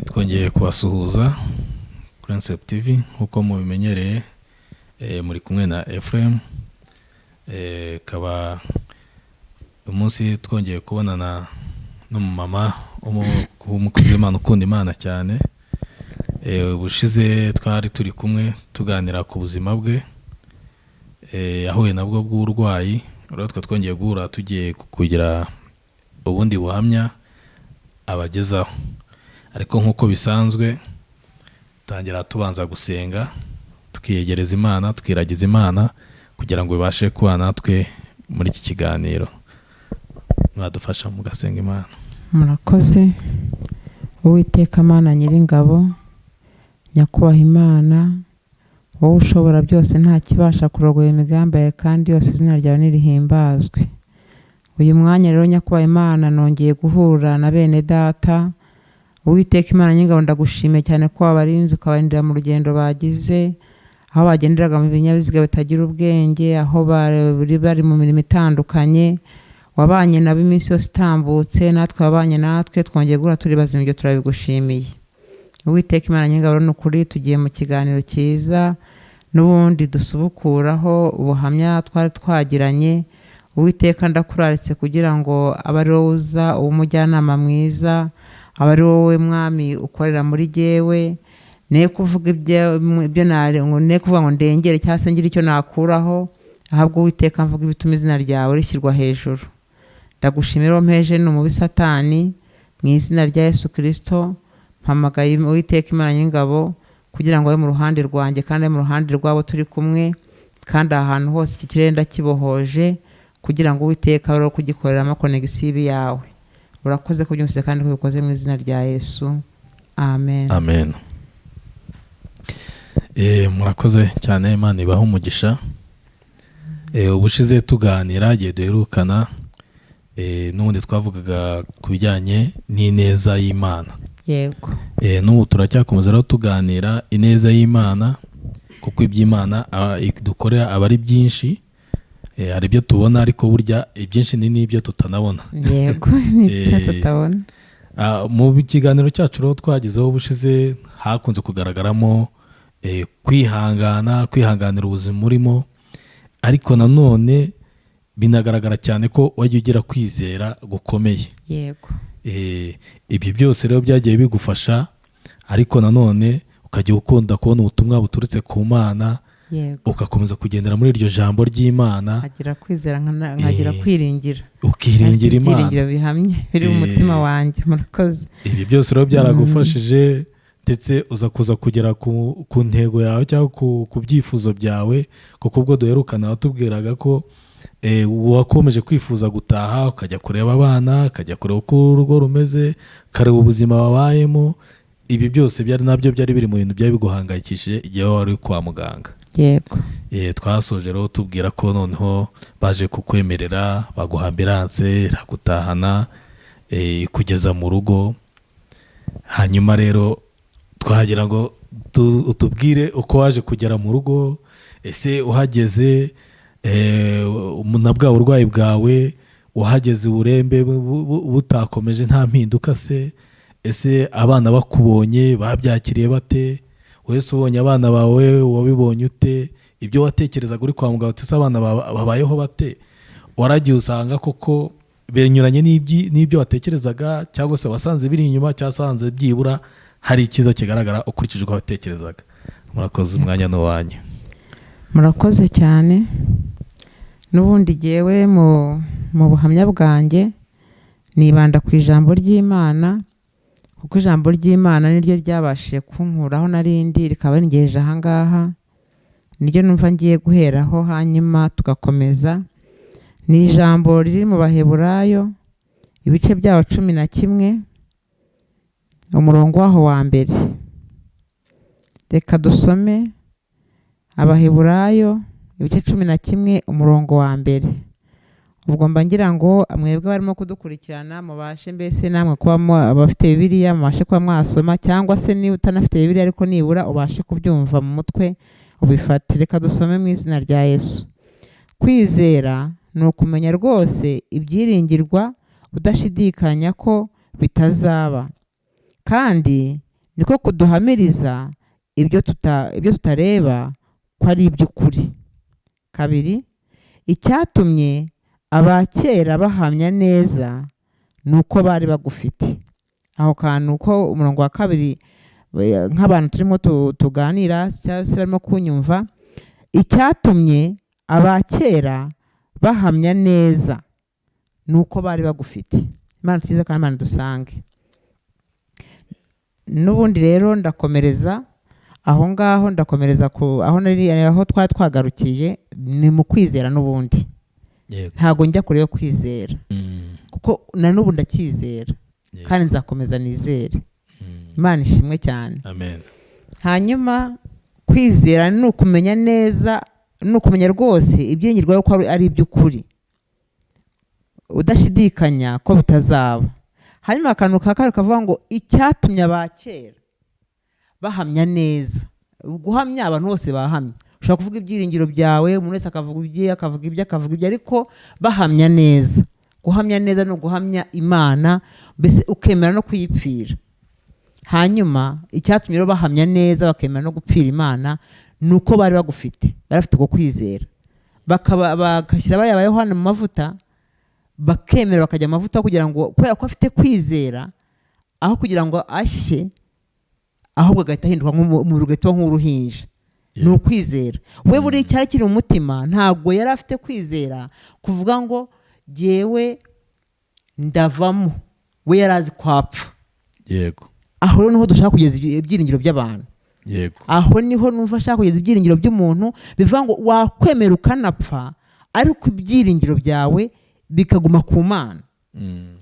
Twongeye kubasuhuza kuri Concept TV nkuko mubimenyereye, muri kumwe na Ephraim. Kaba umunsi twongeye kubonana n'umumama w'umukozi w'Imana ukunda Imana cyane. Ubushize twari turi kumwe tuganira ku buzima bwe, yahuye nabwo bw'uburwayi. Rero twongeye guhura tugiye kugira ubundi buhamya abagezaho, ariko nkuko bisanzwe tangira tubanza gusenga, tukiyegereza Imana, tukiragiza Imana kugira ngo ibashe kuba natwe muri iki kiganiro. Mwadufasha mugasenga Imana. Murakoze. Uwiteka Mana Nyiringabo, nyakubahwa Imana, wowe ushobora byose, nta kibasha kurogoya imigambi yawe, kandi yose izina ryawe nirihimbazwe. Uyu mwanya rero nyakubahwa Imana, nongeye guhura na bene data. Uwiteka Imana Nyiringabo, ndagushimiye cyane ko wabarinze ukabarindira mu rugendo bagize, aho bagenderaga mu binyabiziga bitagira ubwenge, aho bari mu mirimo itandukanye. Wabanye nabo iminsi yose itambutse, natwe wabanye natwe, twongeye guhura turi bazima, ibyo turabigushimiye. Uwiteka Imana Nyiringabo, n'ukuri tugiye mu kiganiro cyiza, n'ubundi dusubukuraho ubuhamya twari twagiranye. Uwiteka ndakuraritse kugira ngo abe ari wowe uza umujyanama mwiza, abe ari wowe mwami ukorera muri jyewe, ne kuvuga ibyo ne kuvuga ngo ndengere cyangwa se ngira icyo nakuraho, ahubwo Uwiteka mvuga ibituma izina ryawe rishyirwa hejuru. Ndagushimira mpeje no mu bisatani, mu izina rya Yesu Kristo mpamagaye Uwiteka Imana Nyiringabo kugira ngo abe mu ruhande rwanjye kandi abe mu ruhande rwabo turi kumwe, kandi ahantu hose iki kirenda kibohoje, kugira ngo Uwiteka abe kugikoreramo connection yawe. Urakoze ko byumvise kandi ko bikoze mu izina rya Yesu. Amen. Amen. Murakoze cyane, Imana ibaha umugisha. Ubushize tuganira gihe duherukana, n'ubundi twavugaga ku bijyanye n'ineza y'Imana. Yego. N'ubu turacyakomeza rero tuganira ineza y'Imana, kuko iby'Imana dukorera aba ari byinshi. Hari ibyo tubona, ariko burya ibyinshi ni n'ibyo tutanabona. Yego, n'ibyo tutabona. Mu kiganiro cyacu rero twagezeho ubushize, hakunze kugaragaramo kwihanganira ubuzima urimo, ariko nanone binagaragara cyane ko wajya ugira kwizera gukomeye. Yego. Ibyo byose rero byagiye bigufasha, ariko nanone ukajya ukunda kubona ubutumwa buturutse ku Mana. Yego. Ugakomeza kugendera muri iryo jambo ry'Imana, agira kwizera nkagira kwiringira, ukiringira Imana, ibyiringiro bihamye biri mu mutima wanjye. Murakoze. Ibi byose rero byaragufashije, ndetse uza kuza kugera ku ntego yawe cyangwa ku byifuzo byawe, kuko ubwo duherukana watubwiraga ko wakomeje kwifuza gutaha, ukajya kureba abana, ukajya kureba uko urugo rumeze, ukareba ubuzima babayemo. Ibi byose nabyo byari biri mu bintu byari biguhangayikishije igihe wari kwa muganga. Yego. Twasoje rero tubwira ko noneho baje kukwemerera, baguha ambulance iragutahana kugeza mu rugo. Hanyuma rero twagira ngo utubwire uko waje kugera mu rugo. Ese uhageze na bwa burwayi bwawe, uhageze uburembe butakomeje nta mpinduka se? Ese abana bakubonye babyakiriye bate? Wese ubonye abana bawe wabibonye ute? Ibyo watekerezaga uri kwa muganga, ese abana babayeho bate? Waragiye usanga koko binyuranye n'ibyo watekerezaga, cyangwa se wasanze biri inyuma, cyangwa wasanze byibura hari ikiza kigaragara ukurikije uko watekerezaga? Murakoze, umwanya n'uwanyu. Murakoze cyane. N'ubundi jyewe mu buhamya bwanjye nibanda ku ijambo ry'Imana, kuko ijambo ry'Imana niryo ryabashije kunkuraho narindi, rikaba ringejeje aha ngaha. Niryo numva ngiye guheraho, hanyuma tugakomeza. Ni ijambo riri mu Baheburayo, ibice byaho 11, umurongo waho wa mbere. Reka dusome Abaheburayo ibice 11 umurongo wa mbere. Ubwo mba ngira ngo mwebwe barimo kudukurikirana mubashe mbese namwe kuba abafite Bibiliya mubashe kuba mwasoma, cyangwa se niba utanafite Bibiliya ariko nibura ubashe kubyumva mu mutwe ubifate. Reka dusome mu izina rya Yesu. Kwizera ni ukumenya rwose ibyiringirwa, udashidikanya ko bitazaba, kandi niko kuduhamiriza ibyo tutareba ko ari iby'ukuri. Kabiri, icyatumye abakera bahamya neza ni uko bari bagufite. Aho kantu uko umurongo wa kabiri nk'abantu turimo tuganira cyangwa se barimo kunyumva, icyatumye abakera bahamya neza ni uko bari bagufite. Imana tukize kandi Imana dusange. N'ubundi rero ndakomereza aho ngaho, ndakomereza aho twari twagarukiye, ni mu kwizera n'ubundi. Ntago njya kure yo kwizera, kuko na n'ubu ndacyizera kandi nzakomeza nizere. Imana ishimwe cyane. Amen. Hanyuma kwizera ni ukumenya neza, ni ukumenya rwose ibyiringirwaho ko ari iby'ukuri, udashidikanya ko bitazaba. Hanyuma akantu kavuga ngo icyatumye abakera bahamya neza. Guhamya abantu bose bahamya. Ushobora kuvuga ibyiringiro byawe, umuntu wese akavuga ibye, ariko bahamya neza. Guhamya neza no guhamya Imana, mbese ukemera no kuyipfira. Hanyuma icyatumye rero bahamya neza bakemera no gupfira Imana ni uko bari bagufite, bari bafite uko kwizera. Bagashyira baya Yohana mu mavuta, bakemera bakajya amavuta kugira ngo, kubera ko afite kwizera, aho kugira ngo ashye, ahubwo agahita ahinduka mu rugeto nk'uruhinja. Ni ukwizera. We buri cyari kiri mu mutima, ntabwo yari afite kwizera kuvuga ngo jyewe ndavamo. We yari azi kwapfa. Yego. Aho rero niho dushaka kugeza ibyiringiro by'abantu. Yego. Aho niho numva ashaka kugeza ibyiringiro by'umuntu, bivuga ngo wakwemera ukanapfa, ariko ibyiringiro byawe bikaguma ku Mana.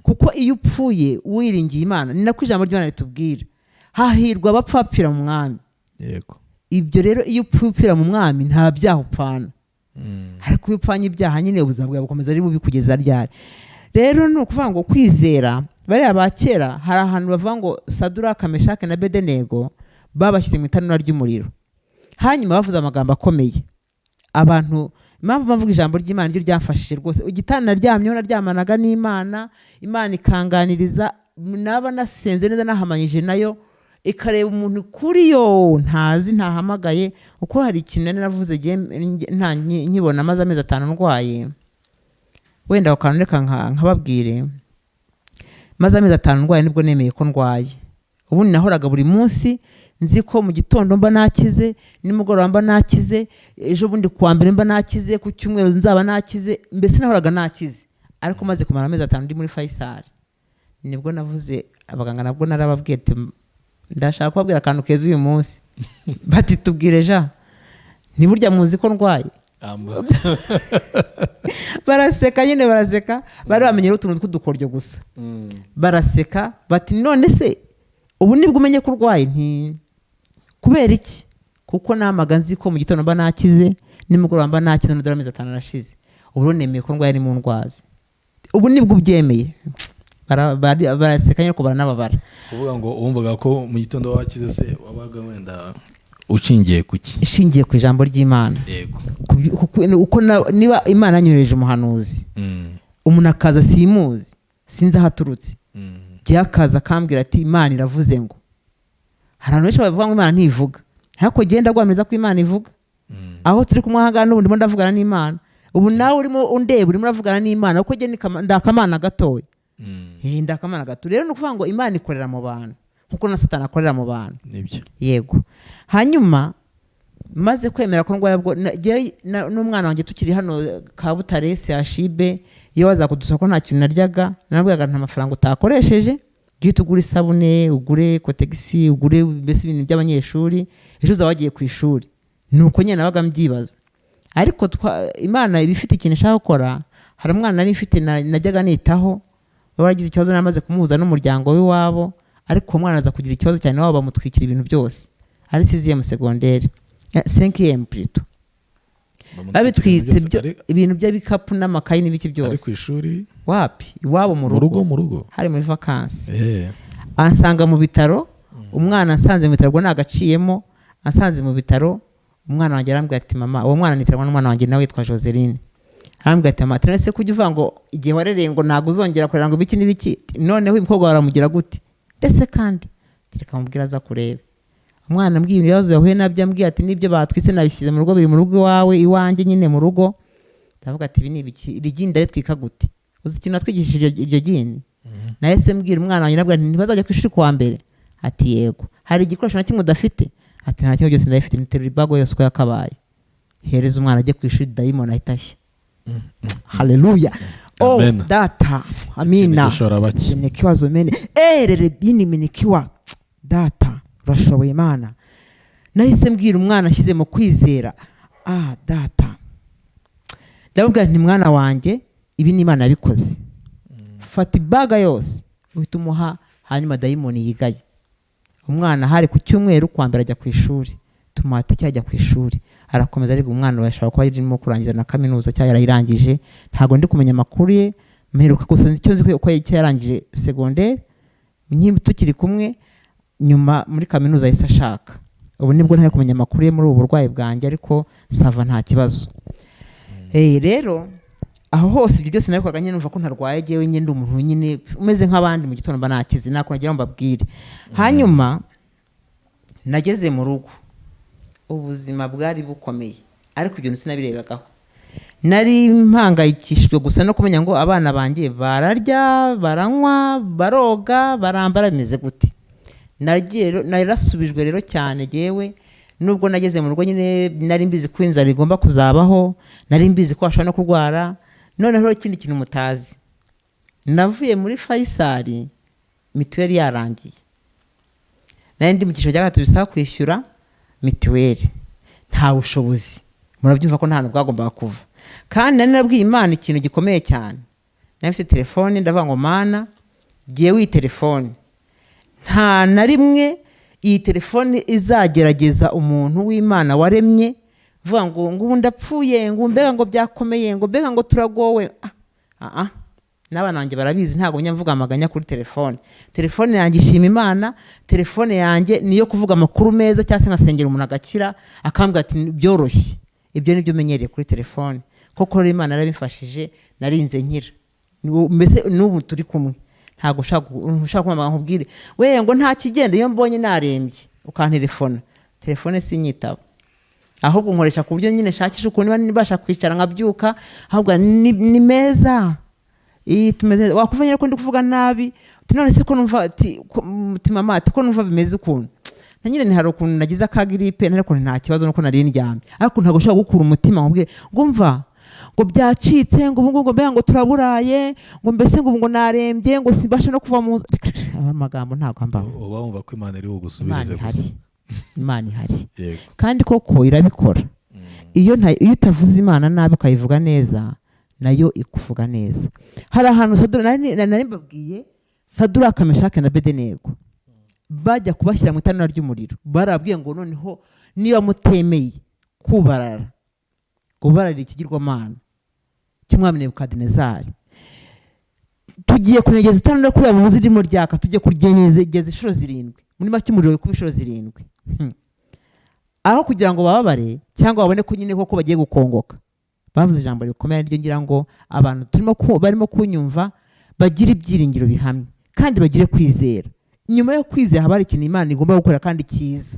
Kuko iyo upfuye wiringiye Imana, ni nako ijambo ry'Imana ritubwira, hahirwa abapfa bapfira mu mwami. Yego. Ibyo rero iyo upfuye upfira mu mwami nta byaha upfana. Ariko iyo upfanye ibyaha nyine ubuzima bwawe bukomeza ari bubi kugeza ryari. Rero ni ukuvuga ngo kwizera, bariya bakera hari ahantu bavuga ngo Saduraka, Meshake na Abedenego babashyize mu itanura ry'umuriro. Hanyuma bavuze amagambo akomeye. Abantu, impamvu bavuga ijambo ry'Imana ryo ryamfashije rwose. Igitanda naryamyeho naryamanaga n'Imana, Imana ikanganiriza, naba nasenze neza nahamanyije nayo, ikareba umuntu kuri yo ntazi ntahamagaye. Uko hari ikintu naravuze nkibona maze amezi 5 ndwaye, wenda bakanureka nkababwire, maze amezi 5 ndwaye nibwo nemeye ko ndwaye. Ubundi nahoraga buri munsi nzi ko mu gitondo mba nakize, nimugoroba mba nakize, ejo bundi kuwa mbere mba nakize, ku cyumweru nzaba nakize, mbese nahoraga nakize. Ariko maze kumara amezi 5 ndi muri Faisal, nibwo navuze, abaganga nabwo narababwiye ati ndashaka kubabwira akantu keza uyu munsi. Bati tubwire ja, ntiburya muzi ko ndwaye. Baraseka nyine, baraseka, bari bamenye utuntu tw'udukoryo gusa. Baraseka bati none se ubu nibwo umenye ko urwaye? Nti kubera iki? Kuko namaga nzi ko mu gitondo mba nakize, nimugoroba mba nakize, n'udura amezi 5 arashize. Ubu nemeye ko ndwaye, ni mu ndwazi. Ubu nibwo ubyemeye. Baraseka nyine ko baranababara. Kuvuga ngo wumvaga ko mu gitondo wakize, se wabaga wenda ushingiye kuki? Ishingiye ku ijambo ry'Imana. Yego. Uko niba Imana yanyohereje umuhanuzi, umuntu akaza simuzi, sinzi aho aturutse, akaza akambwira ati Imana iravuze ngo. Hari abantu benshi bavuga ngo Imana ntivuga, ariko genda gwameza ko Imana ivuga. Aho turi kumwe hangana n'ubundi mo ndavugana n'Imana. Ubu nawe urimo undeba, urimo uravugana n'Imana, uko genda ndakamana gatoya. Ndakamana gato. Rero nukuvuga ngo Imana ikorera mu bantu nkuko na Satani akorera mu bantu. Nibyo. Yego. Hanyuma maze kwemera ko ndwaye, bwo n'umwana wanjye tukiri hano Kabutare CHB, iyo waza kudusaba ko nta kintu naryaga, nabwaga nta mafaranga utakoresheje, giye tugura isabune, ugure kotegisi, ugure mbese ibintu by'abanyeshuri, ejo zawagiye ku ishuri. Nuko nyine nabaga mbyibaza. Ariko Imana ibifite ikintu ishaka gukora. Hari umwana nari mfite najyaga nitaho, waragize ikibazo namaze kumuhuza n'umuryango w'iwabo, ariko umwana aza kugira ikibazo cyane, wabo bamutwikira ibintu byose. Ari 6e secondaire, 5e plutôt. Babitwitse ibintu by'abikapu n'amakayi n'ibiki byose. Ari ku ishuri wapi? Iwabo mu rugo. Hari muri vacances. Ansanga mu bitaro, umwana ansanze mu bitaro, ngo nagaciyemo, ansanze mu bitaro, umwana wanjye arambwira ati mama, uwo mwana nitarwa n'umwana wanjye nawe yitwa Joseline. Arambwira ati mama, turese kujya uvuga ngo igihe warereye ngo ntago uzongera kurera ngo biki n'ibiki, noneho umukobwa waramugira gute? Ndetse kandi reka mubwira aza kurebe. Umwana ambwiye ibibazo yahuye nabyo, ambwiye ati nibyo batwitse nabishyize mu rugo, biri mu rugo iwawe, iwanjye nyine mu rugo. Ndavuga ati ibi ni ibiki, iri gini ndaritwika gute? Uzi ikintu natwigishije iryo gini? Nahise mbwira umwana wanjye, nabwo ntibazajya ku ishuri kuwa mbere. Ati yego. Hari igikoresho na kimwe udafite? Ati nta kimwe, byose ndabifite, niterura ibago yose uko yakabaye. Hereza umwana ajye ku ishuri, dayimoni ahita ashya. Haleluya. Oh data, amina. Nikiwa zomene rere bini minikiwa data, urashoboye Imana. Nahise mbwira umwana ashyize mu kwizera, data, ndababwira nti mwana wanjye, ibi ni Imana yabikoze. Fata ibaga yose uhita umuha, hanyuma dayimoni yigaye. Umwana hari ku cyumweru kwa mbere ajya ku ishuri, tumata cyajya ku ishuri, arakomeza. Ariko umwana washaka kuba yarimo kurangiza na kaminuza cyangwa yarayirangije, ntago ndi kumenya amakuru ye. Mperuka gusa icyo nzi ko yarangije secondaire, nyimba tukiri kumwe, nyuma muri kaminuza yise ashaka. Ubu nibwo ntari kumenya amakuru ye muri ubu burwayi bwanjye, ariko sava nta kibazo. Rero aho hose ibyo byose nabikoraga nyine numva ko ntarwaye, jewe nyine ndi umuntu nyine umeze nk'abandi, mu gitondo mba nakize, nako nagira ngo mbabwire. Hanyuma nageze mu rugo, ubuzima bwari bukomeye, ariko ibyo sinabirebagaho. Nari mpangayikishijwe gusa no kumenya ngo abana banjye bararya, baranywa, baroga, barambara, bimeze gute. Narasubijwe rero cyane jewe, nubwo nageze mu rugo nyine nari mbizi ko inzara igomba kuzabaho, nari mbizi ko ashobora no kurwara. Noneho ikindi kintu mutazi, navuye muri Faisal mituweli yarangiye. Nari ndi mu cyiciro cya gatatu bisaba kwishyura mituweli, nta bushobozi. Murabyumva ko nta hantu bwagombaga kuva. Kandi nari nabwiye Imana ikintu gikomeye cyane. Nafite telefone, ndavuga ngo Mana, giye iyi telefone, nta na rimwe iyi telefone izagerageza umuntu w'Imana waremye, vuga ngo ndapfuye, ngo mbega ngo byakomeye, ngo mbega ngo turagowe. N'abana banjye barabizi, ntago nyamvuga amaganya kuri telefone. Telefone yanjye ishima Imana, telefone yanjye niyo kuvuga amakuru meza, cyangwa se ngasengera umuntu agakira, akambwira ati byoroshye. Ibyo nibyo menyereye kuri telefone, koko rero Imana yarabimfashije, narinze nkira. Mbese n'ubu turi kumwe, ntago ushaka kumama nkubwire we ngo nta kigenda, iyo mbonye narembye ukantelefona, telefone sinyitaba. Ahubwo nkoresha ku buryo nyine shakisha ukuntu nibasha kwicara nkabyuka, ahubwo ni meza. Tumeze wakuvanye ko ndi kuvuga nabi, none se ko numva ati mama, ati ko numva bimeze ukuntu. Na nyine ni hari ukuntu nagize akagiripe, ariko nta kibazo nuko nari ndyamye. Ariko ntago ushaka gukura umutima nkubwire ngo mva ngo byacitse, ngo ngo mbega ngo turaburaye, ngo mbese ngo narembye, ngo sibasha no kuva mu amagambo ntago ambaho. Uba wumva ko Imana iri bugusubirize gusa. Imana ihari. Kandi koko irabikora. Iyo utavuze Imana nabi ukayivuga neza, nayo ikuvuga neza. Hari ahantu nari mbabwiye Saduraka, Meshaki na Abedenego bajya kubashyira mu itanura ry'umuriro. Barabwiye ngo noneho niba mutemeye kubarara, ngo bararira ikigirwamana cy'umwami Nebukadinezari, tugiye kunegeza itanura kuri abo zirimo ryaka, tugiye kuryenyeza inshuro 7, muri make umuriro kuba inshuro 7. Aho kugira ngo bababare cyangwa babone ko nyine koko bagiye gukongoka, bavuze ijambo rikomeye ryo ngira ngo abantu barimo kunyumva bagira ibyiringiro bihamye kandi bagire kwizera. Nyuma yo kwizera haba hari ikintu Imana igomba gukora kandi cyiza.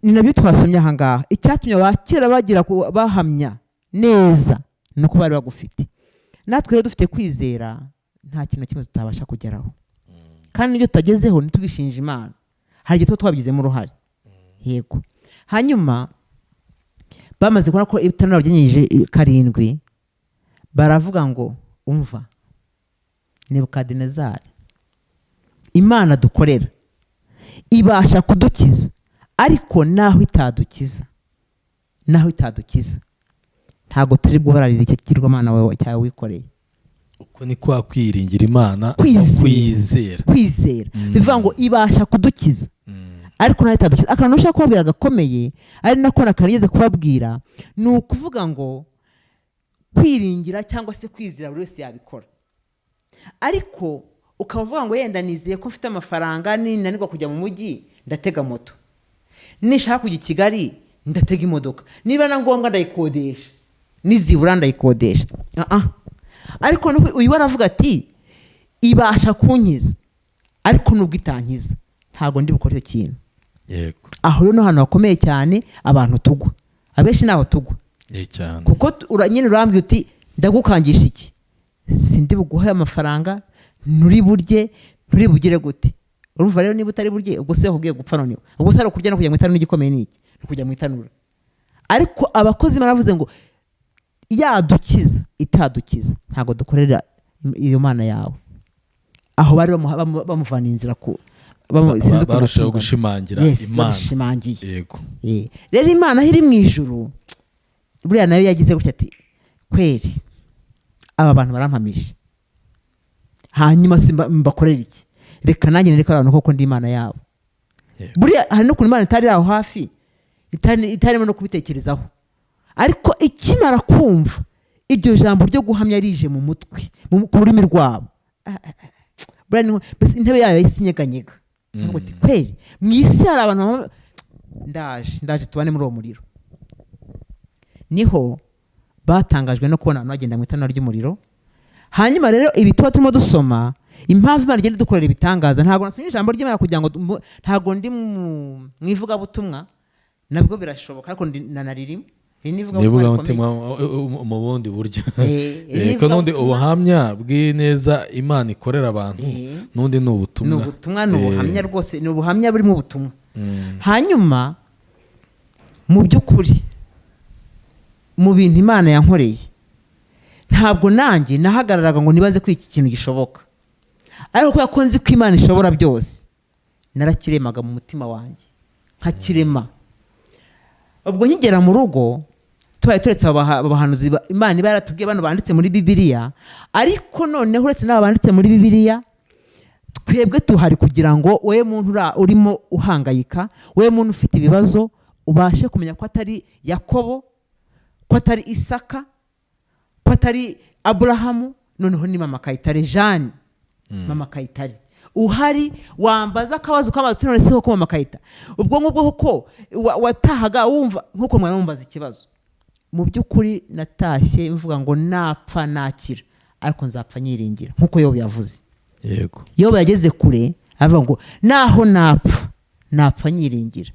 Ni nabyo twasomye aha ngaha. Icyatumye abakera bagira bahamya neza nuko bari bagufite. Natwe rero dufite kwizera, nta kintu kimwe tutabasha kugeraho. Kandi ibyo tutagezeho ntitubishinje Imana, hari igihe twabigizemo uruhare. Yego. Hanyuma bamaze kubona ko itanura byenyeje 7, baravuga ngo umva Nebukadinezari, Imana dukorera ibasha kudukiza, ariko naho itadukiza ntago turi bwararira icyo kigirwamana wawe cyawe wikoreye. Uko ni kwa kwiringira Imana, kwizera. Bivuga ngo ibasha kudukiza, ariko naho itadukiza. Akantu ushaka kubabwira gakomeye, ari nako nakarigeze kubabwira, ni ukuvuga ngo kwiringira cyangwa se kwizera buri wese yabikora, ariko ukavuga ngo yenda nizeye ko mfite amafaranga, ninanirwa kujya mu mujyi ndatega moto, nishaka kujya i Kigali ndatega imodoka, niba na ngombwa ndayikodesha, nizibura ndayikodesha. Ariko uyu waravuga ati ibasha kunkiza, ariko nubwo itankiza ntabwo ndi bukore icyo kintu. yego Aho rero hano hakomeye cyane abantu tugwa, abenshi naho tugwa cyane, kuko nyine urambye uti ndagukangisha iki, sindi buguhe amafaranga, nturi burye, nturi bugire gute. Urumva rero niba utari burye ubwo se ugiye gupfa noneho, ubwo se ari kurya no kujya mu itanura n'igikomeye n'iki, no kujya mu itanura. Ariko abakozi baravuze ngo yadukiza itadukiza ntabwo dukorera iyo mana yawe. Aho bari bamuvana inzira ku barushaho gushimangira Imana. Yego. Rero Imana aho iri mu ijuru buriya nayo yagize gutya ati kweri aba bantu barampamije, hanyuma mbakorera iki, reka nanjye nereka abantu koko ndi Imana yabo. Buriya hari no ku Imana itari aho hafi, itarimo no kubitekerezaho, ariko ikimara kumva iryo jambo ryo guhamya rije mu mutwe ku rurimi rwabo, buriya intebe yayo yisinyeganyega. Ntabwo ati kweri mu isi hari abantu ndaje tubane muri uwo muriro. Niho batangajwe no kubona abantu bagenda mu itanura ry'umuriro. Hanyuma rero ibi tuba turimo dusoma, impamvu Imana igenda dukorera ibitangaza, ntabwo nasomye ijambo ry'Imana kugira ngo ntabwo ndi mu ivugabutumwa, nabwo birashoboka ariko nanaririmo nivuga mutima mu bundi buryo. Ko nundi ubuhamya bw'ineza Imana ikorera abantu, nundi ni ubutumwa. Ni ubutumwa, ni ubuhamya rwose, ni ubuhamya burimo ubutumwa. Hanyuma mu by'ukuri mu bintu Imana yankoreye, ntabwo nanjye nahagararaga ngo nibaze ko iki kintu gishoboka, ariko kubera ko nzi ko Imana ishobora byose, narakiremaga mu mutima wanjye nkakirema. Ubwo nkigera mu rugo tubaye turetse abahanuzi Imana iba yaratubwiye bano banditse muri Bibiliya, ariko noneho uretse n'aba banditse muri Bibiliya, twebwe tuhari kugira ngo wowe muntu urimo uhangayika, wowe muntu ufite ibibazo, ubashe kumenya ko atari Yakobo, ko atari Isaka, ko atari Aburahamu, noneho ni mama Kayitare Jeanne. Mama Kayitare uhari wambaza akabazo k'abantu none se ko mama Kayita ubwo ngubwo ko watahaga wumva nkuko mwana mumbaza ikibazo. Mu by'ukuri natashye mvuga ngo napfa nakira, ariko nzapfa nyiringira nkuko Yobu yavuze. Yego. Yobu yageze kure avuga ngo naho napfa nyiringira.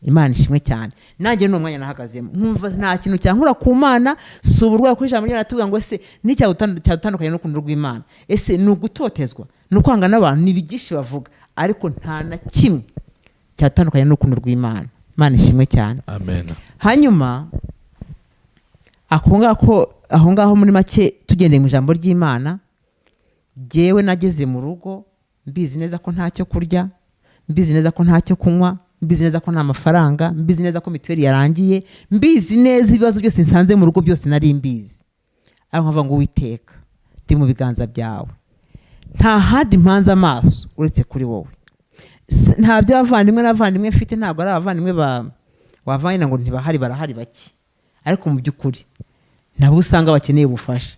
Imana ishimwe cyane. Nanjye no mwanya nahagazemo nkumva nta kintu cyankura ku Mana, si uburwayi kuri ijambo ry'Imana tuvuga ngo ese n'icyatandukanye no kundo rw'Imana, ese ni ugutotezwa, ni ukwanga n'abantu, ni bigishi bavuga, ariko nta na kimwe cyatandukanye no kundo rw'Imana. Imana ishimwe cyane. Amen. Hanyuma aho ngaho muri make tugendeye mu ijambo ry'Imana, jyewe nageze mu rugo mbizi neza ko ntacyo kurya, mbizi neza ko ntacyo kunywa, mbizi neza ko nta mafaranga, mbizi neza ko mituweli yarangiye, mbizi neza ibibazo byose nsanze mu rugo byose nari mbizi. Ariko nkavuga ngo Uwiteka ndi mu biganza byawe, nta handi mpanze amaso uretse kuri wowe. Nta by'abavandimwe n'abavandimwe mfite, ntabwo ari abavandimwe wavanye ngo ntibahari, barahari bake, ariko mu by'ukuri nabo usanga bakeneye ubufasha,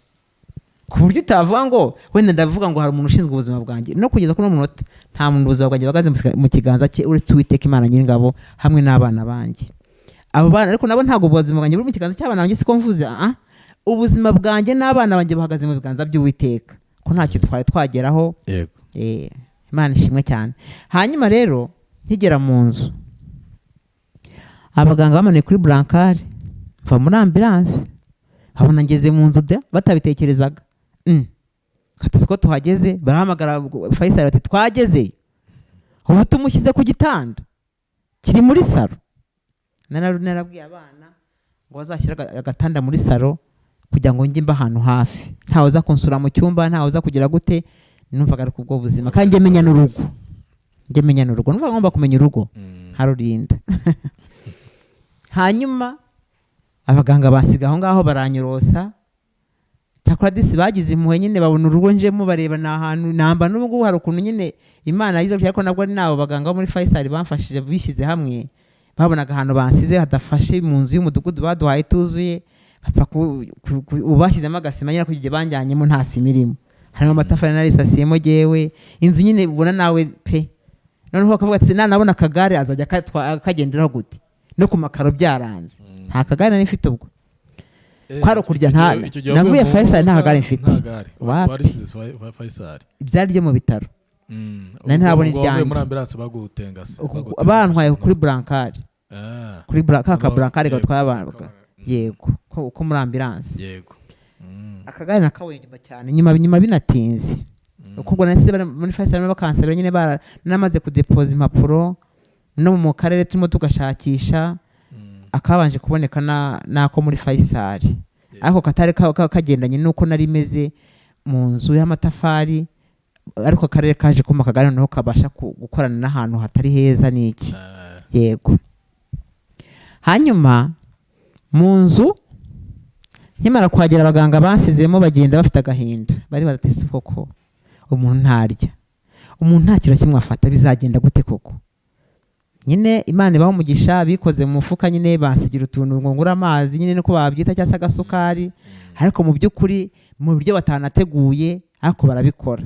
ku buryo utavuga ngo wenda ndavuga ngo hari umuntu ushinzwe ubuzima bwanjye. No kugeza kuri uno munota nta muntu ubuzima bwanjye bagaze mu kiganza cye uretse Uwiteka Imana Nyiringabo hamwe n'abana banjye. Abo bana ariko nabo ntabwo ubuzima bwanjye buri mu kiganza cy'abana banjye, siko mvuze. Ubuzima bwanjye n'abana banjye bahagaze mu biganza by'Uwiteka, ko ntacyo twari twageraho. Yego. Imana ishimwe cyane. Hanyuma rero nkigera mu nzu, abaganga bamanuye kuri burankari, mva muri ambulance, babona ngeze mu nzu batabitekerezaga. Katuzi ko tuhageze, barahamagara Faisal ati twageze, ubu tumushyize ku gitanda kiri muri saro. Narabwiye abana ngo bazashyira agatanda muri saro kugira ngo njye mba ahantu hafi, ntawe uza kunsura mu cyumba, ntawe uza kugira gute. Numvaga ari kubwo buzima kandi njye menya n'urugo, numvaga ngomba kumenya urugo harurinda. Hanyuma abaganga basiga aho ngaho baranyorosa, cyakora disi bagize impuhwe nyine, babona urugo njemo, bareba n'ahantu namba. N'ubwo hari ukuntu nyine Imana yize ariko nabwo ari nabo baganga bo muri Faisal bamfashije, bishyize hamwe, babonaga ahantu bansize hadafashe mu nzu y'umudugudu baduhaye tuzuye, bapfa ubashyizemo agasima nyine kugira banjyanyemo nta sima irimo, harimo amatafari narisasiyemo jyewe, inzu nyine ubona nawe pe. Noneho bakavuga ati nabona akagare azajya akagenderaho gute, no ku makaro byaranze, nta kagare nari mfite. Ubwo kwaro kurya navuye Faisal nta kagare mfite. Byari ryo mu bitaro. nari ntabona iryanjye muri ambulance bagutengase bantwaye kuri burankari kuri ka burankari gatwaye abantu yego ko muri ambulance yego akagare nakawe nyuma cyane nyuma binatinze kuko nase muri Faisal bakansabira nyine namaze kudepoza impapuro no mu karere turimo tugashakisha akabanje kuboneka nako muri Faisal ariko katari kagendanye nuko nari meze mu nzu y'amatafari ariko akarere kaje kuma kagare no kabasha gukorana n'ahantu hatari heza niki yego hanyuma mu nzu nkimara kwagera abaganga bansizemo bagenda bafite agahinda bari baratese koko umuntu ntarya umuntu nta kintu kimwe afata bizagenda gute koko nyine Imana ibaho umugisha bikoze mu mufuka nyine bansigira utuntu ngo ngura amazi nyine niko babyita cyangwa agasukari ariko mu by'ukuri mu buryo batanateguye ariko barabikora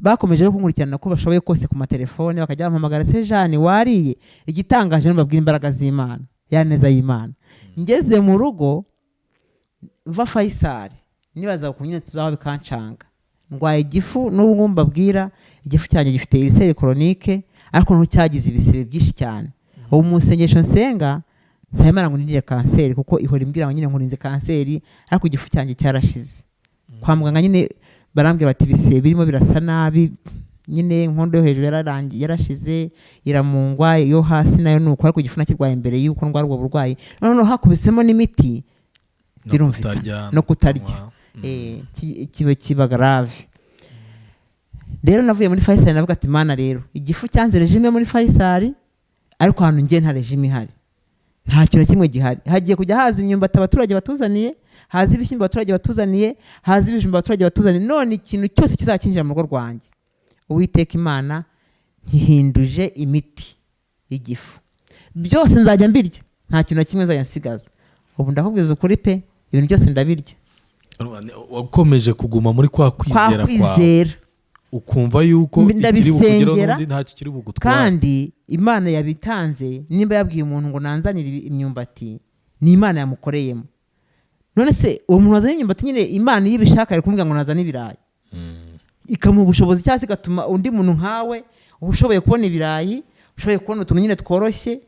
bakomeje no kunkurikirana ko bashoboye kose ku matelefone bakajya bampamagara se Jeanne wariye igitangaje n'ubabwira imbaraga z'Imana ya neza y'Imana ngeze mu rugo mva Faisal nibaza ko nyine tuzaho bikancanga ndwaye igifu n'ubu ngumbabwira igifu cyanjye gifite ulcère chronique ariko no cyagize ibisebe byinshi cyane ubu mu sengesho nsenga sayimana ngo nindire kanseri kuko ihora imbwira ngo nyine nkurinze kanseri ariko igifu cyanjye cyarashize kwa muganga nyine barambwira bati ibisebe birimo birasa nabi nyine inkondo yo hejuru yarashize iramungwa yo hasi nayo nuko ariko igifu nakirwaye imbere yuko ndwara ubwo burwayi noneho hakubisemo n'imiti birumvikana no kutarya kiba grave rero navuye muri Faisal navuga ati Mana rero igifu cyanze regime muri Faisal ariko hano ngiye nta regime ihari nta kintu kimwe gihari hagiye kujya haza imyumbati abaturage batuzaniye haza ibishyimbo abaturage batuzaniye haza ibijumba abaturage batuzaniye none ikintu cyose kizakinjira mu rugo rwanjye Uwiteka Imana nkihinduje imiti igifu byose nzajya mbirya nta kintu kimwe nzajya nsigaza ubu ndakubwiza ukuri pe ibintu byose ndabirya wakomeje kuguma muri kwa kwizera ukumva yuko ndabisengera kandi Imana yabitanze nimba yabwiye umuntu ngo nanzanire imyumbati ni Imana yamukoreyemo none se uwo muntu wazanye imyumbati nyine Imana yibishaka ari kumbwira ngo nazane ibirayi ikamuha ubushobozi cyangwa se igatuma undi muntu nkawe ushoboye kubona ibirayi ushoboye kubona utuntu nyine tworoshye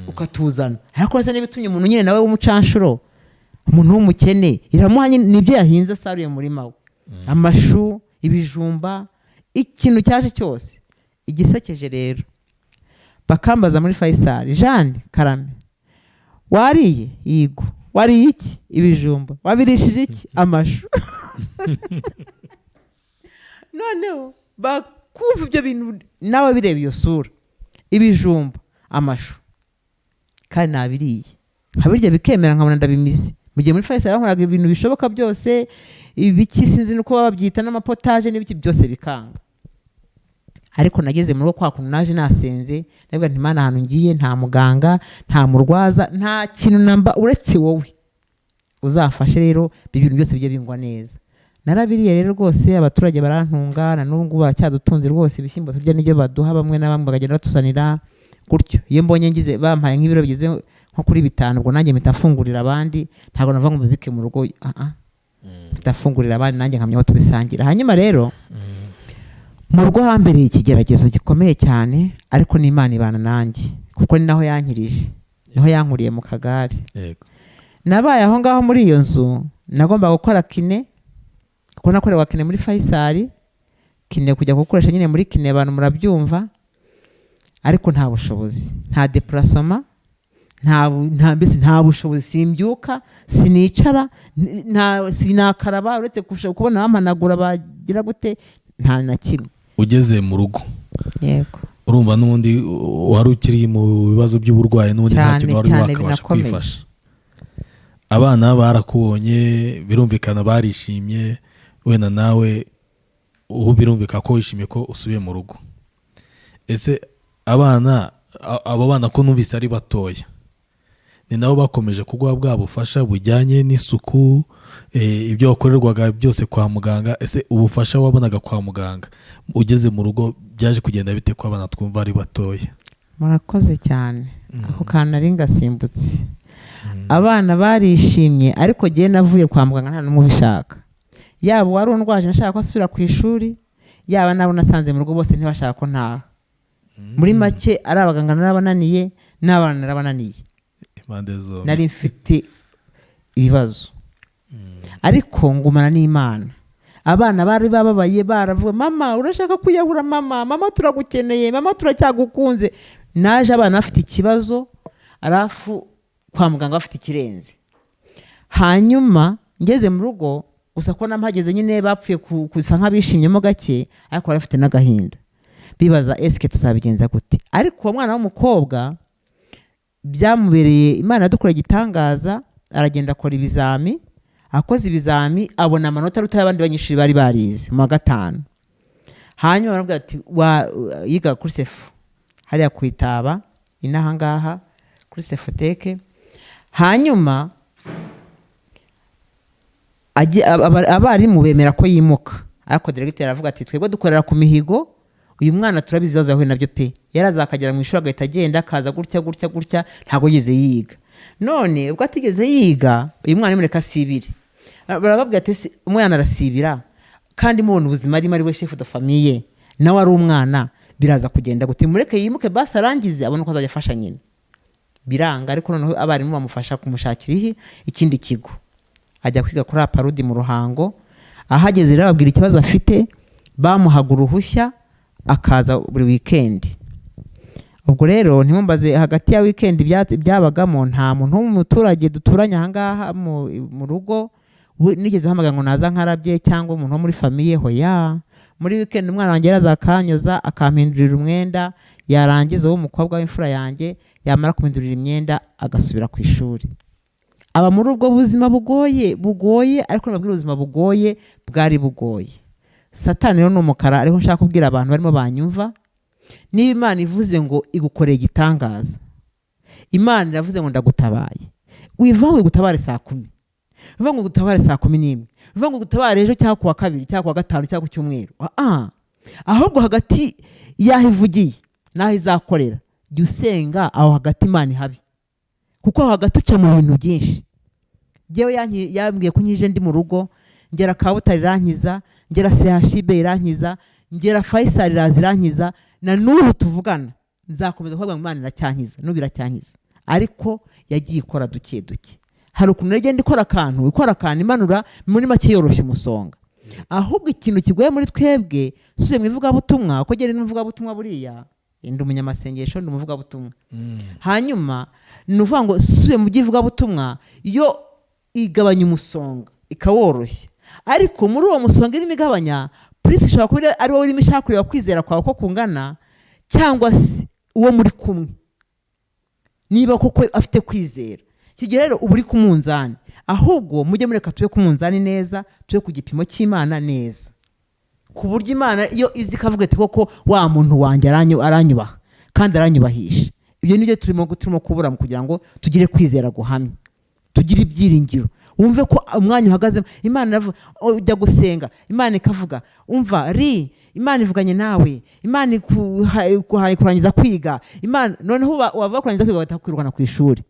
ukatuzana ariko se nibitumye umuntu nyine nawe w'umucanshuro umuntu w'umukene iramuha nibyo yahinze asaruye murima we amashu ibijumba ikintu cyaje cyose igisekeje rero bakambaza muri Faisal Jeanne Karame wariye yigo wariye iki ibijumba wabirishije iki amashu noneho bakumva ibyo bintu nawe bireba iyo sura ibijumba amashu kandi nabiriye nkabirya bikemera nkabona ndabimize mu gihe muri Faisal bankoraga ibintu bishoboka byose ibiki sinzi nuko babyita n'amapotage n'ibiki byose bikanga ariko nageze mu rugo kwa kuntu naje nasenze ndavuga nti Imana ahantu ngiye nta muganga nta murwaza nta kintu namba uretse wowe uzafashe rero ibintu byose bijye bingwa neza narabiriye rero rwose abaturage barantunga na n'ubu baracyadutunze rwose ibishyimbo turya n'ibyo baduha bamwe na bamwe bagenda batuzanira gutyo iyo mbonye ngize bampaye nk'ibiro bigeze nko kuri 5 ubwo nanjye mitafungurira abandi ntago nava ngo mbibike mu rugo mitafungurira abandi nanjye nkamya tubisangira hanyuma rero mu rugo hambere ikigeragezo gikomeye cyane ariko n'Imana ibana nanjye kuko ni naho yankirije niho yankuriye mu kagare yego nabaye aho ngaho muri iyo nzu nagomba gukora kine kuko nakorewa kine muri Faisal kine kujya gukoresha nyine muri kine abantu murabyumva ariko nta bushobozi nta déplacement nta bushobozi simbyuka sinicara sinakaraba uretse kubona bamanagura bagira gute nta na kimwe ugeze mu rugo yego urumva n'undi wari ukiri mu bibazo by'uburwayi n'undi nta kintu wari wakabasha kwifasha abana barakubonye birumvikana barishimye wenda nawe ubu birumvika ko wishimiye ko usubiye mu rugo ese abo bana ko numvise ari batoya ni nabo bakomeje kuguha bwa bufasha bujyanye n'isuku ibyo wakorerwaga byose kwa muganga ese ubufasha wabonaga kwa muganga ugeze mu rugo byaje kugenda bite ko abana twumva ari batoya murakoze cyane ako kana ari ngasimbutse abana barishimye ariko giye navuye kwa muganga nta n'umubishaka yabo wari undwaje nashaka ko asubira ku ishuri yaba nabo nasanze mu rugo bose ntibashaka ko ntaha. Muri make ari abaganga narabananiye n'abana narabananiye, impande zombi nari mfite ibibazo. Ariko ngumana n'Imana. Abana bari bababaye baravuga mama urashaka kuyahura, mama turagukeneye, mama turacyagukunze. Naje abana bafite ikibazo, arafu kwa muganga bafite ikirenze. Hanyuma ngeze mu rugo gusa ko nampageze nyine bapfuye kusa nk'abishimyemo gake, ariko barafite n'agahinda, bibaza eske tuzabigenza gute. Ariko uwo mwana w'umukobwa byamubereye, Imana yadukoreye igitangaza, aragenda akora ibizami. Akoze ibizami abona amanota aruta y'abandi banyeshuri bari barize mu wa gatanu. Hanyuma baravuga ati yiga kuri sefu hariya kwitaba inaha ngaha kuri sefoteke. Hanyuma abarimu bemera ko yimuka, ariko diregiteri aravuga ati twebwe dukorera ku mihigo, uyu mwana turabizi ibibazo yahuye nabyo pe. Yaraza akagera mu ishuri agahita agenda akaza gutya ntabwo yigeze yiga. None ubwo atigeze yiga uyu mwana mureka asibire. Barababwira ati umwana arasibira kandi mubona ubuzima arimo ari we chef de famille, nawe ari umwana, biraza kugenda gute? Mureke yimuke basi arangize abone ko azajya afasha nyine. Biranga, ariko noneho abarimu bamufasha kumushakira ikindi kigo, ajya kwiga kuri Aparudi mu Ruhango. Ahageze rero ababwira ikibazo afite, bamuhaga uruhushya akaza buri weekend. Ubwo rero ntimumbaze hagati ya weekend byabagamo nta muntu w'umuturage duturanye ahangaha mu rugo nigeze hamaga ngo naza nkarabye cyangwa umuntu wo muri famille hoya. Muri weekend umwana wanjye yaraza akanyoza akampindurira umwenda, yarangiza uwo mukobwa w'imfura yanjye yamara kumindurira imyenda agasubira ku ishuri. Aba muri ubwo buzima bugoye, ariko nabwira ubuzima bugoye bwari bugoye. Satani rero n'umukara, ariko nshaka kubwira abantu barimo banyumva, niba Imana ivuze ngo igukoreye igitangaza, Imana iravuze ngo ndagutabaye, wiva ngo gutabare saa 10, wiva ngo gutabare saa 11, wiva ngo gutabare ejo cyangwa kuwa kabiri cyangwa kuwa gatanu cyangwa ku cyumweru. Ahubwo hagati yaho ivugiye naho izakorera, jya usenga aho hagati Imana ihabi, kuko aho hagati uca mu bintu byinshi. Jewe yambwiye ko nkije ndi mu rugo, ngera Kabutare irankiza, ngera CHB irankiza, ngera Faisal irankiza, na n'ubu tuvugana nzakomeza kuvuga ngo Imana iracyankiza, n'ubu iracyankiza. Ariko yagiye ikora duke. Hari ukuntu agenda ikora akantu imanura muri make yoroshya umusonga. Ahubwo ikintu kigoye muri twebwe subiye mu ivugabutumwa, ko gere n'umuvugabutumwa buriya ndi umunyamasengesho, ndi umuvugabutumwa. Hanyuma nuvuga ngo subiye mu by'ivugabutumwa yo igabanya umusonga ikaworoshya, ariko muri uwo musonga irimo igabanya Prince ishobora kuba ari wowe urimo ishaka kureba kwizera kwawe ko kungana, cyangwa se uwo muri kumwe niba koko afite kwizera. Icyo rero uba uri ku munzani, ahubwo mujye mureka tube ku munzani neza, tube ku gipimo cy'Imana neza, ku buryo Imana iyo izi kavuga ati koko wa muntu wanjye aranyubaha kandi aranyubahisha. Ibyo nibyo turimo kubura mu kugira ngo tugire kwizera guhamye, tugire ibyiringiro. Wumve ko umwanya uhagaze Imana ujya gusenga, Imana ikavuga umva Imana ivuganye nawe, Imana ikuhaye kurangiza kwiga, Imana noneho wava kurangiza kwiga batakwirukana ku ishuri.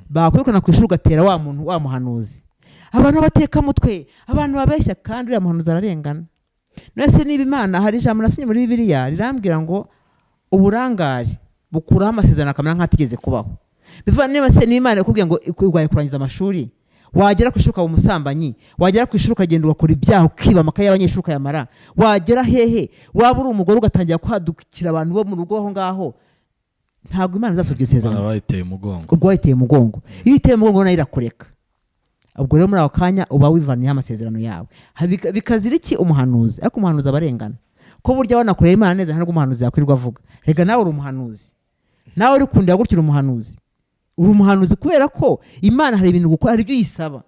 Bakwirukana ku ishuri ugatera wa muntu wa muhanuzi. Abantu bateka mutwe, abantu babeshya, kandi uriya muhanuzi ararengana. Nese niba Imana hari ijambo nasinye muri Bibiliya rirambwira ngo uburangare bukuraho amasezerano akamera nk'atigeze kubaho. Bivuga niba se n'Imana ikubwiye ngo igwaye kurangiza amashuri, wagera ku ishuri ukaba umusambanyi, wagera ku ishuri ukagenda ugakora ibyaha ukiba amakaye y'abanyeshuri ukayamara, wagera hehe waba uri umugore ugatangira kwadukira abantu bo mu rugo aho ngaho, ntabwo Imana izasohoza isezerano. Ubwo wayiteye umugongo, iyo iteye umugongo nayo irakureka. Ubwo rero muri ako kanya uba wivaniye amasezerano yawe. Bikazira iki umuhanuzi? Ariko umuhanuzi abarengana ko burya wanakorera Imana neza, ntabwo umuhanuzi yakwirirwa avuga. Rega nawe uri umuhanuzi, nawe uri kundira gutyo umuhanuzi. Uri umuhanuzi kubera ko Imana hari ibintu gukora, hari ibyo uyisaba.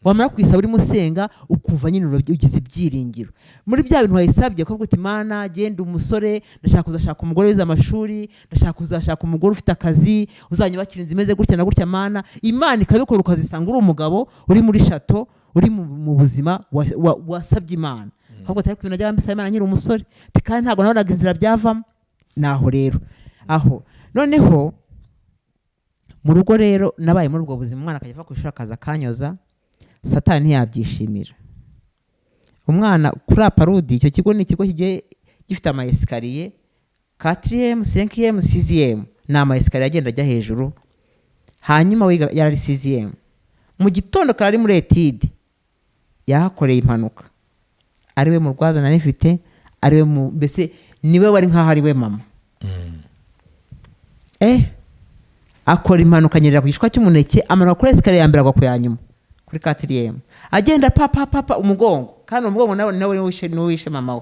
Wamara kuyisaba urimo usenga, ukumva nyine ugize ibyiringiro. Muri bya bintu wayisabye ko uti Imana genda umusore, ndashaka kuzashaka umugore wize amashuri, ndashaka kuzashaka umugore ufite akazi, uzanyubakira inzu imeze gutya na gutya Mana. Imana ikabikora ukazisanga uri umugabo uri muri shato, uri mu buzima wasabye Imana. Ahubwo atari kubintu ajya mbisa Imana nyiri umusore, kandi ntabwo nabonaga inzira byavamo. Naho rero aho noneho mu rugo rero nabaye muri ubwo buzima, umwana akajya ava ku ishuri akaza akanyoza. Satani ntiyabyishimira. umwana kuri aparudi, icyo kigo ni ikigo kigiye gifite ama esikariye 4e 5e 6e, ni ama esikariye agenda ajya hejuru. Hanyuma wiga yarari 6e, mu gitondo kari muri etide yahakoreye impanuka, ariwe murwaza nari mfite, ariwe mbese niwe wari nkaho ariwe mama. Akora impanuka nyerera ku gishwa cy'umuneke, amanuka kuri esikariye ya mbere agwa ku ya nyuma kuri 4e, agenda papa umugongo, kandi umugongo nawe wishe mama we.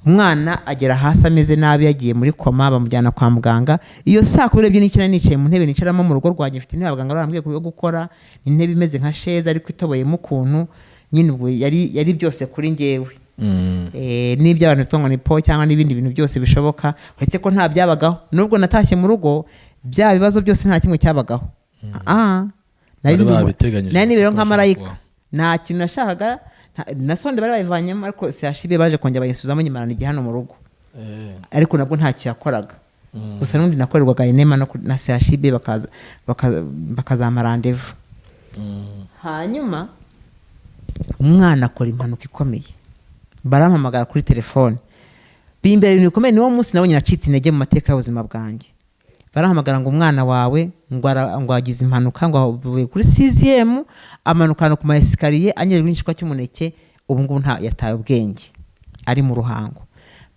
Umwana agera hasi ameze nabi, yagiye muri koma, bamujyana kwa muganga. Iyo saa 12:09 nicaye mu ntebe nicaramo mu rugo rwanjye, mfite intebe abaganga barambwiye ko yo gukora, intebe imeze nka sheza ariko itoboyemo ukuntu nyine, ubwo yari byose kuri njyewe. N'ibyo abantu tongo ni po cyangwa n'ibindi bintu byose bishoboka, uretse ko nta byabagaho. Nubwo natashye mu rugo, bya bibazo byose nta kimwe cyabagaho. Nari rero nka marayika, nta kintu nashakaga, nasonde bari bayivanyemo, ariko CHB baje kongera bayisuzamo nyimarana igihe hano mu rugo. Ariko nabwo ntacyo yakoraga. Gusa n'undi nakorerwaga inema na CHB bakazama randevu. Hanyuma umwana akora impanuka ikomeye, barampamagara kuri telefone, bimbere ibintu bikomeye. Niwo munsi nabonye nacitse intege mu mateka y'ubuzima bwanjye. Barahamagara ngo umwana wawe ngo agize impanuka, ngo avuye kuri 6e amanukana ku ma esikariye anyerera n'igishwa cy'umuneke, ubu ngubu nta yataye ubwenge, ari mu ruhango.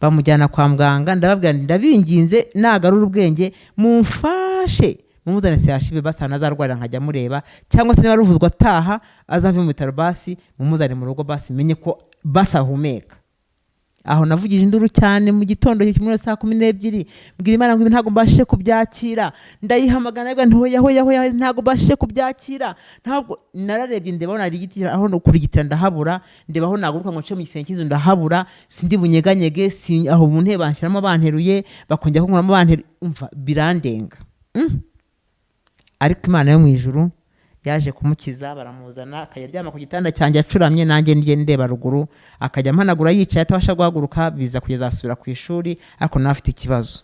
Bamujyana kwa muganga, ndababwira ndabinginze nagarura ubwenge mumfashe mumuzane CHB basana azarwarira nkajya mureba, cyangwa se niba ruvuzwa ataha azave mu bitaro basi mumuzane mu rugo basi menye ko basahumeka. Aho navugije induru cyane mu gitondo kimwe saa 12, mbwira Imana ngo ntago mbashije kubyakira. Ndayihamagana nabwo ntoya ntago mbashije kubyakira. Ntabwo nararebye ndeba aho nari igiti, aho no kurigitira ndahabura, ndeba aho naguruka ngo nce mu gisenge cy'inzu ndahabura, sindi bunyeganyege, aho mu ntebe banshyiramo banteruye, bakongera kunkuramo banteruye, umva birandenga. Ariko Imana yo mu ijuru yaje kumukiza, baramuzana akajya aryama ku gitanda cyanjye acuramye, nanjye njye ndeba ruguru, akajya mpanagura yicaye atabasha guhaguruka, biza kugeza asubira ku ishuri, ariko nawe afite ikibazo.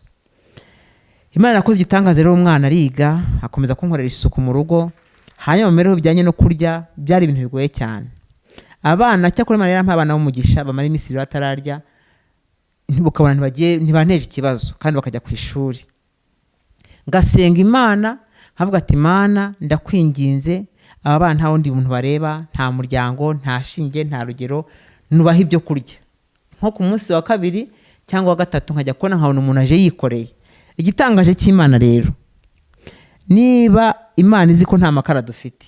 Imana yakoze igitangaza rero, umwana ariga, akomeza kunkorera isuku mu rugo. Hanyuma mu mibereho bijyanye no kurya byari ibintu bigoye cyane. Abana cyakora Imana yarampa abana b'umugisha, bamara iminsi ibiri batararya, ntibukabona ntibanteje ikibazo, kandi bakajya ku ishuri. Ngasenga Imana, havuga ati Imana ndakwinginze, aba bana nta wundi muntu bareba, nta muryango, nta shinge, nta rugero, nubaha ibyo kurya. Nko ku munsi wa 2 cyangwa wa 3 nkajya kubona nkabona umuntu aje yikoreye. Igitangaje cy'Imana rero, niba Imana izi ko nta makara dufite,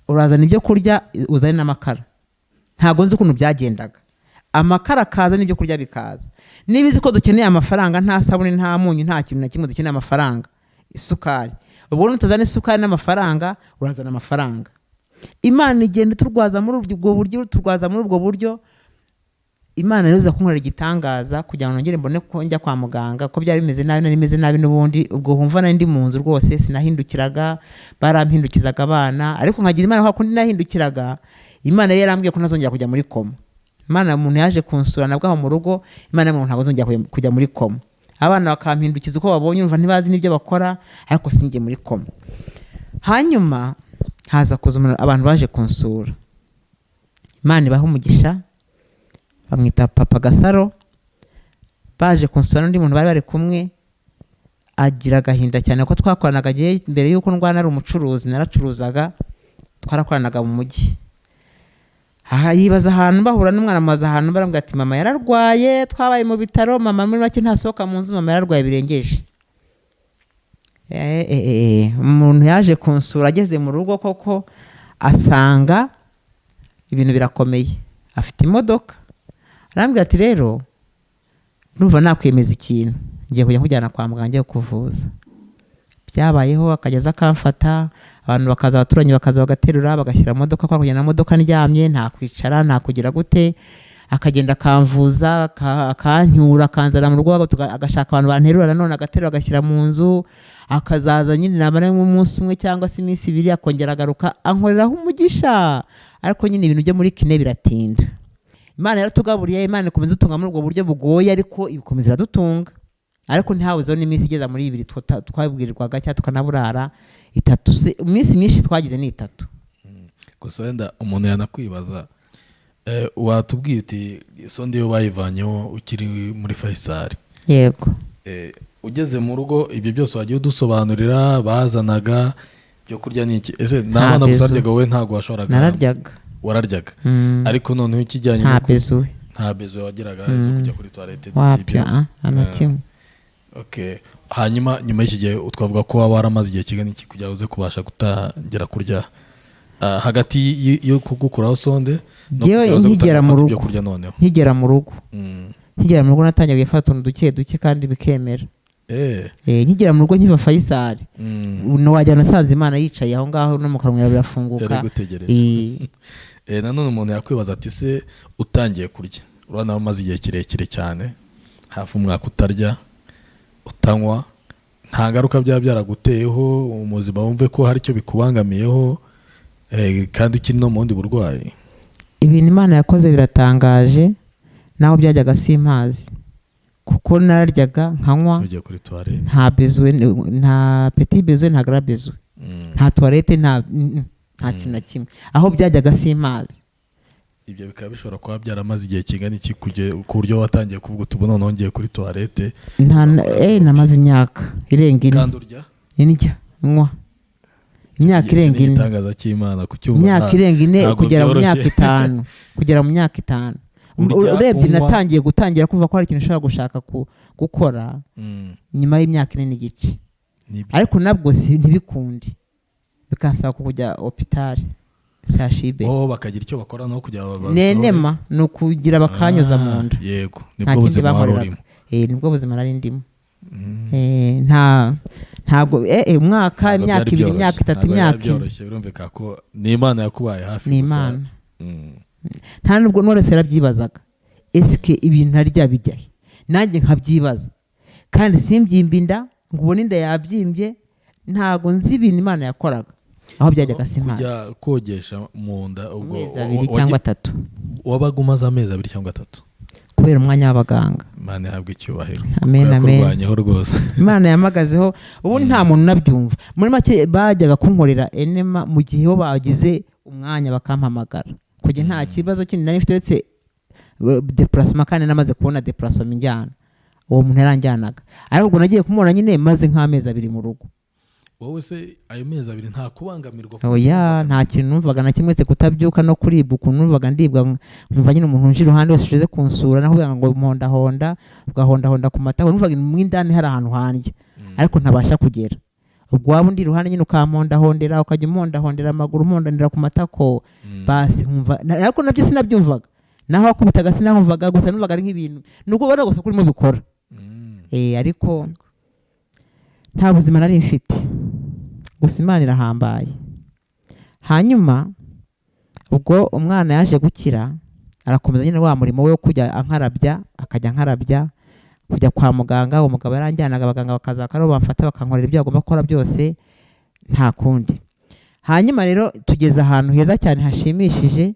urazana ibyo kurya uzane n'amakara. Ntago nzi ukuntu byagendaga, amakara kaza n'ibyo kurya bikaza. Niba izi ko dukeneye amafaranga, nta sabune nta munyu nta kintu na kimwe dukeneye amafaranga, isukari, ubwo nutazana isukari n'amafaranga, urazana amafaranga. Imana igenda turwaza muri ubwo buryo. Imana rero zakunkorera igitangaza kugira ngo nongere mbone ko njya kwa muganga, ko byari bimeze nabi, nari meze nabi n'ubundi. Ubwo humva nari ndi mu nzu rwose, sinahindukiraga, barampindukizaga abana, ariko nkagira Imana ko kundi nahindukiraga. Imana yari yarambwiye ko ntazongera kujya muri koma. Imana umuntu yaje kunsura nabwo aho mu rugo, Imana y'umuntu ntabwo nzongera kujya muri koma. Abana bakampindukiza uko babonye, umva ntibazi n'ibyo bakora, ariko sinjye muri koma. Hanyuma haza kuza abantu baje kunsura, Imana ibaha umugisha, bamwita Papa Gasaro. Baje kunsura n'undi muntu bari kumwe, agira agahinda cyane ko twakoranaga gihe mbere yuko ndwana ari umucuruzi, naracuruzaga, twarakoranaga mu mujyi. Yibaza ahantu bahura n'umwana amaze ahantu, barambwira ati mama yararwaye, twabaye mu bitaro, mama muri make ntasohoka mu nzu, mama yararwaye birengeje. Umuntu yaje kunsura ageze mu rugo koko asanga ibintu birakomeye, afite imodoka. Arambwira ati rero numva nakwemeza ikintu, ngiye kujya kujyana kwa muganga ngiye kuvuza. Byabayeho, akageza akamfata, abantu bakaza, abaturanyi bakaza bagaterura bagashyira mu modoka, kwa kujyana modoka ndyamye, nta kwicara, nta kugira gute, akagenda akamvuza, akanyura, akanzana mu rugo, agashaka abantu banterura, nanone agaterura agashyira mu nzu, akazaza nyine namara nk'umunsi umwe cyangwa se iminsi 2 akongera agaruka, ankoreraho umugisha. Ariko nyine ibintu byo muri kine biratinda. Imana yaratugaburiye, Imana ikomeza dutunga muri ubwo buryo bugoye, ariko ibikomeza iradutunga. Ariko ntihabuzeho n'iminsi igeza muri 2 twabwirirwaga cyangwa tukanaburara 3, iminsi myinshi twagize ni 3. gusa wenda umuntu yanakwibaza watubwiye uti sonde yo bayivanyeho ukiri muri Faisal. yego ugeze mu rugo ibyo byose wagiye udusobanurira bazanaga byo kurya n'iki ese n'abana gusaryaga wowe ntago washoboraga nararyaga wararyaga ariko noneho ikijyanye nta bezo wagiraga zo kujya kuri toilette wapya anakimwe. Okay, hanyuma nyuma y'iki gihe twavuga ko waba waramaze igihe kigana iki kugira uze kubasha kutagera kurya hagati yo kugukuraho sonde no nkigera mu rugo nkigera mu rugo natangiye gufata utuntu duke kandi bikemera. Nkigera mu rugo nkiva Faisal no wajya nasanze Imana yicaye aho ngaho no mu kanwa yawe birafunguka. Nanone umuntu yakwibaza ati se utangiye kurya urabona amaze igihe kirekire cyane hafi umwaka utarya utanywa nta ngaruka byaraguteyeho umuzima wumve ko hari icyo bikubangamiyeho kandi ukiri no mu bundi burwayi? Ibintu Imana yakoze biratangaje naho byajyaga simpazi kuko nararyaga nkanywa nta bezwe nta petit bezwe nta grand bezwe nta toilette nta kintu na kimwe aho byajyaga simpazi. Ibyo bikaba bishobora kuba byaramaze igihe kingana iki ku buryo watangiye kuvuga uti none nongeye kuri toilette? Namaze imyaka irenga ine kandi urya indya nywa imyaka irenga ine itangaza cy'Imana ku cyumba imyaka irenga ine kugera mu myaka 5 urebye natangiye gutangira kuva ko hari ikintu ushobora gushaka gukora nyuma y'imyaka 4 n'igice ariko nabwo ntibikundi bikansaba kujya hospital sashibe bakagira icyo bakora no kujya nenema no kugira bakanyuza mu nda. Yego nibwo buzima barurimo. Nibwo buzima nari ndimo. Ntabwo umwaka imyaka 2 imyaka 3 imyaka byoroshye urumveka ko ni Imana yakubaye hafi gusa. Ni Imana. Nta nubwo none yarabyibazaga eske ibintu arya bijyahe nanjye nkabyibaza kandi simbyimba inda ngo ubone inda yabyimbye ntago nzi ibintu Imana yakoraga aho byajyaga simpazi. Kujya kogesha mu nda ubwo 2 cyangwa 3 wabaga umaze amezi 2 cyangwa 3 kubera umwanya w'abaganga. Imana yahabwa icyubahiro. Amen. Rwose Imana yamagazeho ubu nta muntu nabyumva muri make bajyaga kunkorera enema mu gihe bo bagize umwanya bakampamagara kujya nta kibazo kindi nari mfite uretse déplacement kandi namaze kubona déplacement njyana uwo muntu yaranjyanaga ariko ubwo nagiye kumubona nyine maze nk'amezi 2 mu rugo. Wowe se ayo mezi 2 nta kubangamirwa? Nta kintu numvaga na kimwe se kutabyuka no kuribwa ukuntu numvaga ndibwa nkumva nyine umuntu unje iruhande wese usheze kunsura naho ngo mpondahonda ugahondahonda ku mata numvaga mu indani hari ahantu hanjye ariko ntabasha kugera. Ubwo waba undi iruhande nyine ukampondahondera ukajya umpondahondera amaguru umpondandira ku matako basi nkumva ariko nabyo sinabyumvaga naho akubitaga sinahumvaga gusa numvaga ari nk'ibintu nuko ubona gusa kurimo bikora. Ariko nta buzima nari mfite gusa Imana irahambaye. Hanyuma ubwo umwana yaje gukira arakomeza nyine wa murimo we wo kujya ankarabya akajya ankarabya kujya kwa muganga. Uwo mugabo yaranjyanaga abaganga bakaza bakaro bamfata bakankorera ibyo agomba gukora byose nta kundi. Hanyuma rero tugeze ahantu heza cyane hashimishije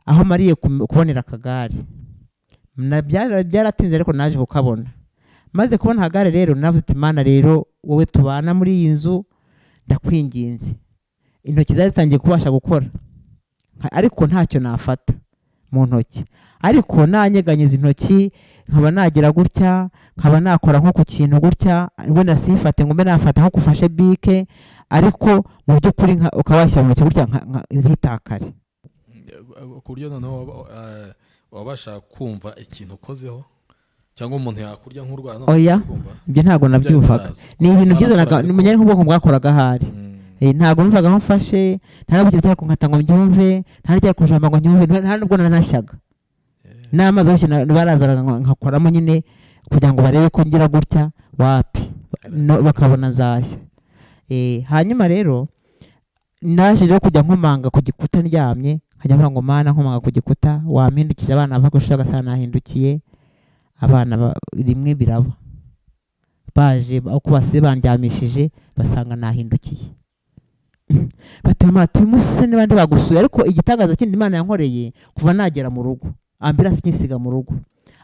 aho mariye kubonera akagare. Byaratinze ariko naje kukabona. Maze kubona akagare rero navuze Imana rero wowe tubana muri iyi nzu ndakwinginze. Intoki zazitangiye kubasha gukora ariko ntacyo nafata mu ntoki ariko nanyeganyeza intoki nkaba nagira gutya nkaba nakora nko ku kintu gutya ngo nasifate ngo mbe nafata nko kufashe bike ariko mu by'ukuri ukabashyira mu ntoki gutya nkitakare ku buryo noneho wabasha kumva ikintu ukozeho cyangwa umuntu yakurya nk'urwana. Ibyo ntabwo nabyumvaga. Ni ibintu byizanaga nimenya nk'ubwoko bwakoraga ahari. Ntabwo numvaga aho mfashe nta nabyo cyako nkatanga mbyumve nta cyako kujamba ngo nyumve nta nubwo nanashyaga n'amazi yose barazaraga nkakoramo nyine kugira ngo barebe ko ngira gutya wapi bakabona zashya. Hanyuma rero naje rero kujya nkomanga ku gikuta ndyamye nkajya mvuga ngo Mana nkomanga ku gikuta wampindukije abana bagushaga sana nahindukiye abana rimwe biraba baje uko base bandyamishije basanga nahindukiye batema tumusise n'abandi bagusuye ariko igitangaza kindi Imana yankoreye kuva nagera mu rugo ambirasi kinsiga mu rugo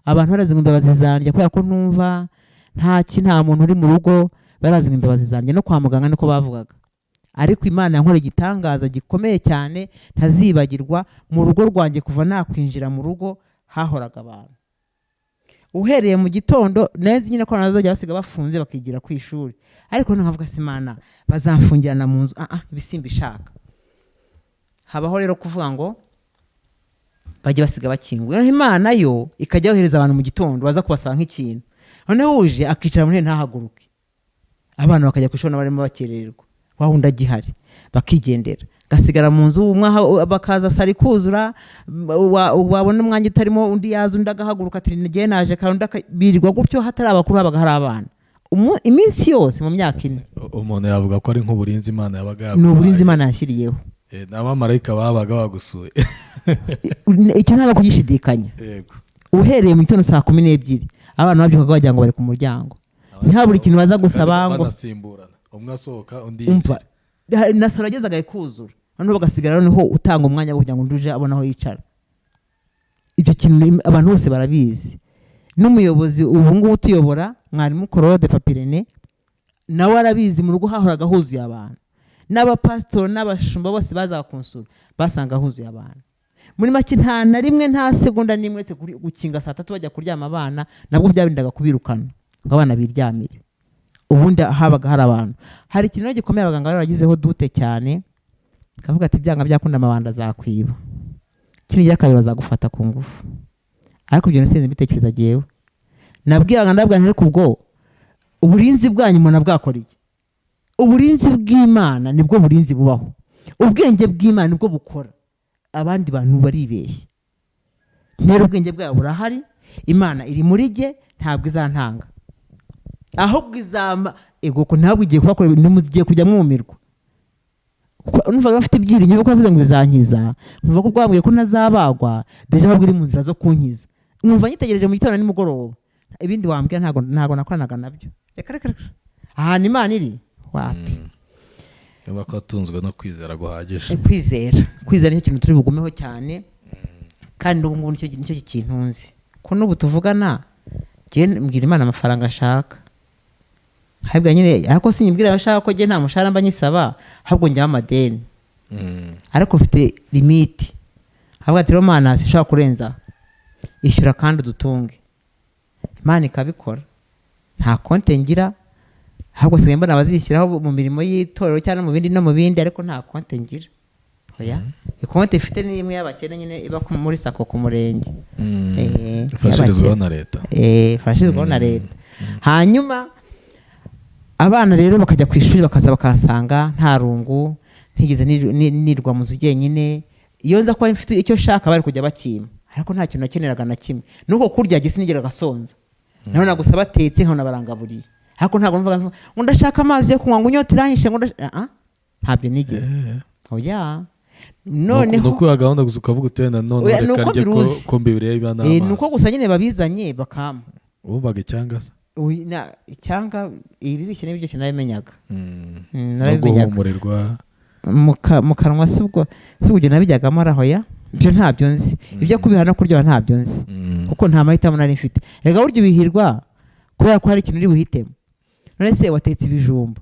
abantu barazinga imbabazi zanjye kubera ko ntumva nta muntu uri mu rugo barazinga imbabazi zanjye no kwa muganga niko bavugaga ariko Imana yankoreye igitangaza gikomeye cyane ntazibagirwa. Mu rugo rwanjye kuva nakwinjira mu rugo hahoraga abantu, uhereye mu gitondo neza nyine ko bazajya basiga bafunze bakigira ku ishuri, ariko nkavuga se Imana bazamfungirana mu nzu, ibisimba ishaka. Habaho rero kuvuga ngo bajye basiga bakinguye, Imana yo ikajya yohereza abantu mu gitondo baza kubasaba nk'ikintu, noneho uje akicara mu ntebe ntahaguruke, abana bakajya kwishona barimo bakerererwa, wahunda gihari bakigendera, gasigara mu nzu, umwe bakaza sari kuzura, wabona umwanya utarimo undi yaza undi agahaguruka ati ngiye naje, kandi birirwa gutyo hatari abakuru habaga hari abana iminsi yose mu myaka 4. Umuntu yavuga ko ari nk'uburinzi Imana yabaga ni uburinzi Imana yashyiriyeho, n'abamarayika babaga bagusuye. Icyo ntabwo kugishidikanya. Uhereye mu gitondo saa 12 abana babyukaga bagira ngo bari ku muryango, nta buri kintu baza gusaba ngo banasimburana, umwe asohoka undi yinjira, na salo agezaga kuzura, noneho bagasigara noneho utanga umwanya wo kugira ngo nduje abona aho yicara. Ibyo kintu abantu bose barabizi. N'umuyobozi ubu ngubu tuyobora mwarimu Claude Papirene nawe arabizi, mu rugo hahoraga huzuye abantu, n'abapastor n'abashumba bose baza kunsura basanga huzuye abantu. Muri make nta na rimwe nta segonda nimwe gukinga saa 3 bajya kuryama abana, nabwo byabindaga kubirukana ngo abana biryamire. Ubundi habaga hari abantu. Hari ikintu gikomeye abaganga bari bagizeho dute cyane, kavuga ati byanga byakunda amabanda zakwiba, kiri yakabiri bazagufata ku ngufu. Ariko ibyo nasenze mbitekereza giyewe, nabwiraga ndabwa ntari kubwo uburinzi bwanyu mona bwakoriye. Uburinzi bw'Imana nibwo burinzi bubaho, ubwenge bw'Imana nibwo bukora, abandi bantu baribeshye. Rero ubwenge bwabo burahari, Imana iri muri ge, ntabwo izantanga, ahubwo izama ego ko ntabwo igiye kubakora nimugiye kujya mwumirwa. Numva bafite ibyirinyo ko bavuze ngo izankiza, numva ko bwambwiye ko nazabagwa, deje babwira mu nzira zo kunkiza. Numva nyitegereje mu gitondo nimugoroba, ibindi wambwira ntago nakoranaga nabyo. Reka aha ni Imana iri wapi. Niba ko atunzwe no kwizera guhagije. Kwizera nicyo kintu turi bugumeho cyane, kandi ubu ngubu nicyo kintu nzi ko n'ubu tuvugana giye mbwira Imana amafaranga ashaka. Habwa nyine ariko sinyibwira abashaka ko giye nta mushara mba nyisaba, ahubwo njya amadeni. Ariko ufite limit, habwa ati Imana sishaka kurenza, ishyura kandi udutunge. Imana ikabikora, nta konte ngira, ahubwo sigaye mbona bazishyiraho mu mirimo y'itorero cyangwa mu bindi no mu bindi, ariko nta konte ngira. Oya, ikonte ifite ni imwe y'abakene nyine iba muri sako ku murenge. Fashirizwaho na leta. Fashirizwaho na leta. Hanyuma abana rero bakajya ku ishuri bakaza bakansanga nta rungu, ntigeze nirwa mu zugiye nyine. Iyo nza kuba mfite icyo shaka bari kujya bakima, ariko nta kintu nakeneraga na kimwe. Nuko kurya gisinigera gasonza, naho nagusaba atetse nkabona barangaburiye, ariko ntabwo numvaga ngo ndashaka amazi yo kunywa ngo unyota iranyishe ngo ntabyo nigeze. Oya, noneho nuko gahunda gusa ukavuga utenda none reka rye ko mbibireba n'amazi. Nuko gusa nyine babizanye bakama. Wumvaga icyanga se? Icyanga ibi bishye n'ibyo kinabimenyaga. Guhumurirwa mu kanwa subwo nabijyagamo arahoya, ibyo ntabyo nzi. Ibyo kubiha no kuryoha ntabyo nzi, kuko nta mahitamo nari mfite. Rega buryo bihirwa kubera ko hari ikintu uri buhitemo. None se watetse ibijumba,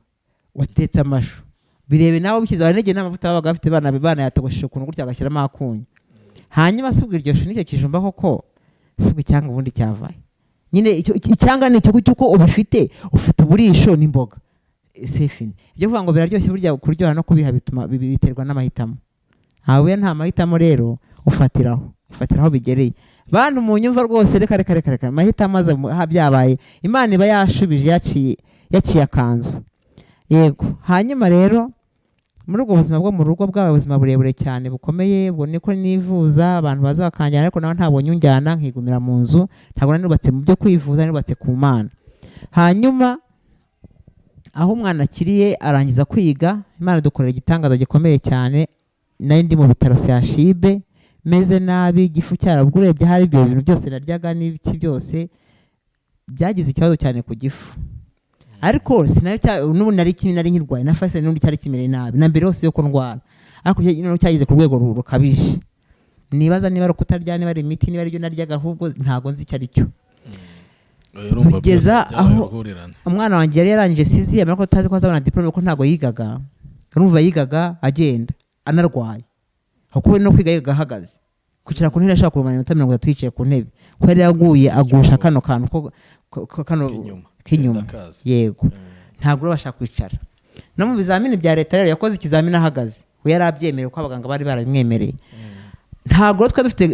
watetse amashu, birebe nawe bikiza abanege n'amavuta babaga bafite bana yatogosheje ukuntu gutya agashyiramo akunyu. Hanyuma subwo iryo shu nicyo kijumba koko, subwo cyangwa ubundi cyavaye. Nyine icyanga ni cyo cyuko ubifite, ufite uburisho n'imboga. Sefini. Ibyo kuvuga ngo biraryoshye burya kuryoha no kubiha bituma biterwa n'amahitamo. Hawe nta mahitamo rero ufatiraho bigereye. Bantu mu nyumva rwose reka mahitamo aza byabaye. Imana iba yashubije yaciye akanzu. Yego. Hanyuma rero muri ubwo buzima bwo mu rugo bwawe buzima burebure cyane bukomeye, bone ko nivuza abantu bazakanjyana, ariko nawe ntabonye unjyana nkigumira mu nzu, ntabwo nanubatse mu byo kwivuza, nanubatse ku Mana. Hanyuma aho umwana akiriye arangiza kwiga, Imana dukorera igitangaza gikomeye cyane. Nari ndi mu bitaro CHIB meze nabi, igifu cyarabwurebye, hari ibyo bintu byose naryaga n'ibiki byose byagize ikibazo cyane ku gifu. Ariko n'ubu nari nkirwaye na fase n'undi cyari kimereye nabi na mbere yose yo ndwara, ariko cyagize ku rwego rukabije. Nibaza niba kutarya, niba ari imiti, niba ari byo naryaga, ahubwo ntago nzi icyo ari cyo. Kugeza aho umwana wanjye yari yarangije sizi, amara ko tazi ko azabona diplome, ko ntago yigaga. urumva yigaga agenda anarwaye kuko no kwiga yigaga ahagaze kwicara ku ntebe ashaka kumara iminota 30 yicaye ku ntebe ko yari yaguye agusha kano kantu ko kano k'inyuma yego ntabwo bashaka kwicara no mu bizamini bya leta rero yakoze ikizamini ahagaze we yari abyemerewe ko abaganga bari barabimwemereye ntabwo twa dufite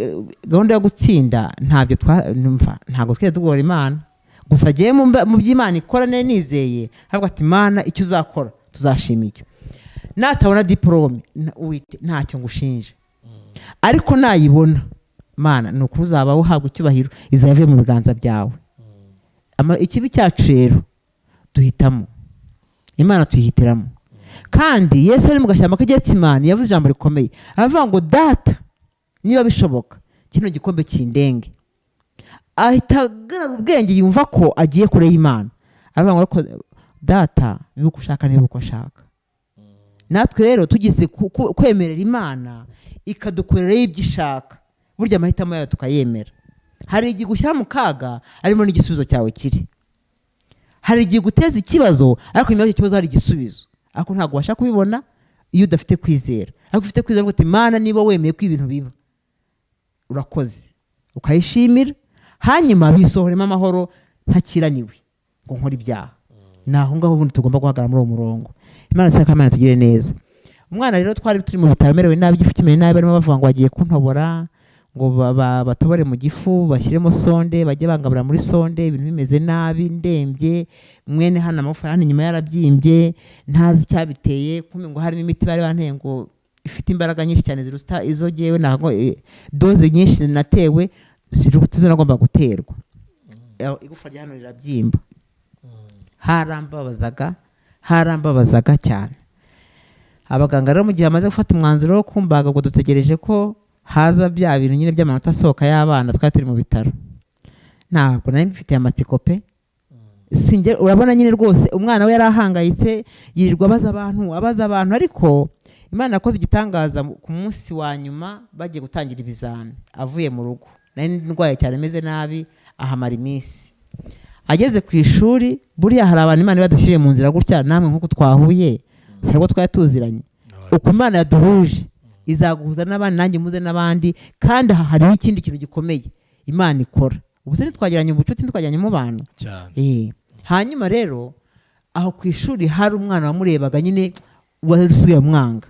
gahunda yo gutsinda ntabwo twese tugora Imana gusa agiye mu by'Imana ikora nizeye havuga ati Imana icyo uzakora tuzashima icyo natabona diplome ntacyo ngushinje ariko nayibona Mana nuko uzaba uhabwa icyubahiro izavuye mu biganza byawe ikibi cyacu rero duhitamo Imana tuyihitiramo kandi Yesu ari mu gashyamba k'Getsemani yavuze ijambo rikomeye aravuga ngo data niba bishoboka kino gikombe kindenge ahita agarura ubwenge yumva ko agiye kure y'Imana aravuga ngo data bibuko ushaka niba uko ashaka natwe rero tugize kwemerera Imana ikadukorera ibyo ishaka burya amahitamo yayo tukayemera hari igihe gushyira mu kaga arimo n'igisubizo cyawe kiri hari igihe guteza ikibazo ariko nyuma y'icyo kibazo hari igisubizo ariko ntabwo washaka kubibona iyo udafite kwizera ariko ufite kwizera ngo Imana niba wemeye ko ibintu biba urakoze ukayishimira hanyuma bisohoremo amahoro ntakiraniwe ngo nkora ibyaha naho ngaho ubundi tugomba guhagarara muri uwo murongo Imana ishaka Imana tugire neza umwana rero twari turi mu bitaro merewe nabi igifu kimeze nabi barimo bavuga ngo bagiye kuntobora ngo batobore mu gifu bashyiremo sonde bajye bangabura muri sonde ibintu bimeze nabi ndembye mwene hano amafu hano inyuma yarabyimbye ntazi cyabiteye kumwe ngo harimo imiti bari banteye ngo ifite imbaraga nyinshi cyane zirusta izo jewe naho doze nyinshi natewe ziruta nagomba guterwa igufa rya hano rirabyimba harambabazaga cyane abaganga rero mu gihe amaze gufata umwanzuro wo kumbaga ngo dutegereje ko haza bya bintu nyine by'amanota asohoka y'abana twari turi mu bitaro ntabwo nari mfite amatsiko pe singe urabona nyine rwose umwana we yarahangayitse yirirwa abaza abantu ariko Imana yakoze igitangaza ku munsi wa nyuma bagiye gutangira ibizami avuye mu rugo nari ndwaye cyane meze nabi ahamara iminsi ageze ku ishuri buriya hari abantu Imana badushyiriye mu nzira gutya namwe nk'uko twahuye sarwo twari tuziranye uko Imana yaduhuje izaguhuza n'abandi nanjye muze n'abandi kandi hari ikindi kintu gikomeye Imana ikora ubuse ntitwagiranye ubucuti ntitwagiranye mu bantu hanyuma rero aho ku ishuri hari umwana wamurebaga nyine wasubiye mwanga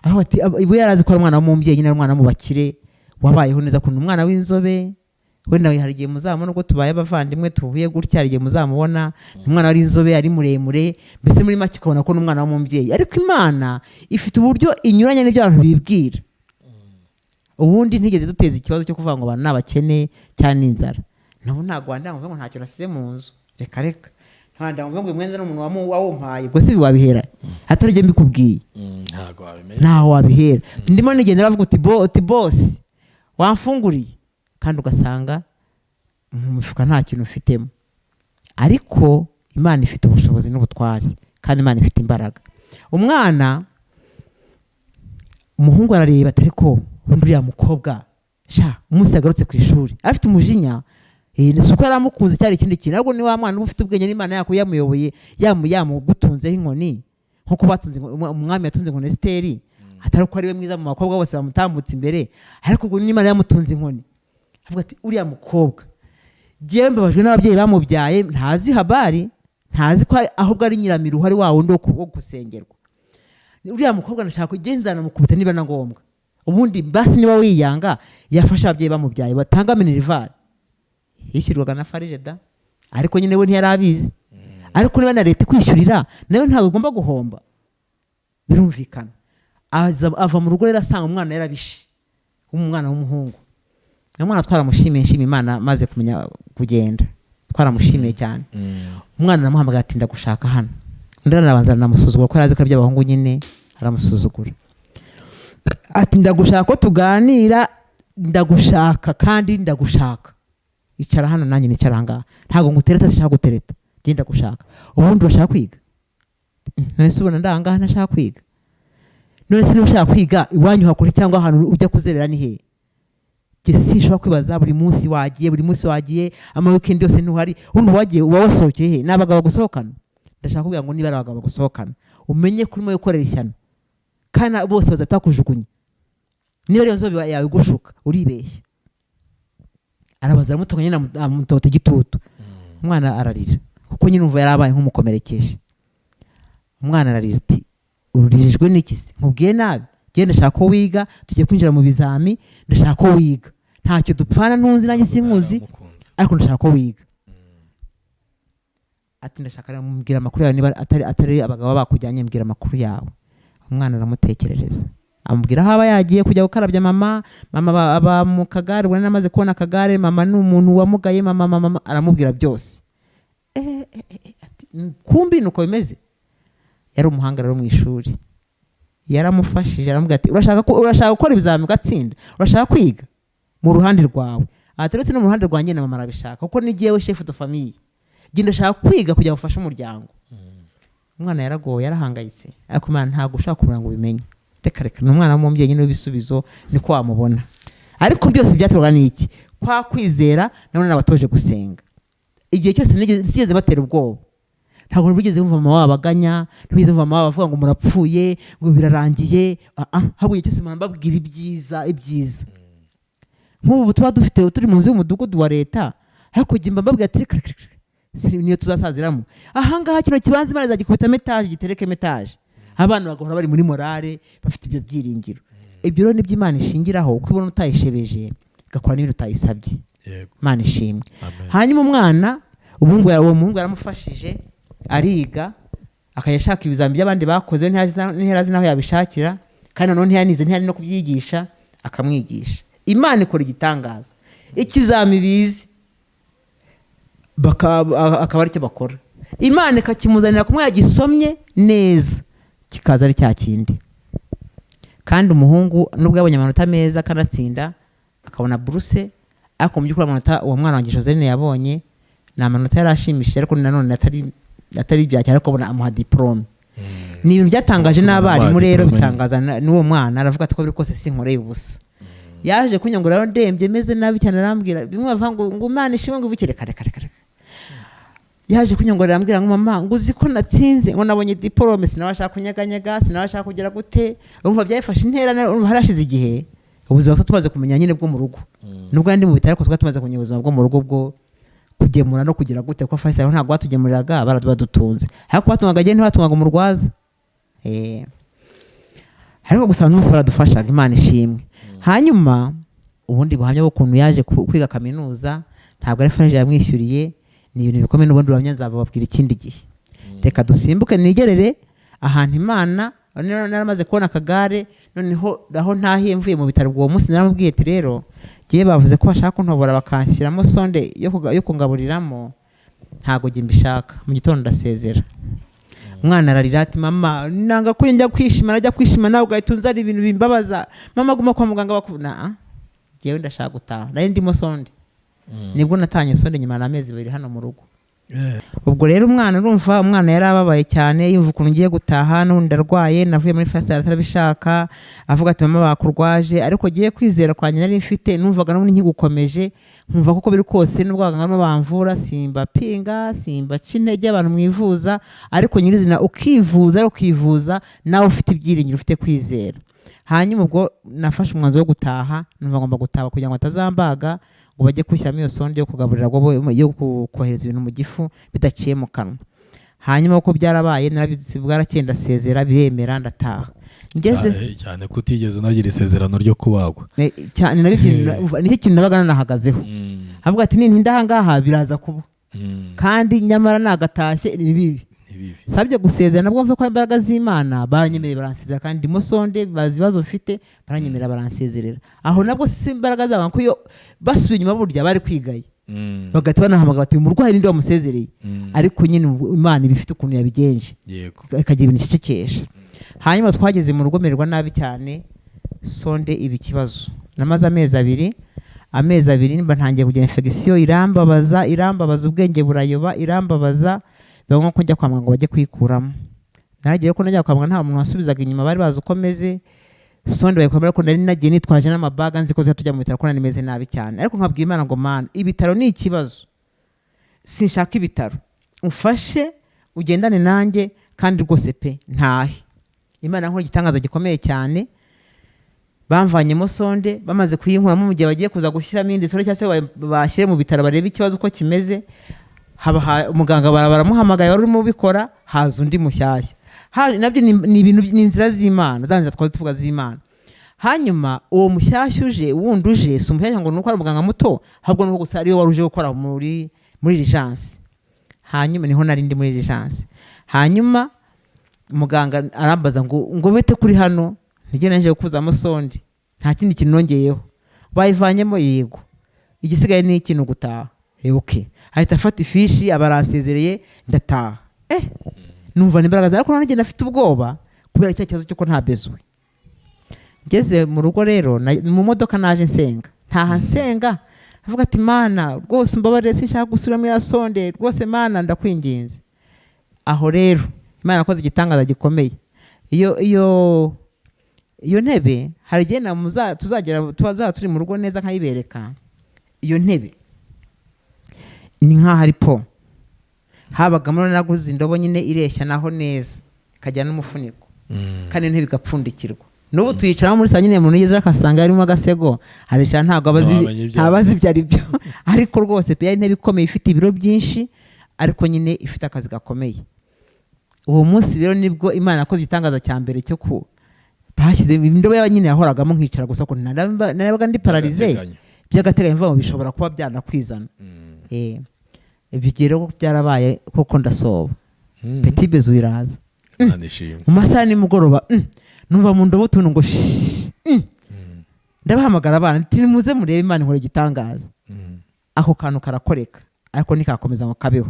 aho ati ibo yarazi ko ari umwana w'umubyeyi nyine ari umwana mubakire wabayeho neza kuno umwana w'inzobe wenda hari igihe muzamubona ubwo tubaye abavandimwe tuvuye gutya hari igihe muzamubona umwana wari inzobe ari muremure mbese muri make ukabona ko n'umwana w'umubyeyi ariko Imana ifite uburyo inyuranye n'ibyo abantu bibwira ubundi ntigeze duteza ikibazo cyo kuvuga ngo abantu n'abakene cyane inzara ntabwo wandanga ngo ntacyo nasize mu nzu reka ntandanga ngo umwenda n'umuntu wawumpaye ubwo si wabihera atari je mbikubwiye ntaho wabihera ndimo nigenda bavuga uti boss wamfunguriye kandi ugasanga mu mufuka nta kintu ufitemo ariko Imana ifite ubushobozi n'ubutwari kandi Imana ifite imbaraga umwana umuhungu arareba atari ko uriya mukobwa umunsi yagarutse ku ishuri afite umujinya nisuko yaramukunze cyari ikindi kintu ahubwo ni wa mwana uba ufite ubwenge n'Imana yako yamuyoboye yamugutunzeho inkoni nkuko batunze umwami yatunze inkoni Esiteri atari ko ari we mwiza mu bakobwa bose bamutambutse imbere ariko ubwo n'Imana yamutunze inkoni avuga ati uriya mukobwa giye mbabajwe n'ababyeyi bamubyaye ntazi habari ntazi ko ahubwo ari nyiramiruho ari wa wundi wo gusengerwa uriya mukobwa nashaka kugenzana mukubita niba na ngombwa ubundi basi niba wiyanga yafasha ababyeyi bamubyaye batanga minerval yishyirwaga na Farijeda ariko nyine we ntiyarabizi ariko niba na leta kwishyurira nayo ntawe ugomba guhomba birumvikana ava mu rugo rero asanga umwana yarabishe umwana w'umuhungu umwana twaramushimiye Imana maze kumenya kugenda twaramushimiye cyane umwana namuhamagaye ati ndagushaka hano ndara nabanza namusuzugura ko arazi ko by'abahungu nyine aramusuzugura ati ndagushaka ko tuganira ndagushaka kandi ndagushaka icara hano nanjye nicara ngaha ntago ngutereta sishaka gutereta genda gushaka ubundi urashaka kwiga none se ubona ndangaha ntashaka kwiga none se niba ushaka kwiga iwanyu hakuri cyangwa ahantu ujya kuzerera ni he sinshobora kwibaza buri munsi wagiye ama weekend yose ntuhari undi wagiye uba wasohokeye he n'abagabo gusohokana ndashaka kuvuga ngo niba ari abagabo gusohokana umenye ko urimo gukorera ishyano kandi bose bazatakujugunya. Niba ariyo nzobe yawe igushuka uribeshya. Arabanza aramutunga nyine amutota igitutu. Umwana ararira kuko nyine umva yarabaye nk'umukomerekeje. Umwana ararira ati ururijwe n'iki se? Nkubwiye nabi, genda ndashaka ko wiga, tugiye kwinjira mu bizami, ndashaka ko wiga, ntacyo dupfana ntunzi nanjye sinkuzi ariko ndashaka ko wiga. Ati ndashaka mubwira amakuru yawe, niba atari abagabo bakujyanye mbwira amakuru yawe. Umwana aramutekerereza amubwira aho aba yagiye kujya gukarabya mama aba mu kagare, ubona namaze kubona akagare, mama ni umuntu wamugaye, mama aramubwira byose. Kumbi nuko bimeze. Yari umuhanga rero mu ishuri, yaramufashije aramubwira ati urashaka gukora ibizami ugatsinda, urashaka kwiga mu ruhande rwawe, ataretse no mu ruhande rwanjye na mama arabishaka kuko ni jyewe chef de famille, genda ndashaka kwiga kugira ngo ufashe umuryango. Umwana yaragoye yarahangayitse ariko Imana ntabwo ushaka kumenya ngo ubimenye. Reka ni umwana w'umubyeyi nyine w'ibisubizo niko wamubona. Ariko byose byaterwa n'iki? Kwa kwizera nabone nabatoje gusenga. Igihe cyose nigeze batera ubwoba, ntabwo bigeze bumva mama wabaganya, ntibigeze bumva mama bavuga ngo murapfuye ngo birarangiye. Ahubwo igihe cyose mbabwira ibyiza. Nk'ubu tuba dufite turi mu nzu y'umudugudu wa leta, ariko gimba mbabwira ati niyo tuzasaziramo ahangaha kino kibanza Imana izagikubita metaje gitereke metaje. Abana bagahora bari muri morale bafite ibyo byiringiro. Ibyo rero nibyo Imana ishingiraho, uko ibona utayishebeje gakora n'ibintu utayisabye. Imana ishimwe. Hanyuma umwana uwo muhungu yaramufashije ariga, akayashaka ibizami by'abandi bakoze ntiherazi naho yabishakira, kandi none ntiyari no kubyigisha akamwigisha. Imana ikora igitangaza. Ikizami bizi akaba ari cyo bakora, Imana ikakimuzanira kumwe yagisomye neza kikaza ari cya kindi. Kandi umuhungu nubwo yabonye amanota meza kanatsinda akabona buruse, ariko mu by'ukuri amanota uwo mwana wanjye Joseline yabonye ni amanota yarashimishije, ariko nanone atari byakira, ariko abona amuha diplome. Ni ibintu byatangaje n'abarimu rero bitangaza n'uwo mwana, aravuga ati ko biri kose sinkoreye ubusa. Yaje kunyongora rero ndembye meze nabi cyane, arambwira bimwe bavuga ngo Imana ishimwe ngo ubikire kare. Yaje kunyongorera arambwira ngo mama ngo uzi ko natsinze, ngo nabonye diplome, sinabashaka kunyeganyega, sinabashaka kugera gute. Urumva byayifashe intera, harashize igihe ubuzima bwo tumaze kumenya nyine bwo mu rugo. Nubwo ndi mu bitaro ko tumaze kumenya ubuzima bwo mu rugo bwo kugemura no kugira gute, ko Faisal ntabwo batugemuriraga baradutunze, ariko batungaga agende batungaga umurwaza. Ariko gusa n'umunsi baradufashaga, Imana ishimwe. Hanyuma ubundi buhamya bw'ukuntu yaje kwiga kaminuza, ntabwo ari Faisal yamwishyuriye, ni ibintu bikomeye n'ubundi buhamya nzababwira ikindi gihe. Reka dusimbuke nigerere ahantu Imana naramaze kubona akagare, noneho aho ntahiye mvuye mu bitaro uwo munsi naramubwiye ati rero giye bavuze ko bashaka kuntobora bakanshyiramo sonde yo kungaburiramo, ntago jye mbishaka. Mu gitondo ndasezera. Umwana ararira ati mama nanga ko njya kwishima, najya kwishima nawe ugahita unzana ibintu bimbabaza, mama guma kwa muganga bakubona. Giye ndashaka gutaha, nari ndimo sonde. Nibwo natanye sonde nyuma y'amezi 2 hano mu rugo. Ubwo rero umwana urumva umwana yarababaye cyane, yumva ukuntu ngiye gutaha n'undi arwaye, navuye muri Faisal atarabishaka, avuga ati mama bakurwaje, ariko giye kwizera kwanye nari mfite, numvaga n'ubundi nkigukomeje, nkumva koko biri kose n'ubwo abaganga bamvura simba pinga, simba cinege abantu mwivuza, ariko nyirizina ukivuza nawe ufite ibyiringiro, ufite kwizera. Hanyuma ubwo nafashe umwanzuro wo gutaha, numva ngomba gutaha kugira ngo atazambaga ngo bajye kwishyiramo iyo sonde yo kugaburira yo kohereza ibintu mu gifu bidaciye mu kanwa. Hanyuma uko byarabaye bwarakenda sezera biremera ndataha. Ngeze cyane kutigeze unagira isezerano ryo kubagwa. Cyane nicyo kintu nabaga nahagazeho. Avuga ati ndahangaha biraza kuba. Kandi nyamara nagatashye ni bibi. Sabye gusezera nabwo mve ko imbaraga z'Imana baranyemereye baransezera, kandi ndimo sonde bazibazo mfite baranyemerera baransezerera. Aho nabwo si imbaraga z'abantu ko yo basubiye inyuma burya bari kwigaye. Bagati banahamagaye bati umurwayi ninde wamusezereye. Ariko nyine Imana ibifite ukuntu yabigenje. Yego. Ikagira ibintu cicekesha. Hanyuma twageze mu rugo mererwa nabi cyane, sonde ibi kibazo. Namaze amezi 2 nimba ntangiye kugira infection irambabaza ubwenge burayoba, irambabaza bamwe ko njya kwa muganga bajye kwikuramo. Naragiye ko najya kwa muganga nta muntu wasubizaga inyuma, bari bazi ukomeze sonde bayikomera ko nari nagiye nitwaje n'amabaga nzi ko tujya mu bitaro ko nimeze nabi cyane. Ariko nkabwira Imana ngo Mana ibitaro ni ikibazo, sinshaka ibitaro, ufashe ugendane nanjye kandi rwose pe ntahe. Imana nkora igitangaza gikomeye cyane. Bamvanyemo sonde, bamaze kuyinkuramo mu gihe bagiye kuza gushyiramo indi sonde cyangwa se bashyire mu bitaro barebe ikibazo uko kimeze, umuganga baramuhamagaye wari urimo ubikora, haza undi mushyashya. Nabyo ni ibintu ni inzira z'Imana, za nzira twaze tuvuga z'Imana. Hanyuma uwo mushyashya uje wundi uje si umushyashya ngo nuko ari umuganga muto, ahubwo nuko gusa ariyo wari uje gukora muri urgence. Hanyuma niho nari ndi muri urgence. Hanyuma umuganga arambaza ngo bete kuri hano, nige nanje gukuzamo sonde, nta kindi kintu nongeyeho. Bayivanyemo yego, igisigaye ni ikintu gutaha. Okay, ahita afata ifishi abaransezereye ndataha. Numva nimbaraga ariko nanjye nafite ubwoba kubera icyo kibazo cyuko nta bezwe. Ngeze mu rugo rero mu modoka naje nsenga, ntaha nsenga avuga ati Mana rwose mbabarire sinshaka gusubira muri ya sonde, rwose Mana ndakwinginze. Aho rero Imana yakoze igitangaza gikomeye. Iyo ntebe hari igihe tuzagera turi mu rugo neza nkayibereka. Iyo ntebe ni nkaho ari po, habagamo naguze indobo nyine ireshya naho neza ikajya n'umufuniko, kandi intebe igapfundikirwa. N'ubu tuyicara muri saa nyine umuntu yeze akasanga harimo agasego, aricara ntabwo abazi ibyo ari byo. Ariko rwose pe intebe ikomeye ifite ibiro byinshi, ariko nyine ifite akazi gakomeye. Uwo munsi rero nibwo Imana yakoze igitangaza cya mbere cyo bashyize indobo nyine yahoragamo nkicara gusa ko narabaga ndi paralize by'agateganyo, mvuga ngo bishobora kuba byanakwizana. Ibigero byarabaye kuko ndasoba. Petit bezo iraza. Mu masaha nimugoroba numva mu ndobo tuntu ngo ndabahamagara abana ati muze murebe Imana nkora igitangaza. Ako kantu karakoreka ariko nikakomeza ngo kabeho.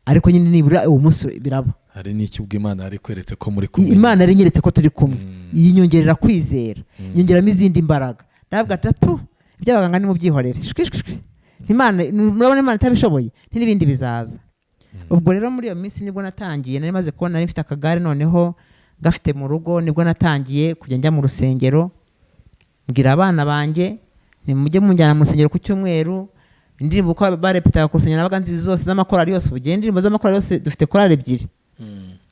Ariko nyine nibura uwo munsi biraba. Hari n'iki ubwo Imana ari kweretse ko muri kumwe. Imana ari nyeretse ko turi kumwe. Yinyongerera kwizera, yongeramo izindi mbaraga. Ndavuga ati iby'abaganga ni mu byihorere. Imana murabona Imana itabishoboye n'ibindi bizaza. Ubwo rero muri iyo minsi nibwo natangiye, nari maze kubona nari mfite akagare noneho gafite mu rugo, nibwo natangiye kujya njya mu rusengero, mbwira abana banjye nimujye munjyana mu rusengero ku cyumweru. Indirimbo uko barepetaga ku rusengero nabaga nzizi zose z'amakorali yose. Ubugende indirimbo z'amakorali yose dufite korali ebyiri,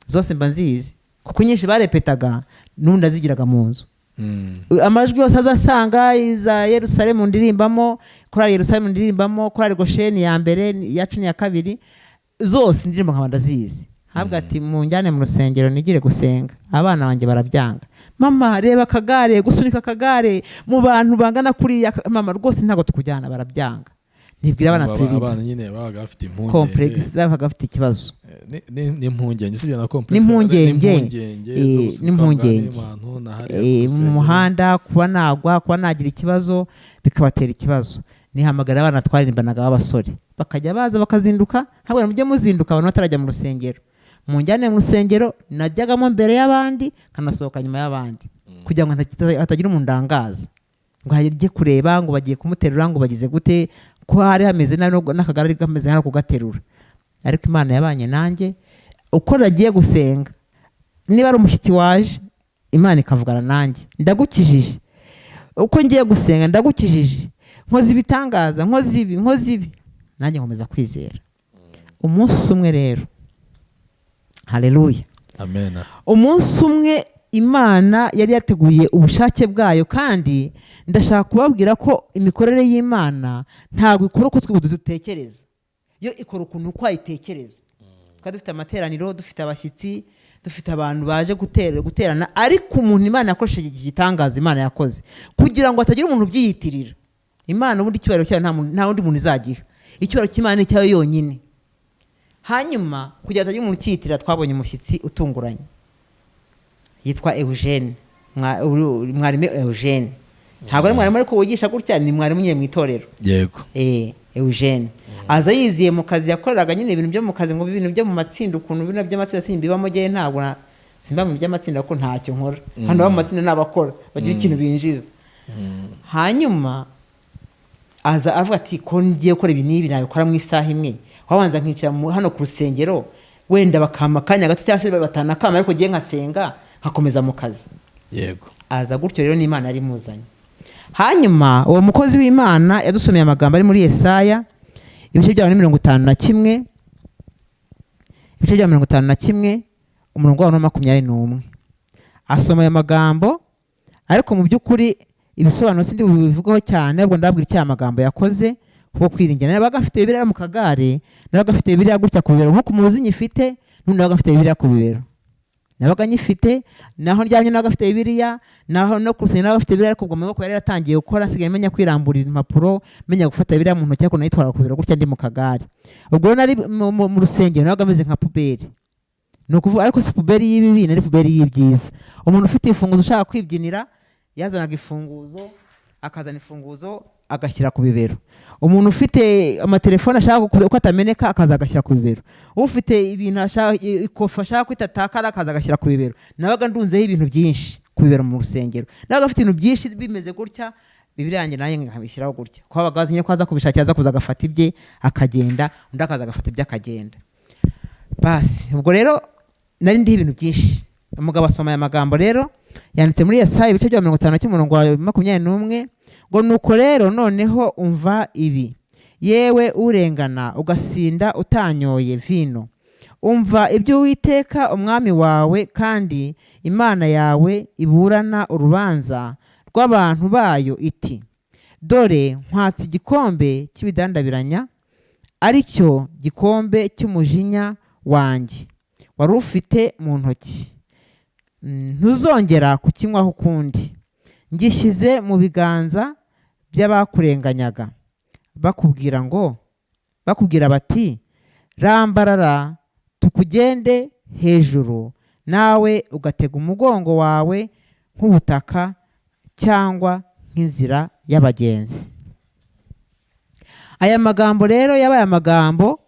zose mba nzizi kuko nyinshi barepetaga n'undi azigiraga mu nzu. Amajwi yose azasanga iza Yerusalemu ndirimbamo, korali Yerusalemu ndirimbamo, korali Gosheni ya mbere yacu ya kabiri, zose indirimbo nkaba ndazizi. Habwa ati munjyane mu rusengero nigire gusenga. Abana banjye barabyanga. Mama reba akagare, gusunika akagare mu bantu bangana kuriya, mama rwose ntago tukujyana, barabyanga. Nibwira abana turirimba. Abana nyine babaga bafite impungenge. Complex, babaga bafite ikibazo. Ni impungenge, sibyo na complex. Ni impungenge. Mu muhanda kuba nagwa, kuba nagira ikibazo bikabatera ikibazo. Nihamagara abana twaririmbanaga b'abasore, bakajya baza bakazinduka. Habwo mujye muzinduka abantu batarajya mu rusengero. Munjyane mu rusengero najyagamo mbere y'abandi, kanasohoka nyuma y'abandi, kugira ngo hatagira umuntu ndangaza ngo hajye kureba ngo bagiye kumuterura ngo bagize gute, ko hari hameze n'akagara kameze hano kugaterura. Ariko Imana yabanye nanjye uko nagiye gusenga. Niba ari umushyitsi waje, Imana ikavugana nanjye, ndagukijije. Uko ngiye gusenga ndagukijije, nkoze ibitangaza, nkoze ibi nanjye nkomeza kwizera. Umunsi umwe rero, haleluya, amen, umunsi umwe Imana yari yateguye ubushake bwayo, kandi ndashaka kubabwira ko imikorere y'Imana ntabwo ikora uko twe dutekereza. Yo ikora ukuntu uko ayitekereza. Twari dufite amateraniro, dufite abashyitsi, dufite abantu baje guterana, ariko umuntu Imana yakoresheje igitangaza Imana yakoze kugira ngo hatagira umuntu ubyiyitirira. Imana ubundi icyubahiro cyayo nta wundi muntu izagira. Icyubahiro cy'Imana cyayo yonyine. Hanyuma kugira ngo hatagira umuntu ukiyitirira, twabonye umushyitsi utunguranye yitwa Eugene, mwarimu Eugene. Ntabwo ari mwarimu ariko wigisha gutya, ni mwarimu nyine mu itorero. Yego. Eugene aza yiziye mu kazi yakoreraga nyine ibintu byo mu kazi, ngo ibintu byo mu matsinda, ukuntu bino by'amatsinda simbibamo gihe, ntabwo simba mu by'amatsinda kuko ntacyo nkora. Hano ba mu matsinda n'abakora bagira ikintu binjiza. Hanyuma aza avuga ati ko ngiye gukora ibi n'ibi nabikora mu isaha imwe, wabanza nkicara hano ku rusengero, wenda bakama akanya gato cyangwa se batana akama, ariko giye nkasenga nkakomeza mu kazi. Yego. Aza gutyo rero n'Imana yari muzanye. Hanyuma uwo mukozi w'Imana yadusomeye amagambo ari muri Yesaya ibice bya 51, ibice bya 51 umurongo wa 21. Asoma aya magambo ariko mu by'ukuri ibisobanuro sindi bivugaho cyane, ubwo ndabwira icyo amagambo yakoze kuko kwiringira. Nabaga afite Bibiliya mu kagare, nabaga afite Bibiliya gutya ku bibero nkuko umuzi nyifite, n'undi nabaga afite Bibiliya ku bibero. Nabaga nyifite naho ndyamye nabaga afite Bibiliya, naho no kusenya nabaga afite Bibiliya, ariko ubwo amaboko yari yatangiye gukora, sigaye menya kwiramburira impapuro, menya gufata Bibiliya mu ntoki, ariko nayitwara ku bibero gutya ndi mu kagare. Ubwo nari mu rusengero nabaga ameze nka puberi. Nukuvuga ariko si puberi y'ibibi, nari puberi y'ibyiza. Umuntu ufite ifunguzo ushaka kwibyinira yazanaga ifunguzo, akazana ifunguzo agashyira ku bibero. Umuntu ufite amatelefone ashaka ko atameneka akaza agashyira ku bibero. Ufite ibintu ashaka ikofa ashaka kwitatakara akaza agashyira ku bibero. Nabaga ndunzeho ibintu byinshi ku bibero mu rusengero. Nabaga afite ibintu byinshi bimeze gutya, Bibiliya yanjye nayo nkabishyiraho gutya. Ko abagazinye ko aza kubishakira aza kuza agafata ibye akagenda, undi akaza agafata ibye akagenda. Basi ubwo rero nari ndi ibintu byinshi. Umugabo asoma aya magambo rero yanditse muri Yesaya ibice bya 50 cy'umurongo wa 21 ngo nuko rero noneho umva ibi, yewe urengana ugasinda utanyoye vino, umva ibyo Uwiteka umwami wawe kandi Imana yawe iburana urubanza rw'abantu bayo iti, dore nkwatse igikombe cy'ibidandabiranya, ari cyo gikombe cy'umujinya wanjye wari ufite mu ntoki, ntuzongera kukinywaho ukundi. Ngishyize mu biganza by'abakurenganyaga, bakubwira bati, rambarara tukugende hejuru, nawe ugatega umugongo wawe nk'ubutaka cyangwa nk'inzira y'abagenzi. Aya magambo rero yabaye amagambo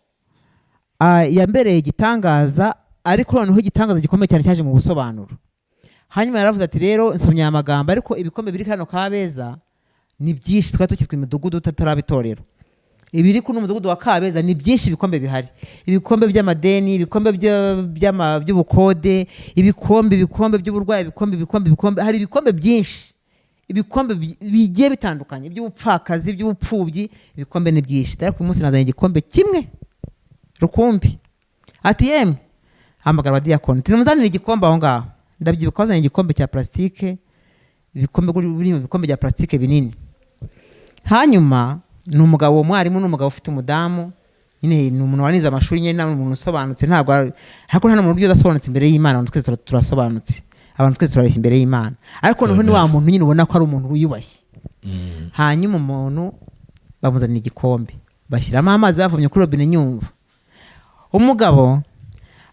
yambereye igitangaza, ariko noneho igitangaza gikomeye cyane cyaje mu busobanuro. Hanyuma yaravuze ati rero nsomye aya magambo, ariko ibikombe biri hano Kabeza ni byinshi, twari tukitwa imidugudu tutarabitorero. Ibiri ku n'umudugudu wa Kabeza ni byinshi ibikombe bihari. Ibikombe by'amadeni, ibikombe by'ubukode, ibikombe by'uburwayi, ibikombe hari ibikombe byinshi. Ibikombe bigiye bitandukanye by'ubupfakazi, by'ubupfubyi, ibikombe ni byinshi. Ariko uyu munsi nazanye igikombe kimwe rukumbi. Ati yemwe hamagara wa diakoni, tunamuzanira igikombe aho ngaho. Ndabyibuka wazanye igikombe cya plastike, ibikombe biri mu bikombe bya plastike binini. Hanyuma ni umugabo umwarimu, n'umugabo ufite umudamu, nyine ni umuntu wanize amashuri, nyine ni umuntu usobanutse, ntabwo ariko nta muntu udasobanutse imbere y'Imana. Abantu twese turasobanutse, abantu twese turareshya imbere y'Imana, ariko noneho ni wa muntu nyine ubona ko ari umuntu wiyubashye. Hanyuma umuntu bamuzanira igikombe, bashyiramo amazi bavomye kuri robine Nyumva. Umugabo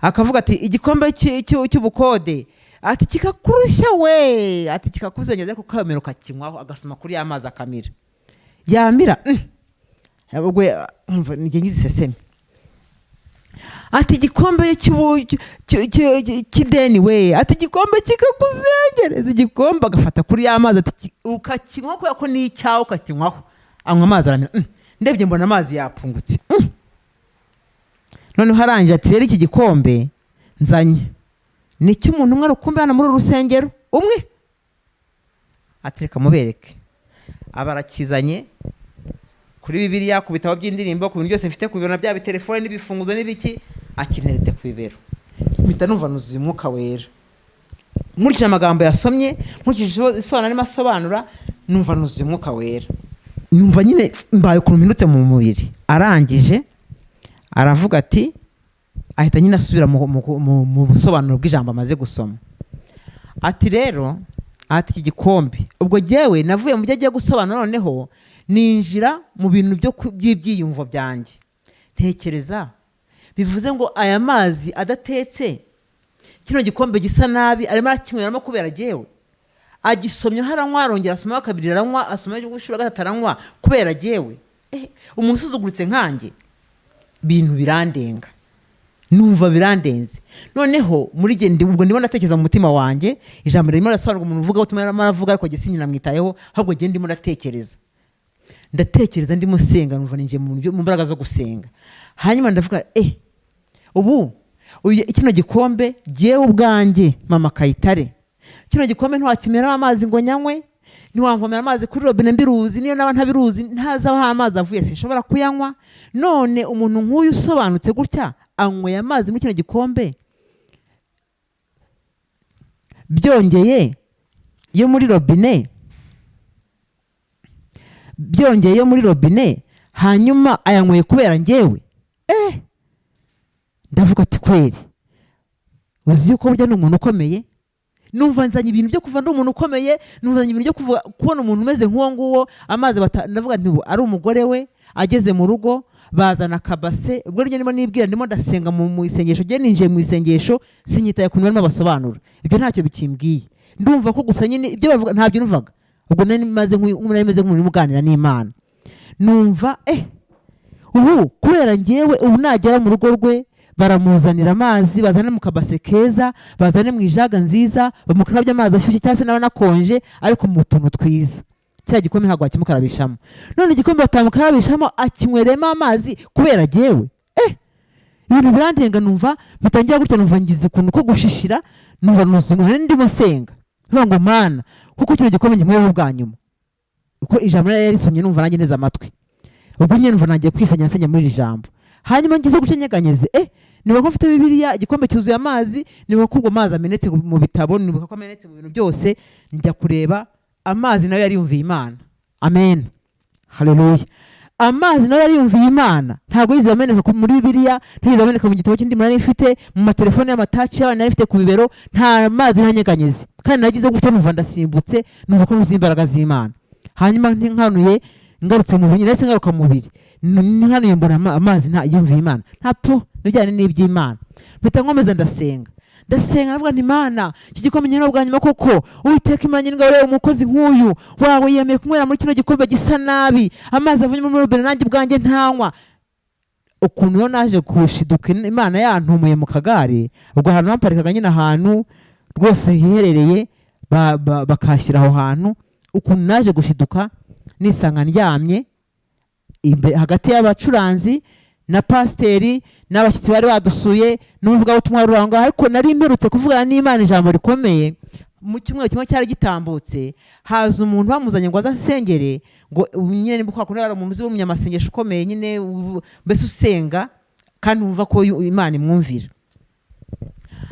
akavuga ati igikombe cy'ubukode, ati kikakurusha we, ati kikakuzengeza ariko kamera ukakinywaho, agasoma kuri ya mazi akamira. Yamira ubwo umva nige ngiziseseme. Ati igikombe cy'ideni we, ati igikombe kikakuzengereza, igikombe agafata kuri ya mazi, ati ukakinywaho kubera ko ni icyawe ukakinywaho. Anywa amazi aramira, ndebye mbona amazi yapfungutse. None harangije ati rero iki gikombe nzanye ni cy'umuntu umwe rukumbi hano muri urusengero umwe. Ati reka mubereke. Abarakizanye kuri Bibiliya, ku bitabo by'indirimbo, ku bintu byose mfite, ku bibona bya telefone n'ibifunguzo n'ibiki, akineretse ku bibero. Mpita numva nuzuye umwuka wera. Nkurikije amagambo yasomye, nkurikije isobanura arimo asobanura, numva nuzuye umwuka wera. Numva nyine mbaye ukuntu mpindutse mu mubiri. Arangije aravuga ati, ahita nyine asubira mu busobanuro bw'ijambo amaze gusoma. Ati rero ati iki gikombe, ubwo jyewe navuye mu byo agiye gusobanura, noneho ninjira mu bintu by'ibyiyumvo byanjye. Ntekereza bivuze ngo aya mazi adatetse, kino gikombe gisa nabi, arimo arakinyweramo kubera jyewe. Agisomye haranywa, arongera asoma kabiri aranywa, asoma gushura gatatu aranywa kubera jyewe. Umuntu usuzuguritse nkanjye, bintu birandenga, numva birandenze. Noneho muri jye ubwo ndimo ndatekereza mu mutima wanjye, ijambo ririmo rasobanura umuntu uvuga utumwe n'amavuga, ariko jye sinyina mwitayeho, ahubwo jye ndimo ndatekereza ndimo senga, numva ninje mu mbaraga zo gusenga. Hanyuma ndavuga ubu kino gikombe jyewe ubwanjye Mama Kayitare, kino gikombe ntiwakimera amazi ngo nyanywe, ntiwamvomera amazi kuri robine mbiruzi, niyo naba ntabiruzi ntazaho amazi avuye sinshobora kuyanywa. None umuntu nk'uyu usobanutse gutya anyweye amazi muri kino gikombe, byongeye yo muri robine hanyuma ayanyweye kubera njyewe. Ndavuga ati kweri uzi yuko burya ni umuntu ukomeye. Numva nzanye ibintu byo kuva ndi umuntu ukomeye, numvanye ibintu byo kubona umuntu umeze nk'uwo nguwo amazi ndavuga nti ari umugore we ageze mu rugo bazana akabase. Ubwo rero ndimo nibwira ndimo ndasenga mu isengesho, je ninjiye mu isengesho sinyitaye ku barimo basobanura, ibyo ntacyo bikimbwiye. Ndumva ko gusa nyine ibyo bavuga ntabyo numvaga. Ubwo nari maze nk'umuntu muganira n'Imana, numva ubu kubera njyewe ubu nagera mu rugo rwe baramuzanira amazi, bazane mu kabase keza, bazane mu ijaga nziza, bamukarabye amazi ashyushye cyangwa se nawe nakonje ariko mu tuntu twiza. Kiriya gikombe ntabwo bakimukarabishamo, none igikombe batamukarabishamo akinyweremo amazi kubera njyewe. Ibintu birandenga, numva bitangira gutya, numva ngize ukuntu ko gushishira, numva nuzungura ndimo senga vuga ngo Mana kuko kino gikombe nginyweho bwa nyuma, uko ijambo yarisomye numva nanjye neza amatwi. Ubwo nyine numva nagiye kwisenya muri iri jambo. Hanyuma ngize gutya nyeganyeze, niba ko mfite Bibiliya igikombe cyuzuye amazi, niba ko ubwo mazi amenetse mu bitabo, niba ko amenetse mu bintu byose, njya kureba amazi nayo yariyumviye Imana. Amen, haleluya. Amazi nayo yariyumviye Imana, ntabwo yize ameneka muri Bibiliya, ntiyize ameneka mu gitabo cy'indi nari ifite, mu matelefone y'amataci y'abana nari ifite ku bibero, nta mazi nanyeganyeze. Kandi nagize gutya numva ndasimbutse, numva ko nuzi imbaraga z'Imana. Hanyuma nkanuye ngarutse mu mubiri, nahise ngaruka mu mubiri, nkanuye mbona amazi nta yumviye Imana, ntabwo bijyanye n'iby'Imana. Mpita nkomeza ndasenga ndavuga nti Imana iki gikombe nyine bwa nyuma koko Uwiteka Imana nyir'ingabo rero umukozi nk'uyu wawe yemeye kunywera muri kino gikombe gisa nabi, amazi avuye muri robine nanjye ubwanjye ntanywa. Ukuntu rero naje kushiduka Imana yantumuye mu kagare, ubwo ahantu bamparikaga nyine ahantu rwose hiherereye bakashyira aho hantu. Ukuntu naje gushiduka nisanga ndyamye hagati y'abacuranzi na pasiteri n'abashyitsi bari badusuye n'umuvugabutumwa ruranga, ariko nari mperutse kuvugana n'Imana ijambo rikomeye. Mu cyumweru kimwe cyari gitambutse haza umuntu bamuzanye ngo azasengere, ngo nyine nimba kwakunda ari umuntu w'umunyamasengesho ukomeye nyine mbese usenga kandi wumva ko Imana imwumvira.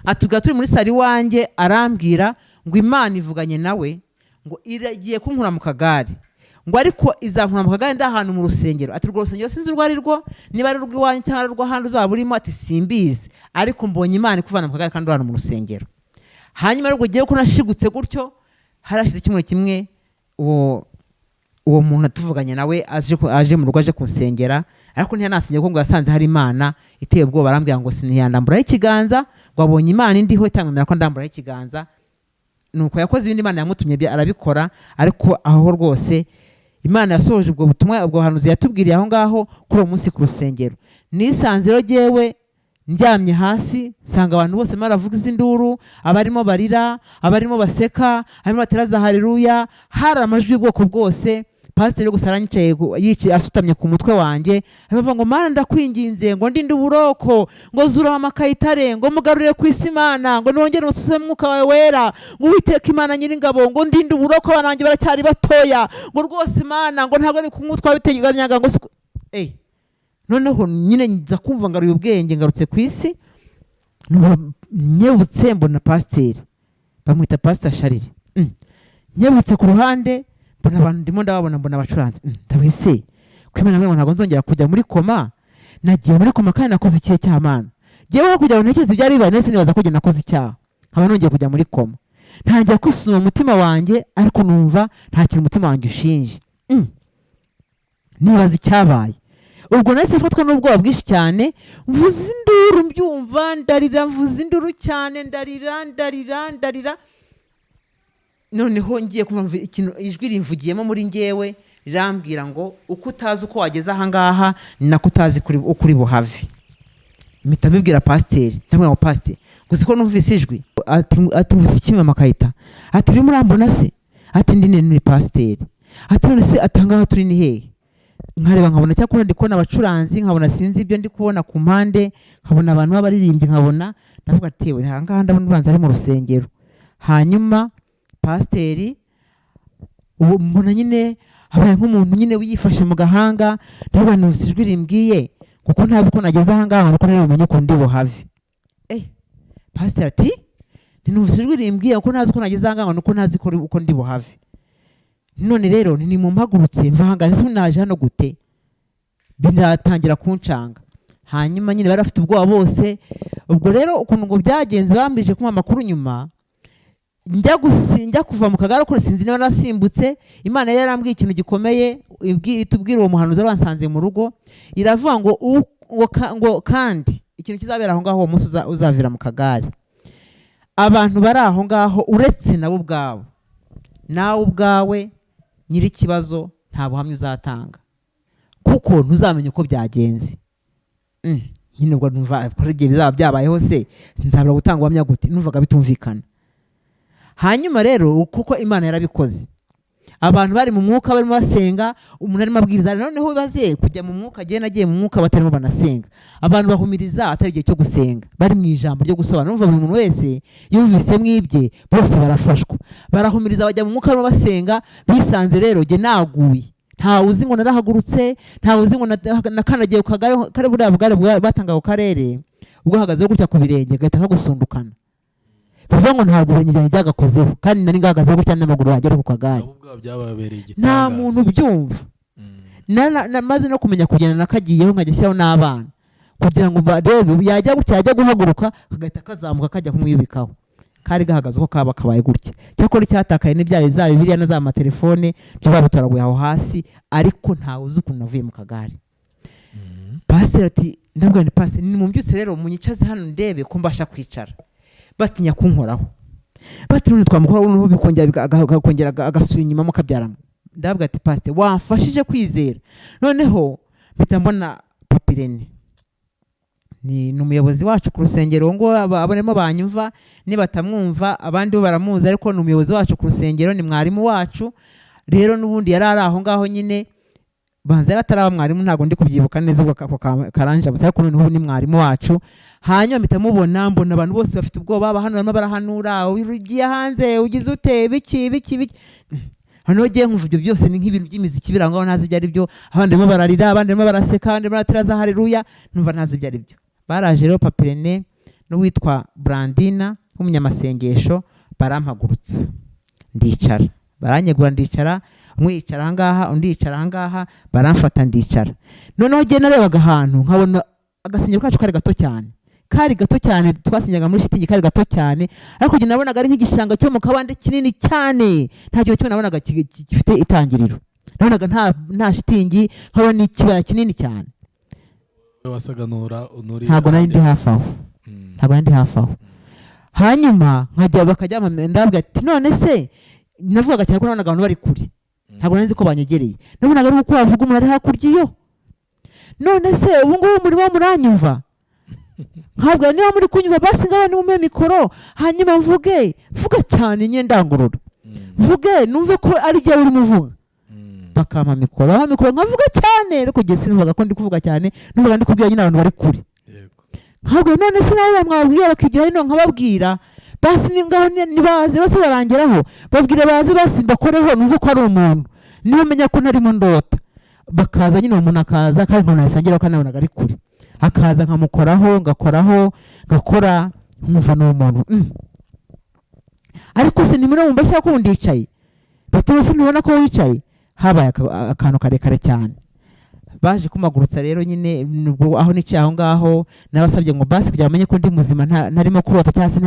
Atubwira turi muri sari wanjye, arambwira ngo Imana ivuganye nawe ngo iragiye kunkura mu kagare, ngo ariko izankura mu kagare ndahantu mu rusengero. Ati urwo rusengero sinzi urwo ari rwo, niba ari urw'iwanyu cyangwa urw'ahandi uzaba urimo, ati simbizi, ariko mbonye Imana ikuvana mu kagare kandi uri mu rusengero. Hanyuma rero ugiye ko nashigutse gutyo, harashize icyumweru kimwe uwo muntu atuvuganye nawe aje mu rugo aje kunsengera, ariko ntiyanasengeye kuko ngo yasanze hari Imana iteye ubwoba. Arambwira ngo siniyandamburaho ikiganza, ngo abonye Imana indiho itamwemera ko ndamburaho ikiganza. Nuko yakoze ibindi Imana yamutumye arabikora, ariko aho rwose Imana yasohoje ubwo butumwa, ubwo hanuzi yatubwiriye aho ngaho kuri uwo munsi ku rusengero. Nisanze rero jyewe ndyamye hasi, nsanga abantu bose baravuga izinduru, abarimo barira, abarimo baseka, abarimo bateraza haleluya, hari amajwi y'ubwoko bwose. Pasiteri gusa aranyicaye asutamye ku mutwe wanjye, aravuga ngo Mana ndakwinginze ngo ndinde uburoko, ngo zura amakayitare, ngo mugarurire ku isi Imana, ngo nongere umususe mwuka wawe wera, ngo Uwiteka Imana nyir'ingabo, ngo ndinde uburoko abanjye baracyari batoya, ngo rwose Imana ngo ntabwo ari kumutwa biteganyaga ngo noneho nyine nza kumva ngaruye ubwenge, ngarutse ku isi, nyebutse mbona pasiteri bamwita Pastor Sharire, nyebutse ku ruhande mbona abantu ndimo ndababona, mbona abacuranzi, ndabese kwimana mwe ntabwo nzongera kujya muri koma. Nagiye muri koma kandi nakoze ikihe cy'Imana, ngewe aho kugira ngo ntekereze ibyari bibaye nese nibaza ko nakoze icyaha, nkaba nongeye kujya muri koma. Ntangira kwisuzuma umutima wanjye, ariko numva nta kintu umutima wanjye ushinje, nibaza icyabaye. Ubwo nahise mfatwa n'ubwoba bwinshi cyane, mvuza induru mbyumva ndarira, mvuza induru cyane ndarira. Noneho ngiye kumva ikintu ijwi rimvugiyemo muri ngewe rirambwira ngo uko utazi uko wageze aha ngaha ni nako utazi ukuri buhave. Mpita mbibwira pasiteri, ndamubwira ngo pasiteri gusa ko numvise ijwi. Ati mvuze iki mama Kayita? Ati urimo urambona se? Ati ndi ni pasiteri. Ati none se atangaho turi ni hehe? Nkareba nkabona cyakora ndi kubona abacuranzi, nkabona sinzi ibyo ndi kubona ku mpande, nkabona abantu b'abaririmbyi, nkabona ndavuga ati we aha ngaha ndabona ubanza ari mu rusengero. Hanyuma pasiteri mbona nyine abaye nk'umuntu nyine wiyifashe mu gahanga, ndavuga numvise ijwi rimbwiye kuko ntazi uko nageze aha ngaha, nuko nari bumenye uko ndi buhave. Pasiteri ati ntinumvise ijwi rimbwiye ko ntazi ko nageze ahanganga nuko ntazi uko ndi buhave. None rero nimumpagurutse mvahangane se naje hano gute, binatangira kuncanga. Hanyuma nyine bari bafite ubwoba bose. Ubwo rero ukuntu ngo byagenze bambije kuma amakuru nyuma, njya kuva mu kagara ko sinzi niba nasimbutse. Imana yari yarambwiye ikintu gikomeye, itubwira uwo muhanuzi wari wansanze mu rugo, iravuga ngo kandi ikintu kizabera aho ngaho uwo munsi uzavira mu kagari. Abantu bari aho ngaho uretse nawe ubwawe nyiri ikibazo nta buhamya uzatanga, kuko ntuzamenye uko byagenze. Nyine ubwo numva ko igihe bizaba byabayeho se sinzabura gutanga ubuhamya gute, numvaga bitumvikana. Hanyuma rero kuko Imana yarabikoze, abantu bari mu mwuka barimo basenga, umuntu arimo abwiriza. Noneho bibaze kujya mu mwuka, agiye nagiye mu mwuka batarimo banasenga, abantu bahumiriza atari igihe cyo gusenga, bari mu ijambo ryo gusobanura. Numva buri muntu wese yumvise mwibye, bose barafashwa, barahumiriza bajya mu mwuka barimo basenga, bisanze rero jye naguye. Ntawe uzi ngo narahagurutse, ntawe uzi ngo nakanagiye ku kagare, kare buriya bugare batangaga ku karere, ubwo hagazeho gutya ku birenge gahita kagusundukana. Bivuga ngo ntabwo ibirenge byagakozeho, kandi nari ngahagazeho gutya n'amaguru yanjye ari ku kagare. Nta muntu ubyumva. Maze no kumenya kugenda nakagiyeho nkajya shyiraho n'abana kugira ngo barebe yajya gutya, yajya guhaguruka kagahita kazamuka kajya kumwibikaho. Kari gahagaze uko kaba kabaye gutya. Cyakora icyatakaye n'ibyaye za Bibiliya na za amatelefone byo babitoraguye aho hasi, ariko ntawe uzi ukuntu navuye mu kagare. Pasiteri ati ndabwo ni pasiteri, ni mumbyutse rero munyicaze hano ndebe ko mbasha kwicara. Batinya kunkoraho, bati none twamukora ubu bikongera agasura inyuma mu kabyaramo. Ndabwo ati pasiteri wamfashije kwizera. Noneho mpita mbona Papirene, ni umuyobozi wacu ku rusengero ngo abonemo banyumva, nibatamwumva abandi bo baramuzi, ariko ni umuyobozi wacu ku rusengero, ni mwarimu wacu. Rero n'ubundi yari ari aho ngaho nyine, banza yari ataraba mwarimu, ntabwo ndi kubyibuka neza ubwo karanje, ariko noneho ni mwarimu wacu. Hanyuma mpita mubona, mbona abantu bose bafite ubwoba, bahanura barimo barahanura, ugiye hanze ugize ute biki. Hano giye nkumva ibyo byose ni nk'ibintu by'imiziki birangaho, ntazi ibyo ari byo. Abandi barimo bararira, abandi barimo baraseka, abandi barimo barateraza haleluya, numva ntazi ibyo ari byo. Baraje rero Papirene n'uwitwa Brandina w'umunyamasengesho, barampagurutsa ndicara, baranyegura ndicara, umwe yicara ahangaha undi yicara ahangaha, baramfata ndicara. Noneho giye narebaga ahantu nkabona agasengero kacu kari gato cyane, twasenyaga muri shitingi, kari gato cyane, ariko giye nabonaga ari nk'igishanga cyo mu kabande kinini cyane, nta kintu kimwe nabonaga gifite itangiriro. Nabonaga nta shitingi, nkabona ikibaya kinini cyane. Ntabwo nari ndi hafi aho. Hanyuma nkajya bakajya ndabwira ati none se, navugaga cyane ko nabonaga abantu bari kure, ntabwo nari nzi ko banyegereye. Nabonaga ari uko bavuga umuntu ari hakurya iyo. None se ubu ngubu murimo muranyumva? Ntabwo niba muri kunyumva basi ngaho nimume mikoro, hanyuma vuga cyane nye ndangurura, mvuge numve ko ari jye urimo uvuga. Bakama mikoro nkavuga cyane, ariko giye sinumvaga ko ndi kuvuga cyane, numvaga ndi kubwira nyine abantu bari kure. Ntabwo none se nawe mwabwira bakigira hino nkababwira, basi ngaho nibaze bose barangeraho, babwire baze basi mbakoreho numve ko ari umuntu, niho menya ko narimo ndota. Bakaza nyine umuntu akaza, kandi nkabona yasangira ko nabonaga ari kure, akaza nkamukoraho ngakora nkumva n'uwo muntu. Ariko se nimero mumbashya ko ndicaye, bati se ntubona ko wicaye? Habaye akantu karekare cyane. Baje kumagurutsa rero nyine aho niciye aho ngaho, nabasabye ngo basi kugira bamenye ko ndi muzima, ntarimo kurota cyangwa se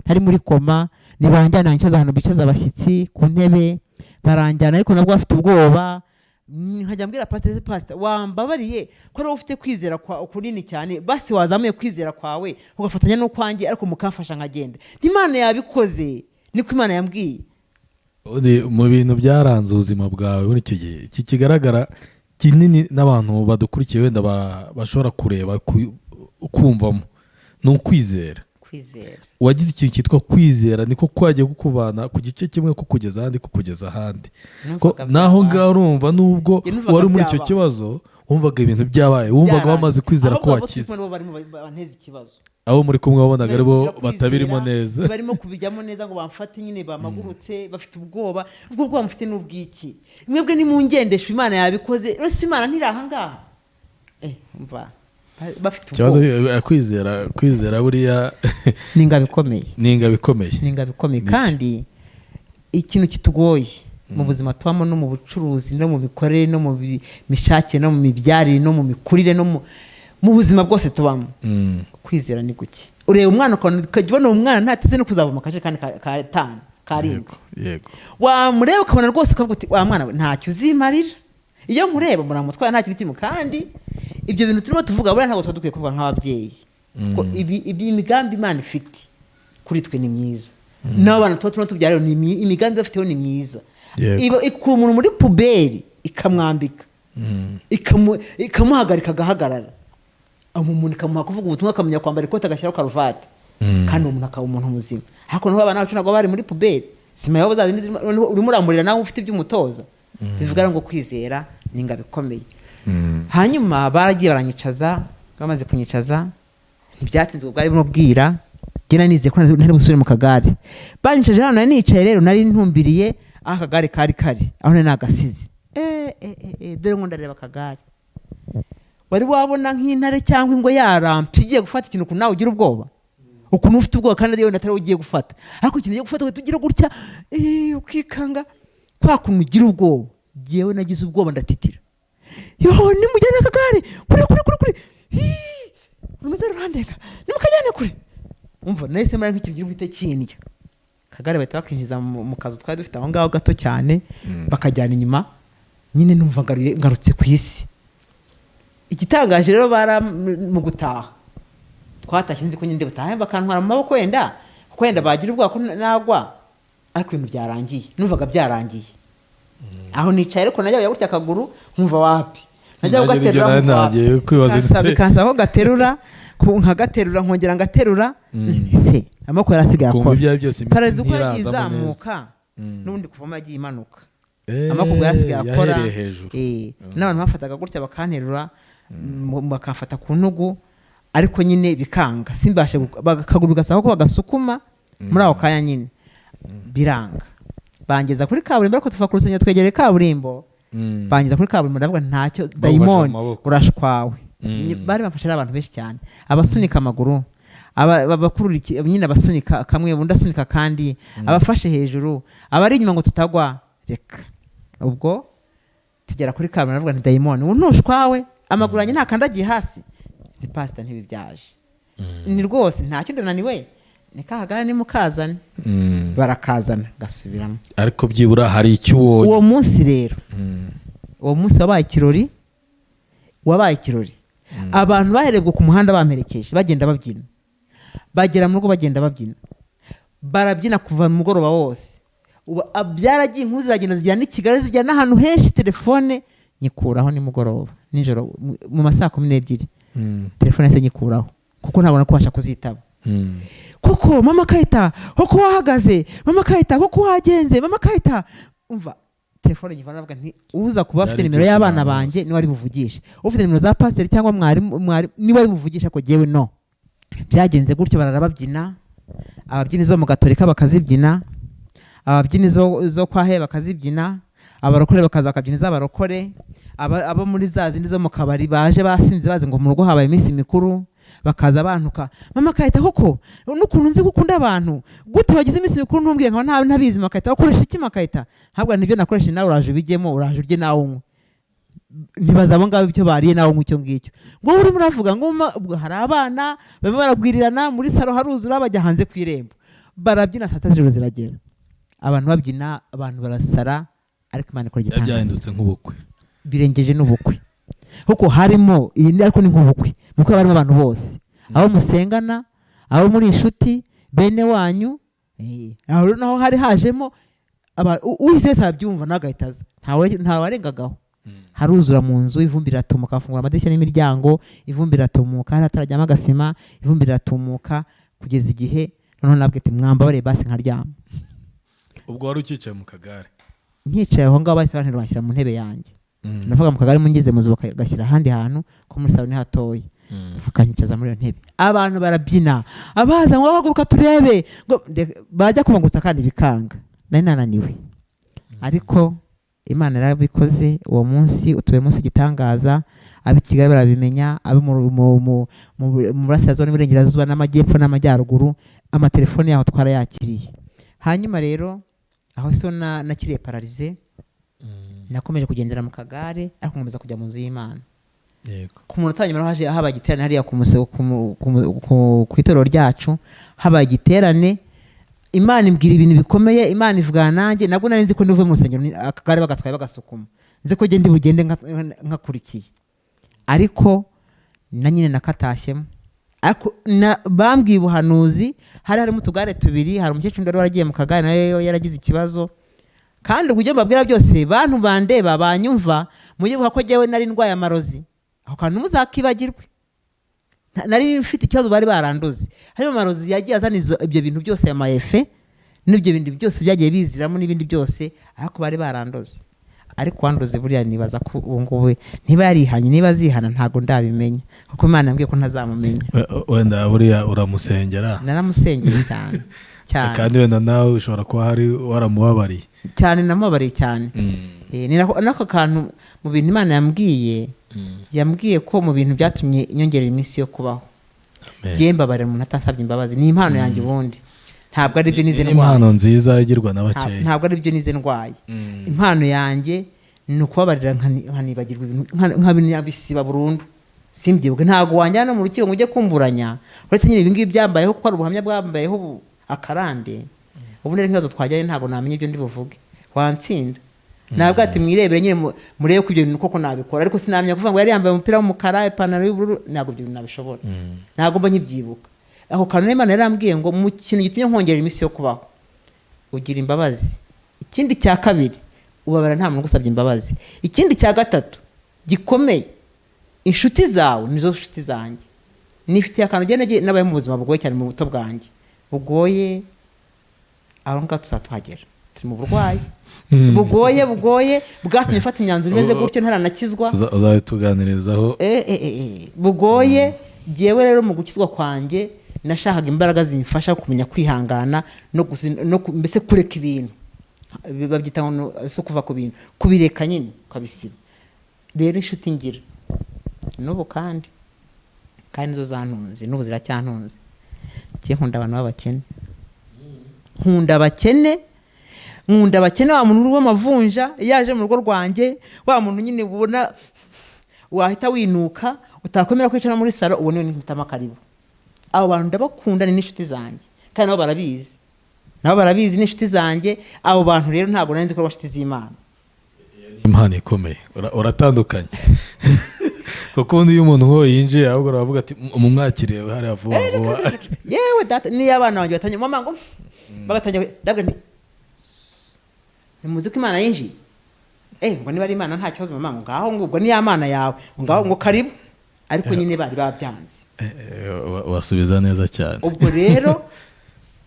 ntari muri koma, nibanjyana nicaza ahantu bicaza abashyitsi ku ntebe, baranjyana ariko nabwo bafite ubwoba. Nkajya mbwira pastor wambabariye ko ari ufite kwizera kunini cyane, basi wazamuye kwizera kwawe ugafatanya no kwanjye, ariko mukamfasha nkagenda. Imana yabikoze, niko Imana yambwiye. Mu bintu byaranze ubuzima bwawe muri icyo gihe, iki kigaragara kinini n'abantu badukurikiye wenda bashobora kureba kumvamo, ni ukwizera. Wagize ikintu cyitwa kwizera, niko kwagiye kukuvana ku gice kimwe kukugeza ahandi kukugeza ahandi. Naho ngaho urumva nubwo wari muri icyo kibazo, wumvaga ibintu byabaye, wumvaga bamaze kwizera ko wakize. Abo muri kumwe wabonaga ari bo batabirimo neza, barimo kubijyamo neza ngo bamfate nyine bamagurutse, bafite ubwoba. Ubwo bwoba mufite n'ubwiki? Mwebwe ni mungendesha, Imana yabikoze. Ese Imana ntiri aha ngaha? Umva bafite ikibazo ubwoba. kwizera buriya ni ingabo ikomeye ni ingabo ikomeye kandi ikintu kitugoye mu buzima tubamo no mu bucuruzi no mu mikorere no mu mishakire no mu mibyarire no mu mikurire no mu buzima bwose tubamo, kwizera ni guke. ureba umwana ukajya ubona umwana ntateze no kuzavoma akajerekani ka 5 karindwi, yego wamureba ukabona rwose ukavuga uti wa mwana we ntacyo uzimarira. iyo nkureba muramutwara nta kintu kimwe, kandi ibyo bintu turimo tuvuga buriya ntabwo tuba dukwiye kuvuga nk'ababyeyi ko ibi imigambi Imana ifite kuri twe ni myiza, n'abana tuba turimo tubyara ni imigambi bafiteho ni myiza. ikura umuntu muri puberi ikamwambika ikamuhagarika agahagarara, umuntu ikamuha kuvuga ubutumwa, akamenya kwambara ikote agashyiraho karuvati, kandi umuntu akaba umuntu muzima. ariko n'abo bana bacu ntabwo bari muri puberi, sima yabo urimo uramurira nawe ufite iby'umutoza. bivuga ngo kwizera ni ingabo ikomeye. hanyuma baragiye baranyicaza, bamaze kunyicaza ntibyatinze ubwo bwari bumubwira gena nize ko ntari busubire mu kagare. banyicaje hano nari nicaye, rero nari ntumbiriye aho akagare kari aho nari nagasize. dore ngo ndareba akagare, wari wabona nk'intare cyangwa ingwe yarampa igiye gufata ikintu ukuntu nawe ugira ubwoba, ukuntu ufite ubwoba kandi ariyo natari ugiye gufata, ariko ikintu ugiye gufata tugira gutya ukikanga kwa kuntu ugira ubwoba. Jewe nagize ubwoba ndatitira, nimujyane akagare kure rumeze rurandenga, nimukajyane kure. umva nahise mara nk'ikintu gira ubite kindya. Kagare bahita bakinjiza mu kazu twari dufite aho ngaho gato cyane, bakajyana inyuma. nyine numva ngarutse ku isi. igitangaje rero mu gutaha twatashye nzi ko nyinde butaha bakantwara mu maboko wenda bagira ubwoba ko nagwa, ariko ibintu byarangiye, numvaga byarangiye. aho nicaye ariko najya gutya akaguru nkumva wapi, najya ugaterura nagiye kwibaza bikansa aho gaterura nkagaterura nkongera ngaterura, se amako yarasigaye akora parezi uko yagiye izamuka n'ubundi kuvoma yagiye imanuka, amako yarasigaye akora. n'abantu bafataga gutya bakanterura bakafata ku ntugu, ariko nyine bikanga, simbashe bakaguru gasaba ko bagasukuma muri aho kanya nyine biranga. bangeza kuri kaburimbo, ariko tuva ku rusengero twegereye kaburimbo. bangeza kuri kaburimbo ndavuga ntacyo, dayimoni urashwawe. bari bafashe abantu benshi cyane, abasunika amaguru, abakurura nyine abasunika kamwe, ubundi asunika kandi abafashe hejuru, abari inyuma ngo tutagwa. reka ubwo tugera kuri kaburimbo ndavuga nti dayimoni ubu ntushwawe, amaguru yanjye ntakandagiye hasi. ni pasita ntibibyaje, ni rwose ntacyo ndananiwe, ni kahagara ni mukazane. barakazana gasubiramo, ariko byibura hari icyo uwo munsi rero. uwo munsi wabaye ikirori. abantu baherebwe ku muhanda bamperekeje bagenda babyina, bagera mu rugo bagenda babyina, barabyina kuva mu mugoroba wose. byaragiye inkuru ziragenda zijyana i Kigali, zijyana ahantu henshi. telefone nyikuraho nimugoroba, nijoro mu masaa 12 telefone yose nyikuraho, kuko ntabona kubasha kuzitaba. kuko mama Kayita kuko wahagaze, mama Kayita kuko wagenze, mama Kayita. umva telefone nyivana navuga nti uza kuba afite nimero y'abana banjye ni wari buvugishe, ufite nimero za pastor cyangwa mwarimu ni wari buvugisha ko jewe no. byagenze gutyo, bararababyina. ababyini zo mu Gatolika bakazibyina, ababyini zo kwa he bakazibyina, abarokore bakaza bakabyina z'abarokore, abo muri za zindi zo mu kabari baje basinze bazi ngo mu rugo habaye iminsi mikuru, bakaza bantuka. mama Kayita koko n'ukuntu nzi gukunda abantu, gute wagize iminsi mikuru ntumbwiye nka ntabizi. mama Kayita wakoresha iki? mama Kayita ntabwo nibyo nakoresha, nawe uraje ubijyemo, uraje urye nawe unywe. ntibaza abo ngabo ibyo bariye nawe unywe icyo ngicyo. ngo urimo uravuga ngo hari abana bamwe baragwirirana muri salo, haruzura bajya hanze ku irembo, barabyina saa 3 ziragera, abantu babyina, abantu barasara. ariko Imana ikora igitangaza, byahindutse nk'ubukwe, birengeje n'ubukwe. kuko harimo iyi, ariko ni nk'ubukwe, muko barimo abantu bose, abo musengana, abo muri inshuti, bene wanyu. aho naho hari hajemo uhise abyumva nagahitaza, ntawarengagaho. haruzura mu nzu, ivumbi riratumuka, afungura amadirishya n'imiryango, ivumbi riratumuka, hatarajyamo agasima, ivumbi riratumuka, kugeza igihe noneho nabwe ati mwambabare basi nkaryama. ubwo wari ukicaye mu kagare? nkicaye aho ngaho bahise banterura bashyira mu ntebe yanjye. navuga mu kagare mungeze mu nzu bagashyira ahandi hantu ko muri salo ni hatoya, bakanyicaza muri iyo ntebe. abantu barabyina, abaza ngo bahaguruka turebe, ngo bajya kubangutsa kandi bikanga. nari nananiwe, ariko Imana yarabikoze. uwo munsi utubera umunsi igitangaza. ab'i Kigali barabimenya, abo mu burasirazuba n'iburengerazuba n'amajyepfo n'amajyaruguru, amatelefone yaho twarayakiriye. Hanyuma rero aho so nakiriye pararize, nakomeje kugendera mu kagare ariko nkomeza kujya mu nzu y'Imana. Yego. Ku muntu utanyuma haje haba igiterane hariya ku itorero ryacu, haba igiterane, Imana imbwira ibintu bikomeye, Imana ivugana nanjye. Nabwo nari nzi ko nivuye mu rusengero akagare bagatwaye bagasukuma, nzi ko ndi bugende nkakurikiye, ariko na nyine nakatashyemo. Ariko bambwiye ubuhanuzi, harimo utugare tubiri, hari umukecuru wari waragiye mu kagare nayo yaragize ikibazo, kandi ubwo mbabwira byose bantu bandeba banyumva muyibuka ko jyewe nari ndwaye amarozi. Aho kantu muzakibagirwe, nari mfite ikibazo bari barandoze. Harimo amarozi yagiye azana ibyo bintu byose, ya maefe n'ibyo bintu byose byagiye biziramo n'ibindi byose, ariko bari barandoze. Ariko wandoze buriya nibaza ko ubu ngubu niba yarihanye, niba azihana ntago ndabimenya, kuko Imana yambwiye ko ntazamumenya. Wenda buriya uramusengera? Naramusengeye cyane cyane, kandi wenda nawe ushobora kuba hari waramubabariye cyane. Namubabariye cyane. Ni nako kantu mu bintu Imana yambwiye ko mu bintu byatumye inyongera iminsi yo kubaho. Jye mbabarira umuntu atansabye imbabazi, ni impano yanjye ubundi. Ntabwo ari byo nize ndwaye. Impano nziza igirwa na bakeya. Ntabwo ari byo nize ndwaye. Impano yanjye ni ukubabarira nkanibagirwa ibintu, nkabisiba burundu, simbyibuke. Ntabwo wanjyana mu rukiko ngo ujye kumburanya, uretse nyine ibingibi byambayeho kuko ari ubuhamya bwambayeho akarande. Ubu rero nk'ibibazo twajyanye ntabwo namenya ibyo ndi buvuge, wantsinda. Ntabwo ati mwirebere nyine murebe ko ibyo bintu koko nabikora, ariko sinamenya kuvuga ngo yari yambaye umupira w'umukara, ipantaro y'ubururu, ntabwo ibyo bintu nabishobora. Ntabwo mba nkibyibuka. Aho kantu Imana yarambwiye ngo mu kintu gitumye nkongera iminsi yo kubaho, ugira imbabazi. Ikindi cya kabiri, ubabara nta muntu ugusabye imbabazi. Ikindi cya gatatu gikomeye, inshuti zawe nizo nshuti zanjye. Nifitiye akantu gene nabaye mu buzima bugoye cyane mu buto bwanjye, bugoye. Aho ngaho tuzatuhagera, turi mu burwayi bugoye bwatumye mfata imyanzuro imeze gutyo ntaranakizwa. Uzabituganirizaho. Bugoye. Jyewe rero mu gukizwa kwanjye nashakaga imbaraga zimfasha kumenya kwihangana no mbese kureka ibintu babyita ngo so kuva ku bintu, kubireka nyine ukabisiba. Rero inshuti ngira n'ubu kandi nizo zantunze, n'ubu ziracyantunze. Jye nkunda abantu b'abakene, nkunda abakene, wa muntu w'amavunja yaje mu rugo rwanjye, wa muntu nyine ubona wahita winuka utakwemera kwicara muri salo, uwo niwe nitama karibu. Abo bantu ndabakunda, ni n'inshuti zanjye, kandi nabo barabizi n'inshuti zanjye. Abo bantu rero ntabwo nari nzi ko ari inshuti z'Imana. Impano ikomeye, uratandukanye. Kuko undi iyo umuntu nk'uwo yinjiye ahubwo aravuga ati umumwakiriye hariya vuba vuba. Yewe data, niyo abana banjye batangiye mama ngo bagatangiye ndabwe nti muzi ko Imana yinjiye. Ngo niba ari Imana nta kibazo mama, ngaho ngubwo ni Imana yawe, ngaho ngo karibu. Ariko nyine bari babyanze. Wasubiza neza cyane. Ubwo rero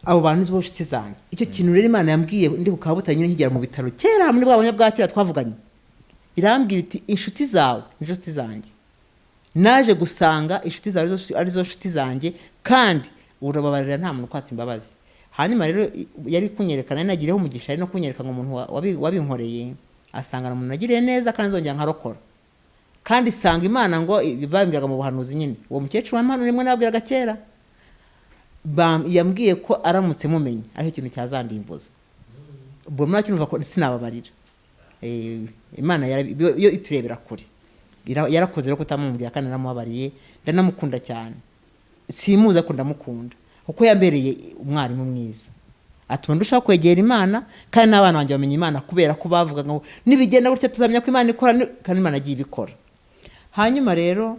abo bantu nizo nshuti zanjye. Icyo kintu rero Imana yambwiye ndi kukabuta nyine nkigera mu bitaro kera muri bwa bwa kera twavuganye, irambwira iti inshuti zawe nizo nshuti zanjye. Naje gusanga inshuti zawe arizo nshuti zanjye, kandi urababarira nta muntu kwatsa imbabazi. Hanyuma rero yari kunyerekana, nagireho umugisha ari no kunyereka ngo umuntu wabinkoreye asanga umuntu nagiriye neza kandi nzongera nkarokora. Kandi sanga Imana ngo bambwiraga mu buhanuzi nyine, uwo mukecuru w'amano rimwe nabwiraga kera, yambwiye ko aramutse mumenye ariho ikintu cyazandimbuza. Ubwo muracyumva ko sinababarira. Imana yo iturebera kure, yarakoze rero kutamubwira kandi naramubabariye, ndanamukunda cyane. Simuza ko ndamukunda kuko yambereye umwarimu mwiza, atuma ndushaho kwegera Imana, kandi n'abana banjye bamenye Imana kubera ko bavuga ngo nibigenda gutya tuzamenya ko Imana ikora, kandi Imana agiye ibikora. Hanyuma rero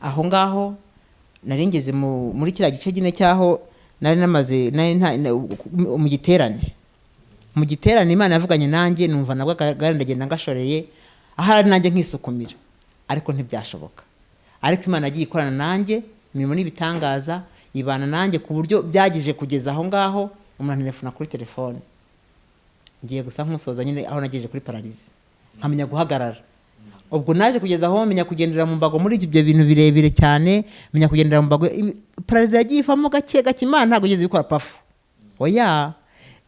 aho ngaho nari ngeze muri kiriya gice gine cyaho nari namaze mu giterane Imana yavuganye nanjye, numva nabwo gari ndagenda ngashoreye ahari nanjye nkisukumira, ariko ntibyashoboka. Ariko Imana agiye ikorana nanjye imirimo n'ibitangaza, ibana nanjye ku buryo byagije kugeza aho ngaho umuntu antelefona kuri telefone, ngiye gusa nk'umusoza nyine aho nagejeje kuri pararize, nkamenya guhagarara. Ubwo naje kugeza aho menya kugendera mu mbago muri ibyo bintu birebire cyane, menya kugendera mu mbago. Pararize yagiye ivamo gake gake, Imana ntabwo igeze ikora pafu. Oya,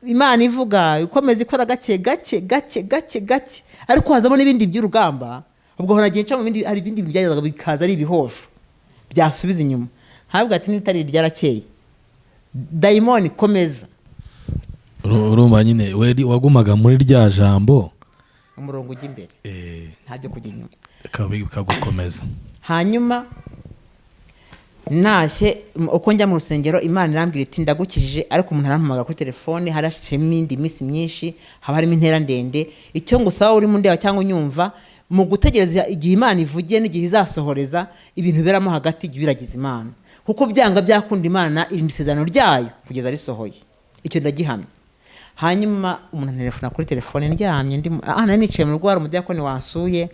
Imana ivuga ikomeza ikora gake, ariko hazamo n'ibindi by'urugamba ubwo nagiye nca mu bindi, hari ibindi bintu byazaga bikaza ari ibihosho byasubiza inyuma, ntabwo ati n'itari ryarakeye dayimoni komeza. urumva nyine wagumaga muri rya jambo, umurongo ujya imbere ntabyo kujya inyuma, kagukomeza. hanyuma ntashye uko njya mu rusengero, Imana irambwira iti ndagukijije, ariko umuntu arampamagara kuri telefone, harashimo indi minsi myinshi, haba harimo intera ndende. Icyo ngusaba uri mu ndeba cyangwa unyumva, mu gutegereza igihe Imana ivugiye n'igihe izasohoreza, ibintu biberamo hagati jya ubiragiza Imana, kuko byanga byakunda Imana irinda isezerano ryayo kugeza risohoye. Icyo ndagihamya. Hanyuma umuntu antelefona kuri telefone ndyamye, nari nicaye mu rugo, hari umudiyakoni wansuye,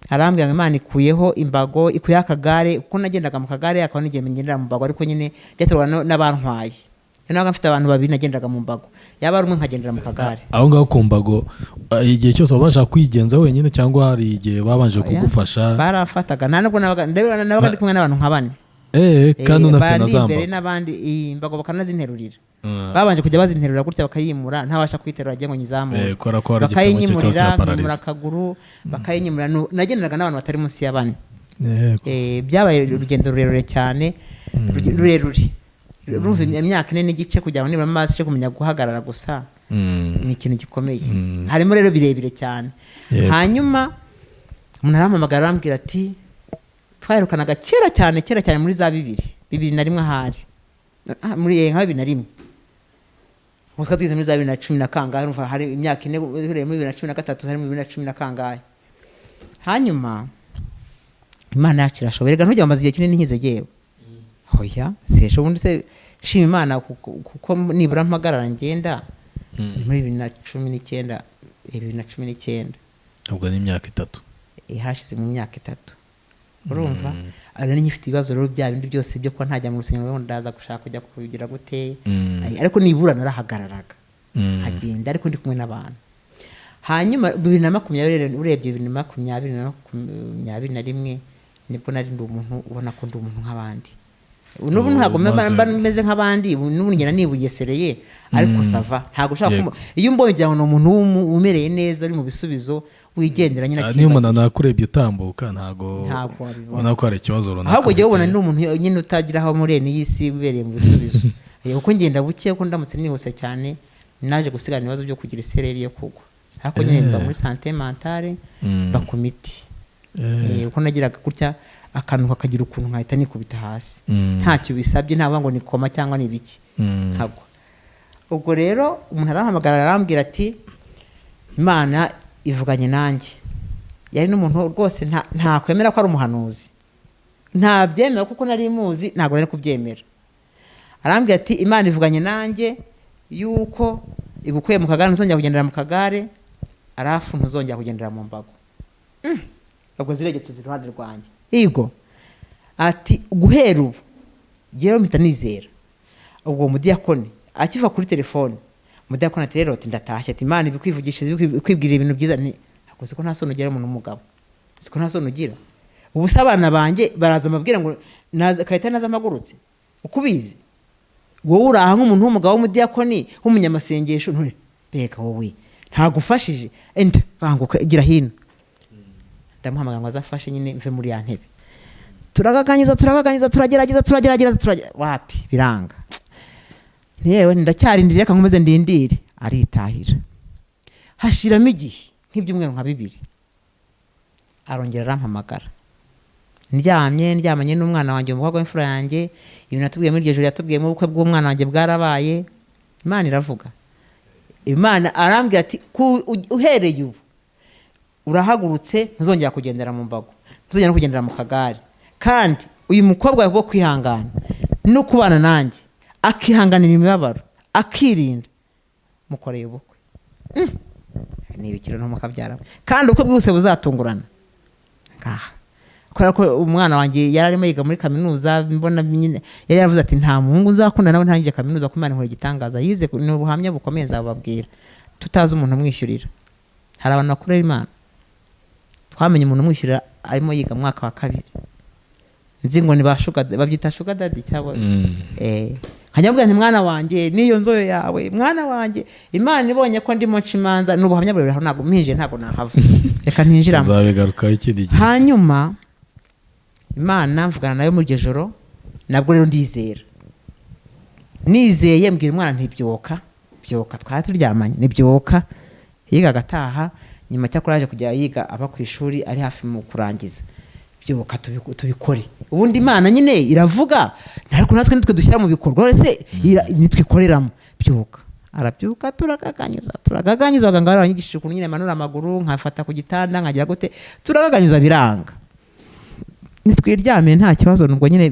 arambwira ngo Imana ikuyeho imbago, ikuyeho akagare, kuko nagendaga mu kagare, akaba n'igihe ngendera mu mbago, ariko nyine byaterwa n'abantwaye. Nabaga mfite abantu babiri nagendaga mu mbago, yaba ari umwe nkagendera mu kagare. Aho ngaho ku mbago igihe cyose wabasha kwigenza wenyine cyangwa hari igihe babanje kugufasha? Barafataga, nta nubwo nabaga ndi kumwe n'abantu nka bane. Kandi unafite na za mbago n'abandi imbago bakanazinterurira, babanje kujya bazinterura gutya bakayimura, ntabasha kwiterura agiye ngo nyizamure, bakayinyimurira nkimura akaguru, bakayinyimura. Nagenderaga n'abantu batari munsi ya bane. Byabaye urugendo rurerure cyane, rurerure, ruva imyaka ine n'igice kugira ngo nibura amazi cyo kumenya guhagarara gusa, ni ikintu gikomeye. Harimo rero birebire cyane. Hanyuma umuntu arampamagara arambwira ati twahirukanaga kera cyane muri za 2001 ahari, muri nka 2001, ubwo twize muri za 2010 na kangahe, urumva hari imyaka ine uhereye muri 2013, hari muri 2010 na kangahe. Hanyuma Imana yacu irashoboye, rega ntujya bamaze igihe kinini nkizegewe. Hoya sejo ubundi se shima Imana kuko nibura mpagarara ngenda muri 2019 ubwo ni imyaka 3 hashize mu myaka 3. urumva ari nyifite ibibazo rero bya bindi byose byo ko ntajya mu rusengero ndaza gushaka kujya kubigira guteye, ariko nibura narahagararaga nkagenda ariko ndi kumwe n'abantu. Hanyuma 2020 urebye 2021 nibwo nari ndi umuntu ubona ko ndi umuntu nk'abandi. Nubu ntago meze nk'abandi, nubu ngena nibuyesereye, ariko sava ntago ushaka iyo mbonye cyangwa no umuntu umereye neza ari mu bisubizo wigendera nyina kintu. Niyo umuntu nakurebye utambuka ntago ubona ko hari ikibazo runaka, ahubwo je ubona ni umuntu nyine utagira aho mureni y'isi wibereye mu bisubizo. Uko ngenda buke ko ndamutse nihuse cyane naje gusigana ibibazo byo kugira isereri yo kugwa, ariko nyine mba muri santé mentale bakomiti. Uko nagiraga gutya akantu kakagira ukuntu nkahita nikubita hasi, ntacyo bisabye, ntabwo ngo nikoma cyangwa nibiki ntabwo. Ubwo rero umuntu arahamagara arambwira ati Imana ivuganye nanjye. Yari n'umuntu rwose nta kwemera ko ari umuhanuzi, nta byemera kuko nari muzi, ntabwo nari kubyemera. Arambwira ati Imana ivuganye nanjye yuko igukuye mu kagare ntuzongera kugendera mu kagare, arafu ntuzongera kugendera mu mbago. Ubwo ziregetse ziruhande rwanjye. Igo ati guhera ubu jewe mpita nizera. Ubwo umudiyakoni akiva kuri telefone, umudiyakoni ati rero ndatashye, ati Imana ibikwivugishije kwibwira ibintu byiza, akoze ko nta sono ugera umuntu umugabo, siko nta sono ugira. Ubu sabana banje baraza mabwira ngo naza kayita naza amagurutse, ukubizi wowe uraha nk'umuntu w'umugabo w'umudiyakoni w'umunyamasengesho, ntore beka wowe ntagufashije enda banguka gira hino. Ndamuhamagara ngo azafashe nyine mve muri ya ntebe. Turagaganyiza turagerageza wapi biranga. Yewe ndacyarindiriye reka nkomeze ndindire, aritahira. Hashiramo igihe nk'ibyumweru nka 2 arongera arampamagara. Ndyamanye n'umwana wanjye umukobwa w'imfura yanjye, ibintu natubwiye muri iryo joro yatubwiye mu bukwe bw'umwana wanjye bwarabaye. Imana iravuga. Imana arambwira ati uhereye ubu urahagurutse ntuzongera kugendera mu mbago, ntuzongera kugendera mu kagare, kandi uyu mukobwa yavuga kwihangana no kubana nanjye, akihanganira imibabaro, akirinda, mukoreye ubukwe. Ni ibikiro no mukabyara, kandi ubukwe bwose buzatungurana ngaha. Kubera ko umwana wanjye yararimo yiga muri kaminuza, mbona nyine yari yavuze ati nta muhungu uzakunda nawe ntangije kaminuza, kumana nkora igitangaza. Yize ni ubuhamya bukomeye zababwira, tutazi umuntu umwishyurira. Hari abantu bakorera Imana, twamenye umuntu umwishyurira arimo yiga mu mwaka wa 2, nzi ngo ni babyita sugar daddy cyangwa nkajya mbwira nti mwana wanjye niyo nzoyo yawe mwana wanjye Imana ibonye ko ndimo nca imanza n'ubuhamya bwawe ntabwo mpinje ntabwo nahava reka ntinjiramo tuzabigarukaho ikindi gihe. hanyuma Imana mvugana nayo muri iryo joro nabwo rero ndizera nizeye mbwira umwana ntibyoka twari turyamanye nibyoka yiga agataha nyuma cyakora yaje kujya yiga aba ku ishuri ari hafi mu kurangiza byoka tubikore ubundi Imana nyine iravuga ariko natwe nitwe dushyira mu bikorwa ese nitwikoreramo byoka arabyuka turagaganyuza abaganga baranyigishije ukuntu nyine manura amaguru nkafata ku gitanda nkagira gute turagaganyuza biranga nitwiryamiye nta kibazo nubwo nyine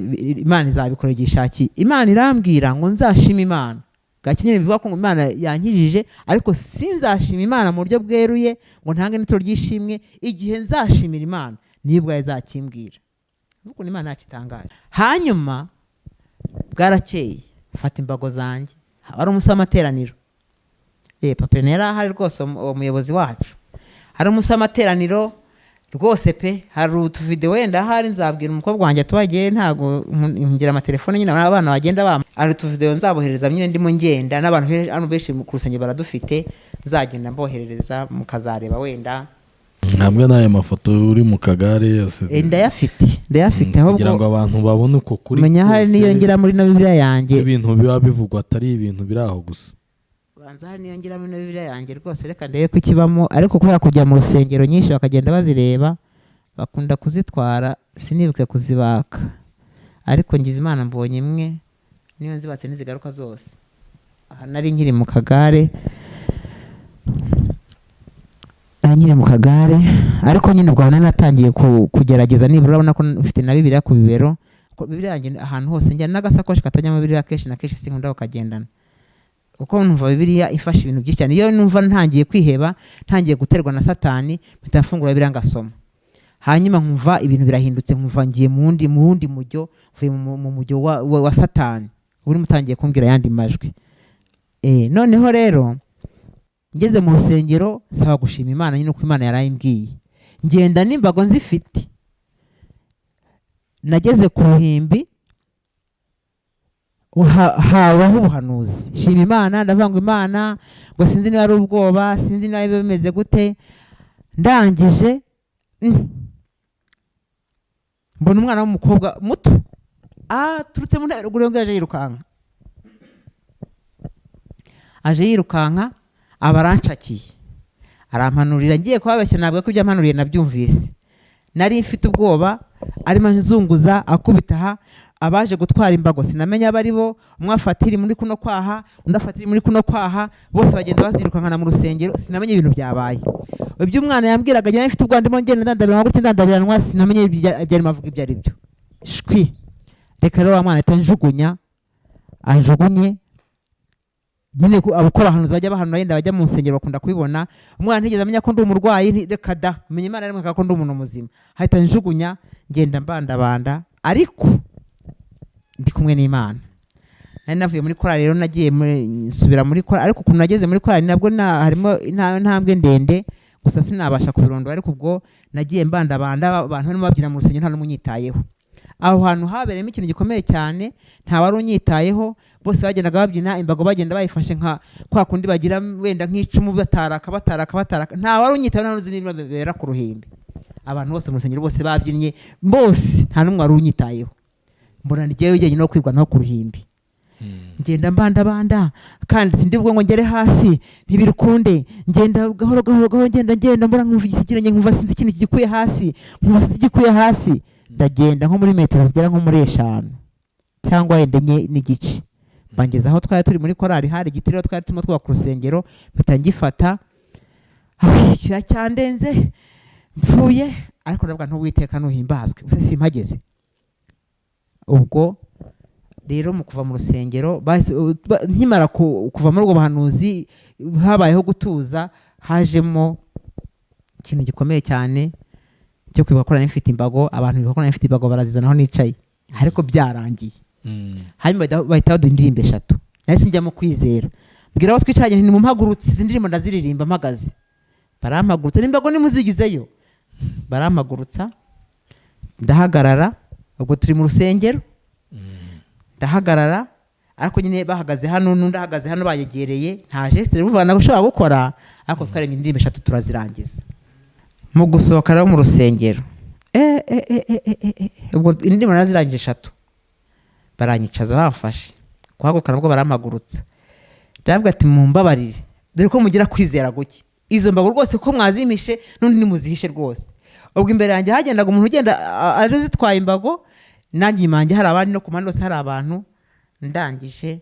Imana izabikora igishaki Imana irambwira ngo nzashima Imana gakinyene bivuga ko Imana yankijije ariko sinzashima Imana mu buryo bweruye ngo ntange n'itoro ry'ishimwe igihe nzashimira Imana nibwo yazakimbwira nuko Imana yakitangaje hanyuma bwarakeye fata imbago zanjye hari umunsi w'amateraniro papa yari ahari rwose umuyobozi wacu hari umunsi w'amateraniro rwose pe hari utuvideo wenda hari nzabwira umukobwa wanjye tubagiye ntago ngira amatelefone nyine abana bagenda bama ari utuvideo nzabohereza nyine ndimo ngenda n'abantu hano benshi ku rusengero baradufite nzagenda mboherereza mukazareba wenda ntabwo n'aya mafoto uri mu kagare yose ndayafite ahubwo kugira ngo abantu babone uko kuri menya hari niyo ngira muri no Bibiliya yanjye ibintu biba bivugwa atari ibintu biri aho gusa banza hari niyo ngira muri no Bibiliya yanjye rwose reka ndebe ko ikibamo ariko kubera kujya mu rusengero nyinshi bakagenda bazireba bakunda kuzitwara sinibuke kuzibaka ariko ngize Imana mbonye imwe niyo nzibatse nizigaruka zose aha nari nkiri mu kagare ariko nyine ubwo natangiye kugerageza nibura urabona ko mfite na Bibiliya ku bibero Bibiliya yanjye ahantu hose njya n'agasakoshi katajyamo Bibiliya kenshi na kenshi sinkunda kukagendana kuko numva Bibiliya ifasha ibintu byinshi cyane iyo numva ntangiye kwiheba ntangiye guterwa na Satani mpita mfungura Bibiliya ngasoma hanyuma nkumva ibintu birahindutse nkumva ngiye mu wundi mujyo mvuye mu mujyo wa Satani uri mutangiye kumbwira yandi majwi noneho rero ngeze mu rusengero saba gushima Imana nyine uko Imana yarayimbwiye ngenda n'imbago nzifite nageze ku ruhimbi habaho ubuhanuzi shima Imana ndavanga Imana ngo sinzi niba ari ubwoba sinzi niba bimeze gute ndangije mbona umwana w'umukobwa muto turutse mu ruguru aje yirukanka abaranshakiye arampanurira ngiye kubabeshya ntabwo ko ibyo ampanuriye nabyumvise nari mfite ubwoba arimo nzunguza akubita abaje gutwara imbago sinamenya abari bo umwe afatira muri kuno kwaha undi afatira muri kuno kwaha bose bagenda bazirukankana mu rusengero sinamenye ibintu byabaye ibyo umwana yambwiraga njye mfite ubwo ndimo ngenda ndandabira gutya ndandabiranwa sinamenye ibyo mavuga ibyo ari byo shwi reka rero wa mwana atanjugunya anjugunye nyine abakora ahantu bajya bahanura yenda bajya mu nsengero bakunda kubibona umwana ntigeze amenya ko ndi umurwayi reka da menya Imana rimwe ko ndi umuntu muzima hahita njugunya ngenda mbandabanda ariko ndi kumwe n'Imana nari navuye muri korali rero nagiye nsubira muri korali ariko ukuntu nageze muri korali nabwo harimo intambwe ndende gusa sinabasha kubirondora ariko ubwo nagiye mbandabanda abantu barimo babyina mu rusengero nta n'umunyitayeho aho hantu habereyemo ikintu gikomeye cyane nta wari unyitayeho bose bagendaga babyina imbago bagenda bayifashe nka kwa kundi bagira wenda nk'icumu bataraka nta wari unyitayeho nta n'uzi niba bera ku ruhimbi abantu bose mu rusengero bose babyinnye bose nta n'umwe wari unyitayeho mbona ngewe jyenyine no kwirwanaho ku ruhimbi ngenda mbandabanda kandi sindi bwo ngo ngere hasi ntibirukunde ngenda gahoro ngenda mbona nkumva igisikiranye nkumva sinzi ikintu gikuye hasi ndagenda nko muri metero zigera nko muri 5 cyangwa wenda n'igice bangeza aho twari turi muri korali hari igitiriro twari turimo twubaka ku rusengero mpita ngifata aho cyandenze mfuye ariko ndavuga ntuwiteka nuhimbazwe use simpageze ubwo rero mu kuva mu rusengero nkimara kuva muri ubwo buhanuzi habayeho gutuza hajemo ikintu gikomeye cyane cyo kwibakora n'ifite imbago abantu bibakora n'ifite imbago barazizanaho nicaye ariko byarangiye hanyuma bahita baduha indirimbo 3 nahise njyamo kwizera mbwira aho twicaranye nti mumpagurutse izi ndirimbo ndaziririmba mpagaze barampagurutse n'imbago nimuzigizeyo barampagurutsa ndahagarara ubwo turi mu rusengero ndahagarara ariko nyine bahagaze hano n'undi ahagaze hano bayegereye nta geste ruvana gushobora gukora, ariko twaremye indirimbo 3 turazirangiza. Mu gusohoka rero mu rusengero ubwo indirimbo narazirangije 3 baranyicaza bamfashe kuhaguruka nabwo barampagurutsa, ndavuga ati mumbabarire dore ko mugira kwizera guke, izo mbago rwose ko mwazimishe n'undi nimuzihishe rwose. Ubwo imbere yanjye hagendaga umuntu ugenda arizitwaye imbago, nanjye imanjye hari abandi no ku mpande hose hari abantu. Ndangije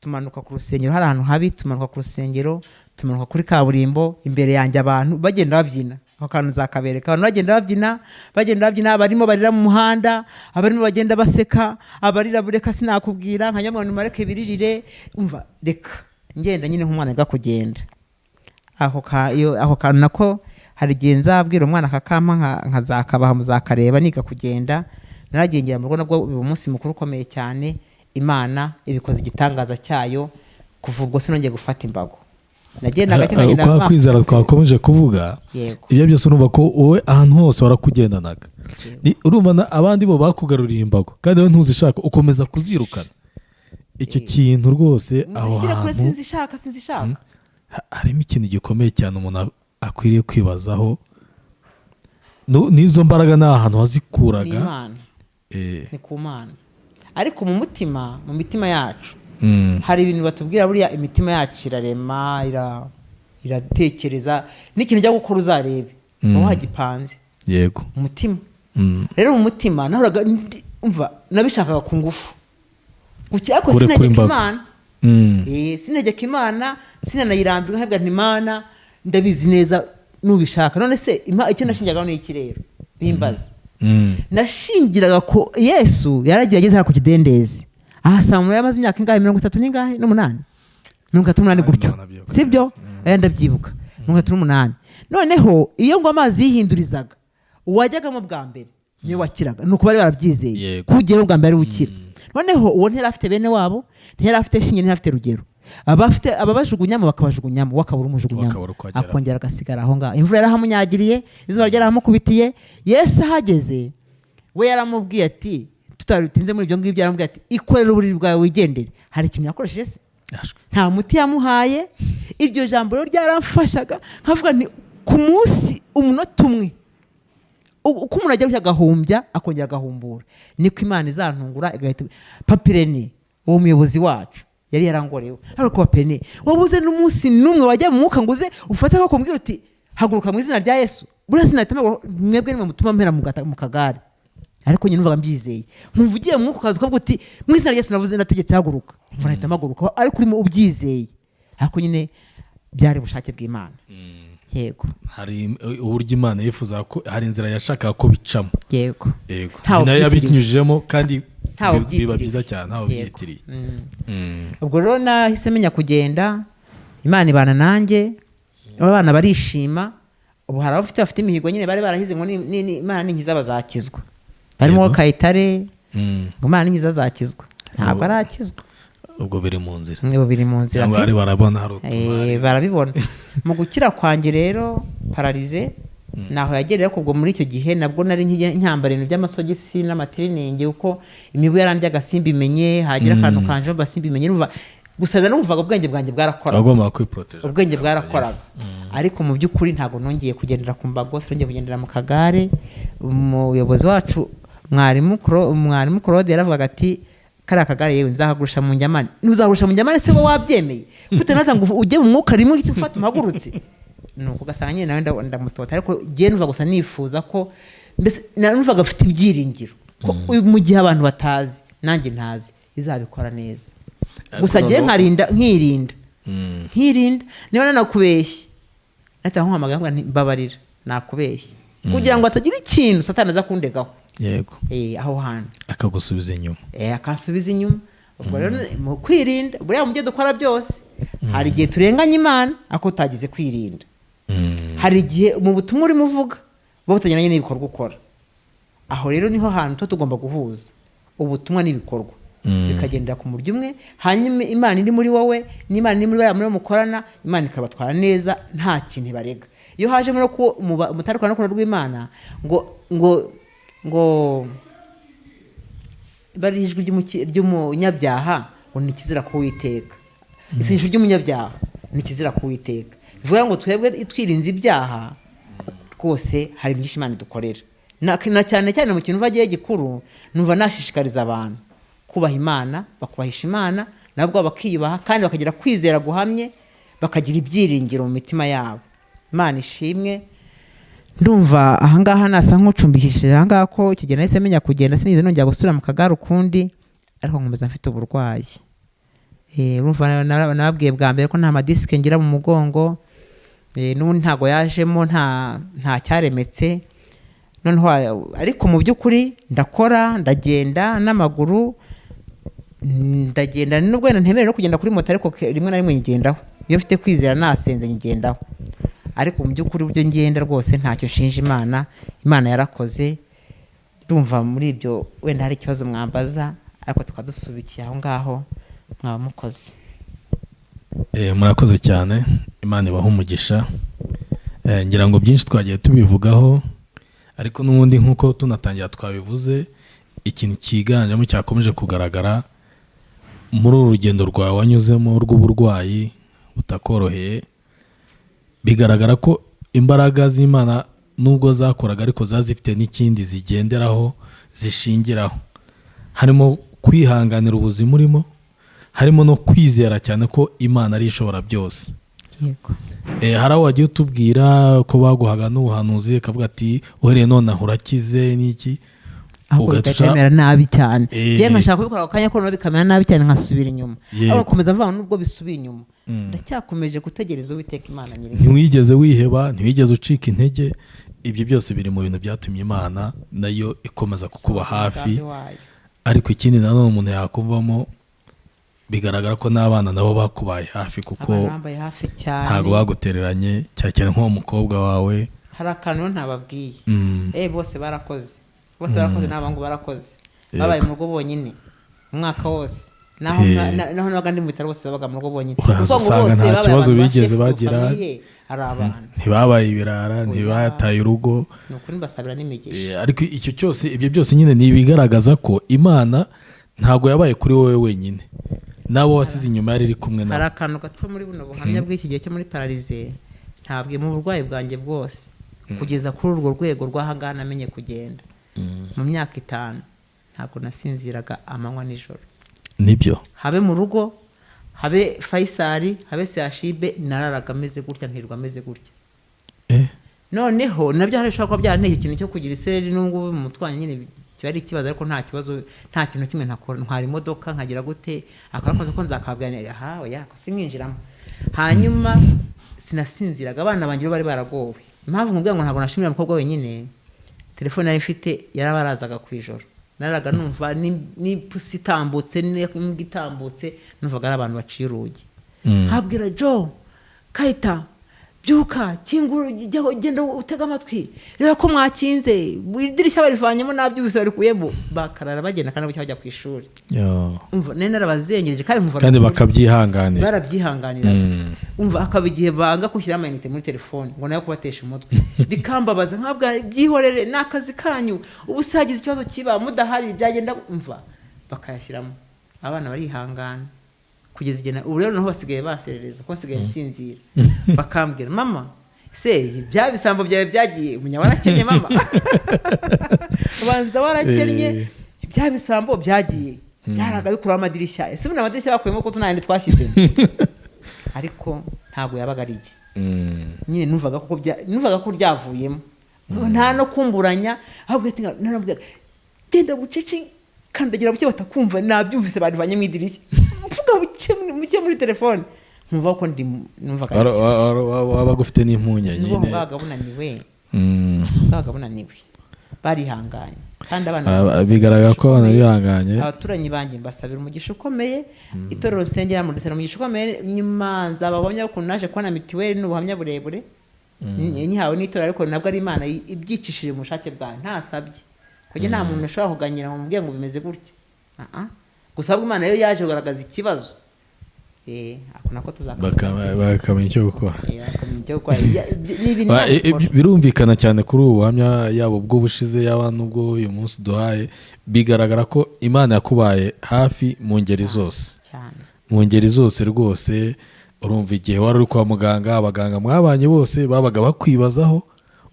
tumanuka ku rusengero, hari ahantu habi, tumanuka ku rusengero, tumanuka kuri kaburimbo, imbere yanjye abantu bagenda babyina, aho kantu zakabereka abantu bagenda babyina, barimo barira mu muhanda, abarimo bagenda baseka, abarira bureka sinakubwira nka nyamwana mareke biririre, umva reka ngenda nyine nk'umwana ga kugenda. Aho kantu nako hari igihe nzabwira umwana akakama nkazakabaha muzakareba niga kugenda. Naragengera mu rugo nabwo uyu munsi mukuru ukomeye cyane, Imana ibikoze igitangaza cyayo, kuva ubwo sinongeye gufata imbago. Nagendaga cyangwa kwa kwizera twakomeje kuvuga, ibyo byose urumva ko wowe ahantu hose warakugendanaga, urumva abandi bo bakugaruriye imbago kandi wowe ntuzishaka ukomeza kuzirukana. Icyo kintu rwose aho hantu sinzishaka harimo ikintu gikomeye cyane umuntu akwiriye kwibazaho. N'izo mbaraga nta hantu wazikuraga, ni ku Mana. Ariko mu mitima yacu hari ibintu batubwira, buriya imitima yacu irarema, iratekereza, n'ikintu ujya gukora uzarebe aho hagipanze. Yego, umutima rero mu mutima nahoraga umva nabishakaga ku ngufu ariko sinegeka Imana. Sinegeka Imana, sinanayirambirwa nkabwa nti Imana ndabizi neza nubishaka. None se icyo nashingiraga ni iki rero bimbaza? Nashingiraga ko Yesu yaragiye ageze ku kidendezi ahasanga yamaze imyaka ingahe 38 38 gutyo, sibyo? Ndabyibuka 38. Noneho iyo ngo amazi yihindurizaga uwajyagamo bwa mbere niyo wakiraga, nuko bari barabyizeye kugera bwa mbere ukira. Noneho uwo ntera afite bene wabo, ntera afite shinge, ntera afite rugero, ababajugunyamo bakabajugunyamo, wakabura umujugunyamo akongera agasigara aho ngaho. Imvura yarahamunyagiriye, izuba ryarahamukubitiye. Yesu ahageze we yaramubwiye ati, tutarutinze muri ibyo ngibyo, yaramubwiye ati ikorera uburiri bwawe wigendere. Hari ikintu yakoresheje se? Nta muti yamuhaye. Iryo jambo rero ryaramfashaga, nkavuga nti ku munsi umunota umwe uko umuntu ajya agahumbya akongera agahumbura, niko Imana izantungura igahita. Papirene uwo muyobozi wacu yari yarangorewe, ariko Papirene wabuze n'umunsi n'umwe wajya mu mwuka nguze ufate ko kumbwira uti haguruka mu izina rya Yesu. Buriya sinahitamo mwebwe nimwe mutuma mpera mu kagare, ariko nyine numvaga mbyizeye. Muvugiye mu mwuka ukaza ukavuga uti mu izina rya Yesu navuze nategetse haguruka, mvura ahita amaguruka, ariko urimo ubyizeye. Ariko nyine byari ubushake bw'Imana. Yego, hari uburyo Imana yifuza ko hari inzira yashakaga ko bicamo. Yego, nayo yabinyujijemo kandi biba byiza cyane, ntawe byitiriye. Ubwo rero nahise menya kugenda, Imana ibana nanjye, abana barishima. Ubu hari abafite imihigo nyine bari barahize ngo Imana ninkiza bazakizwa, barimo Kayitare ngo Imana ninkiza azakizwa, ntabwo arakizwa. Ubwo biri mu nzira, cyangwa bari barabona hari utumari barabibona. Mu gukira kwanjye rero pararize naho yagerera kubwo muri icyo gihe nabwo nari nyambara ibintu by'amasogisi n'amatiriningi, uko imibu yarandya agasimba imenye, hagira akantu kanje basimba imenye. Gusa numvaga ubwenge bwanjye bwarakoraga, agomba kwiproteje, ubwenge bwarakoraga. Ariko mu by'ukuri ntabwo nongeye kugendera ku mbago, nongeye kugendera mu kagare. Umuyobozi wacu mwarimu Claude yaravugaga ati, kari akagare yewe nzahagurisha mu njyamane. Ntuzagurisha mu njyamane se, wowe wabyemeye gute? Naza ngo ujye mu mwuka rimwe uhita ufata umagurutse. Nuko ugasanga nyine nawe ndamutota. Ariko giye numva gusa nifuza ko, mbese numvaga mfite ibyiringiro ko mu gihe abantu batazi nanjye ntazi izabikora neza. Gusa giye nkirinda niba nanakubeshye, nahita nkuhamagara mbabarira nakubeshye, kugira ngo atagira ikintu Satani aza kundegaho. Yego, aho hantu akagusubiza inyuma, akasubiza inyuma. Ubwo rero mu kwirinda, buriya mu byo dukora byose hari igihe turenganya Imana ako utagize kwirinda. Hari igihe mu butumwa urimo uvuga bo butanyuranye n'ibikorwa ukora. Aho rero niho hantu tugomba guhuza ubutumwa n'ibikorwa, bikagendera ku muryo umwe. Hanyuma Imana iri muri wowe n'Imana iri muri bamwe mukorana, Imana ikabatwara neza nta kintu barega. Iyo haje muri ko mutarukana no rw'Imana ngo bari ijwi ry'umunyabyaha ngo ni ikizira ku Uwiteka. Isengesho ry'umunyabyaha ni ikizira ku Uwiteka. Bivuga ngo twebwe twirinze ibyaha rwose hari byinshi Imana idukorera. Na cyane cyane mu kintu vagiye gikuru numva nashishikariza abantu kubaha Imana, bakubahisha Imana, nabwo bakiyubaha kandi bakagira kwizera guhamye, bakagira ibyiringiro mu mitima yabo. Imana ishimwe. Ndumva ahangaha nasa nk'ucumbikishije ahangaha ko ikigena nahise menya kugenda sinize nongera gusubira mu kagare ukundi, ariko nkomeza mfite uburwayi. Urumva nababwiye bwa mbere ko nta madisike ngira mu mugongo, n'ubundi ntago yajemo, nta cyaremetse noneho, ariko mu by'ukuri ndakora, ndagenda n'amaguru, ndagenda nubwo ntemerewe no kugenda kuri moto, ariko rimwe na rimwe nyigendaho iyo mfite kwizera nasenze nyigendaho. Ariko mu by'ukuri ubyo ngenda rwose ntacyo nshinja Imana. Imana yarakoze. Ndumva muri ibyo wenda hari ikibazo mwambaza, ariko tukadusubikiye aho ngaho mwaba mukoze. Murakoze cyane, Imana ibaha umugisha. Ngira ngo byinshi twagiye tubivugaho, ariko n'ubundi nk'uko tunatangira twabivuze, ikintu cyiganjemo cyakomeje kugaragara muri uru rugendo rwawe wanyuzemo rw'uburwayi butakoroheye, bigaragara ko imbaraga z'Imana nubwo zakoraga ariko zazifite n'ikindi zigenderaho zishingiraho, harimo kwihanganira ubuzima urimo, harimo no kwizera cyane ko Imana ari ishobora byose. Yego. Hari aho wagiye utubwira ko baguhaga n'ubuhanuzi kavuga ati uhereye none urakize n'iki, ugatemera nabi cyane. Je nkashaka kubikora akanya ko no bikamera nabi cyane nkasubira inyuma. Aho komeza mva nubwo bisubiye inyuma. Ndacyakomeje gutegereza Uwiteka Imana nyiri. Ntiwigeze wiheba, ntiwigeze ucika intege. Ibyo byose biri mu bintu byatumye Imana nayo ikomeza kukuba hafi. Ariko ikindi nanone umuntu yakuvamo, bigaragara ko n'abana nabo bakubaye hafi, kuko ntago bagutereranye cyane nk'uwo mukobwa wawe. Hari akantu ntababwiye. Bose barakoze. Bose barakoze, n'abangu barakoze. Babaye mu rugo bonyine umwaka wose. Naho nabaga ndi mu bitaro bose babaga mu rugo bonyine. Usanga nta kibazo bigeze bagira. Hari abantu ntibabaye ibirara, ntibataye urugo. Nukuri mbasabira n'imigisha. Ariko icyo cyose, ibyo byose nyine ni ibigaragaza ko Imana ntago yabaye kuri wowe wenyine, nabo wasize inyuma yari iri kumwe nawe. Hari akantu gato muri buno buhamya bw'iki gihe cyo muri paralize, ntabwiye mu burwayi bwanjye bwose kugeza kuri urwo rwego rw'ahangaha namenye kugenda. Mu myaka 5 ntabwo nasinziraga amanywa nijoro. Nibyo. Habe mu rugo, habe Faisal, habe Sashibe, nararaga ameze gutya, nkirwa ameze gutya. Noneho nabyo hari shaka byanteye ikintu cyo kugira isereri n'ubwo mu mutwanya nyine cyari ikibazo, ariko nta kibazo, nta kintu kimwe ntakora. Ntwara imodoka nkagira gute, akarakoze ko nzakabwanira, oya ko sinkinjiramo. Hanyuma sinasinziraga, abana banjye bari baragowe. Impamvu nkubwira ngo ntabwo nashimira umukobwa wenyine, telefone nari mfite yarabarazaga ku ijoro. Naraga numva ni pusi itambutse, n'imbwa itambutse, numvaga ari abantu baciye urugi. Habwira Jo, Kaita, byuka kinguru, genda utega amatwi, reba ko mwakinze, idirishya barivanyemo nabyubise barikuyemo. Bakarara bagenda kandi bajya ku ishuri. Umva nene narabazengereje kandi bakabyihanganira. Barabyihanganira. Umva akabigiye banga kushyira amayinite muri telefone ngo nayo kubatesha umutwe. Bikambabaza nkabwa byihorere nakazi kanyu, ubusagize ikibazo kiba mudahari byagenda. Umva bakayashyiramo. Abana barihangana kugeza igena. Ubu rero naho basigaye baserereza ko basigaye sinzira. Bakambwira mama se bya bisambo byawe byagiye, umunya warakennye mama. Ubanza warakennye, bya bisambo byagiye byaraga bikura amadirishya. Ese buna amadirishya bakuyemo ko tunandi twashyize. Ariko ntabwo yabaga ari iki. Nyine numvaga ko ryavuyemo. Nta no kumburanya, ahubwo narambwira genda bucece kandagira buke batakumva, nabyumvise barivanye mu idirishya. Mvuga buke muri telefone. Numva ko numvaga wabaga ufite n'impunya nyine. Babaga bunaniwe. Barihanganye. Kandi abana bigaragara ko abana bihanganye. Abaturanyi banjye mbasabira umugisha ukomeye. Itorero nsengera mu ndetse umugisha ukomeye. Nyuma nzababonye ko naje kubona mitiweli n'ubuhamya burebure. Nyihawe n'itorero, ariko nabwo ari Imana ibyicishije mu bushake bwayo, ntasabye. Kugira nta muntu ashobora kuganyira mu mbwe ngo bimeze gutya. Gusa ahubwo Imana yo yaje kugaragaza ikibazo. Ako nako bakamenya icyo gukora. Birumvikana cyane kuri ubu buhamya, yabo bw'ubushize yaba n'ubwo uyu munsi duhaye, bigaragara ko Imana yakubaye hafi mu ngeri zose. cyane mu ngeri zose rwose. Urumva igihe wari uri kwa muganga, abaganga mwabanye bose babaga bakwibazaho,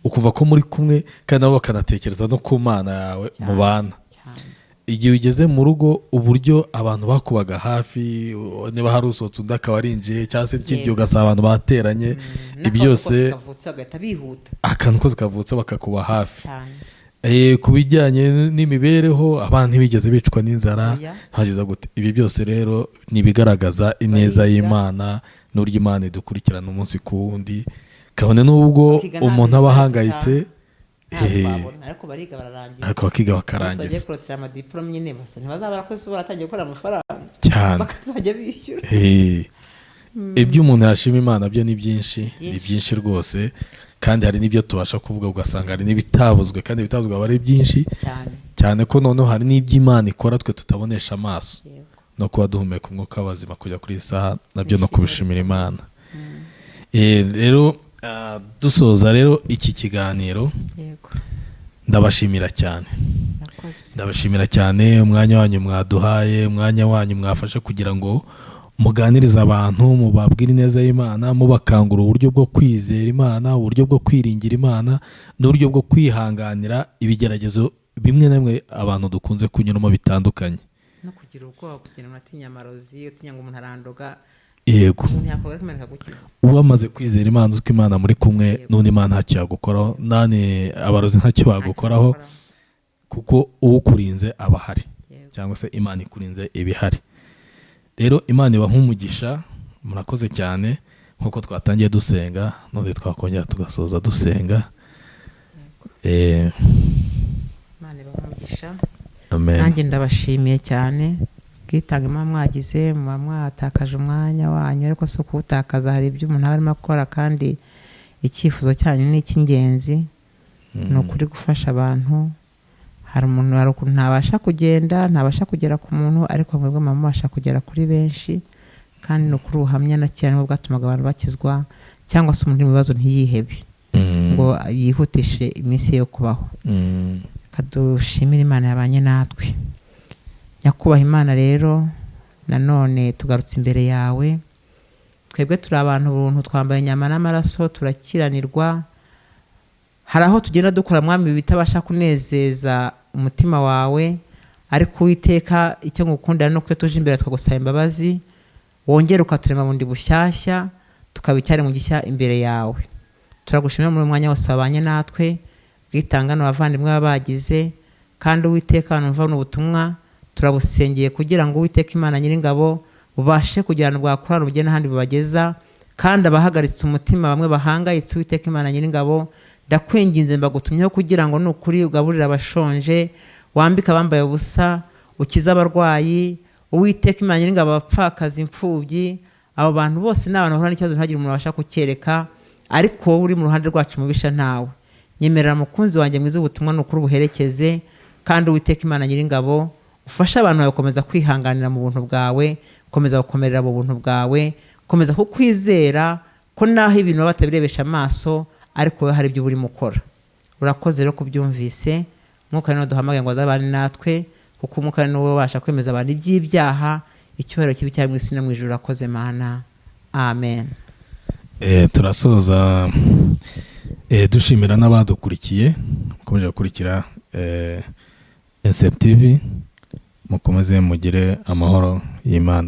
ukumva ko muri kumwe kandi nabo bakanatekereza no ku mana yawe mubana. Igihe ugeze mu rugo, uburyo abantu bakubaga hafi, niba hari usohotse undi akaba arinjiye cyangwa se ikindi ugasaba abantu bateranye, ibyose akantu kose kavutse bakakuba hafi. Ku bijyanye n'imibereho, abantu ntibigeze bicwa n'inzara, hageze gute. Ibi byose rero ni ibigaragaza ineza y'Imana n'uburyo Imana idukurikirana umunsi ku wundi, kabone n'ubwo umuntu aba ahangayitse, ariko bakiga bakarangiza cyane. Ibyo umuntu yashima Imana byo ni byinshi rwose, kandi hari n'ibyo tubasha kuvuga ugasanga hari n'ibitavuzwe, kandi ibitavuzwe aba ari byinshi cyane, ko noneho hari n'ibyo Imana ikora twe tutabonesha amaso, no kuba duhumeka umwuka w'abazima kujya kuri isaha, nabyo no kubishimira Imana. Rero dusoza rero iki kiganiro, ndabashimira cyane umwanya wanyu mwaduhaye, umwanya wanyu mwafashe kugira ngo muganirize abantu, mubabwire ineza y'Imana, mubakangura uburyo bwo kwizera Imana, uburyo bwo kwiringira Imana, n'uburyo bwo kwihanganira ibigeragezo bimwe na bimwe abantu dukunze kunyuramo bitandukanye, no kugira ubwoba, kugira ngo atinya amarozi, utinya ngo umuntu arandoga. Yego, uba amaze kwizera Imana, uzi ko Imana muri kumwe, n'undi Imana ntacyo yagukoraho, nani abarozi ntacyo bagukoraho, kuko uwukurinze aba ahari, cyangwa se Imana ikurinze iba ihari. Rero Imana ibaha umugisha, murakoze cyane. Nk'uko twatangiye dusenga, none twakongera tugasoza dusenga. Imana ibaha umugisha. Amen. Nanjye ndabashimiye cyane bwitange mwagize, muba mwatakaje umwanya wanyu, ariko si kuwutakaza, hari ibyo umuntu aba arimo akora, kandi icyifuzo cyanyu ni icy'ingenzi, ni ukuri gufasha abantu. Hari ukuntu ntabasha kugenda, ntabasha kugera ku muntu, ariko mwebwe mubasha kugera kuri benshi, kandi ni ukuri ubuhamya na cyane nibwo bwatumaga abantu bakizwa, cyangwa se umuntu mu bibazo ntiyihebe ngo yihutishe iminsi yo kubaho. Kadushimira Imana yabanye natwe. Nyakubaha Imana, rero nanone tugarutse imbere yawe, twebwe turi abantu buntu, twambaye inyama n'amaraso, turakiranirwa. Hari aho tugenda dukora Mwami bitabasha kunezeza umutima wawe, ariko Uwiteka icyo ngukundira no kwe tuje imbere twagusaba imbabazi, wongere ukaturema bundi bushyashya, tukabicyare mu gishya imbere yawe. Turagushimira muri mwanya wose wabanye natwe, bwitangana abavandimwe babagize, kandi Uwiteka numva n'ubutumwa turabusengeye kugira ngo Uwiteka Imana Nyiringabo ubashe kujyana bwakorana ubugena handi bubageza, kandi abahagaritse umutima bamwe bahangayitse, Uwiteka Imana Nyiringabo ndakwinginze mbagutumyeho kugira ngo nukuri ugaburira abashonje, wambika abambaye ubusa, ukiza abarwayi, Uwiteka Imana Nyiringabo abapfakaza, imfubyi. Abo bantu bose n'abantu bahura n'ikibazo ntagire umuntu abasha kucyereka, ariko wowe uri mu ruhande rwacu mubisha ntawe. Nyemerera mukunzi wanjye mwiza ubutumwa nukuri buherekeze, kandi Uwiteka Imana Nyiringabo ufasha abantu bawe gukomeza kwihanganira mu buntu bwawe, gukomeza gukomerera mu buntu bwawe, gukomeza kukwizera ko naho ibintu baba batabirebesha amaso, ariko wowe hari ibyo urimo ukora. Urakoze rero kubyumvise. Mwuka niwe duhamagaye ngo azabane natwe, kuko Umwuka niwe ubasha kwemeza abantu iby'ibyaha, icyubahiro kibi cyari mu isi no mu ijuru. Urakoze Mana. Amen. Turasoza dushimira n'abadukurikiye, mukomeje gukurikira NCEP TV. Mukomeze mugire amahoro y'Imana.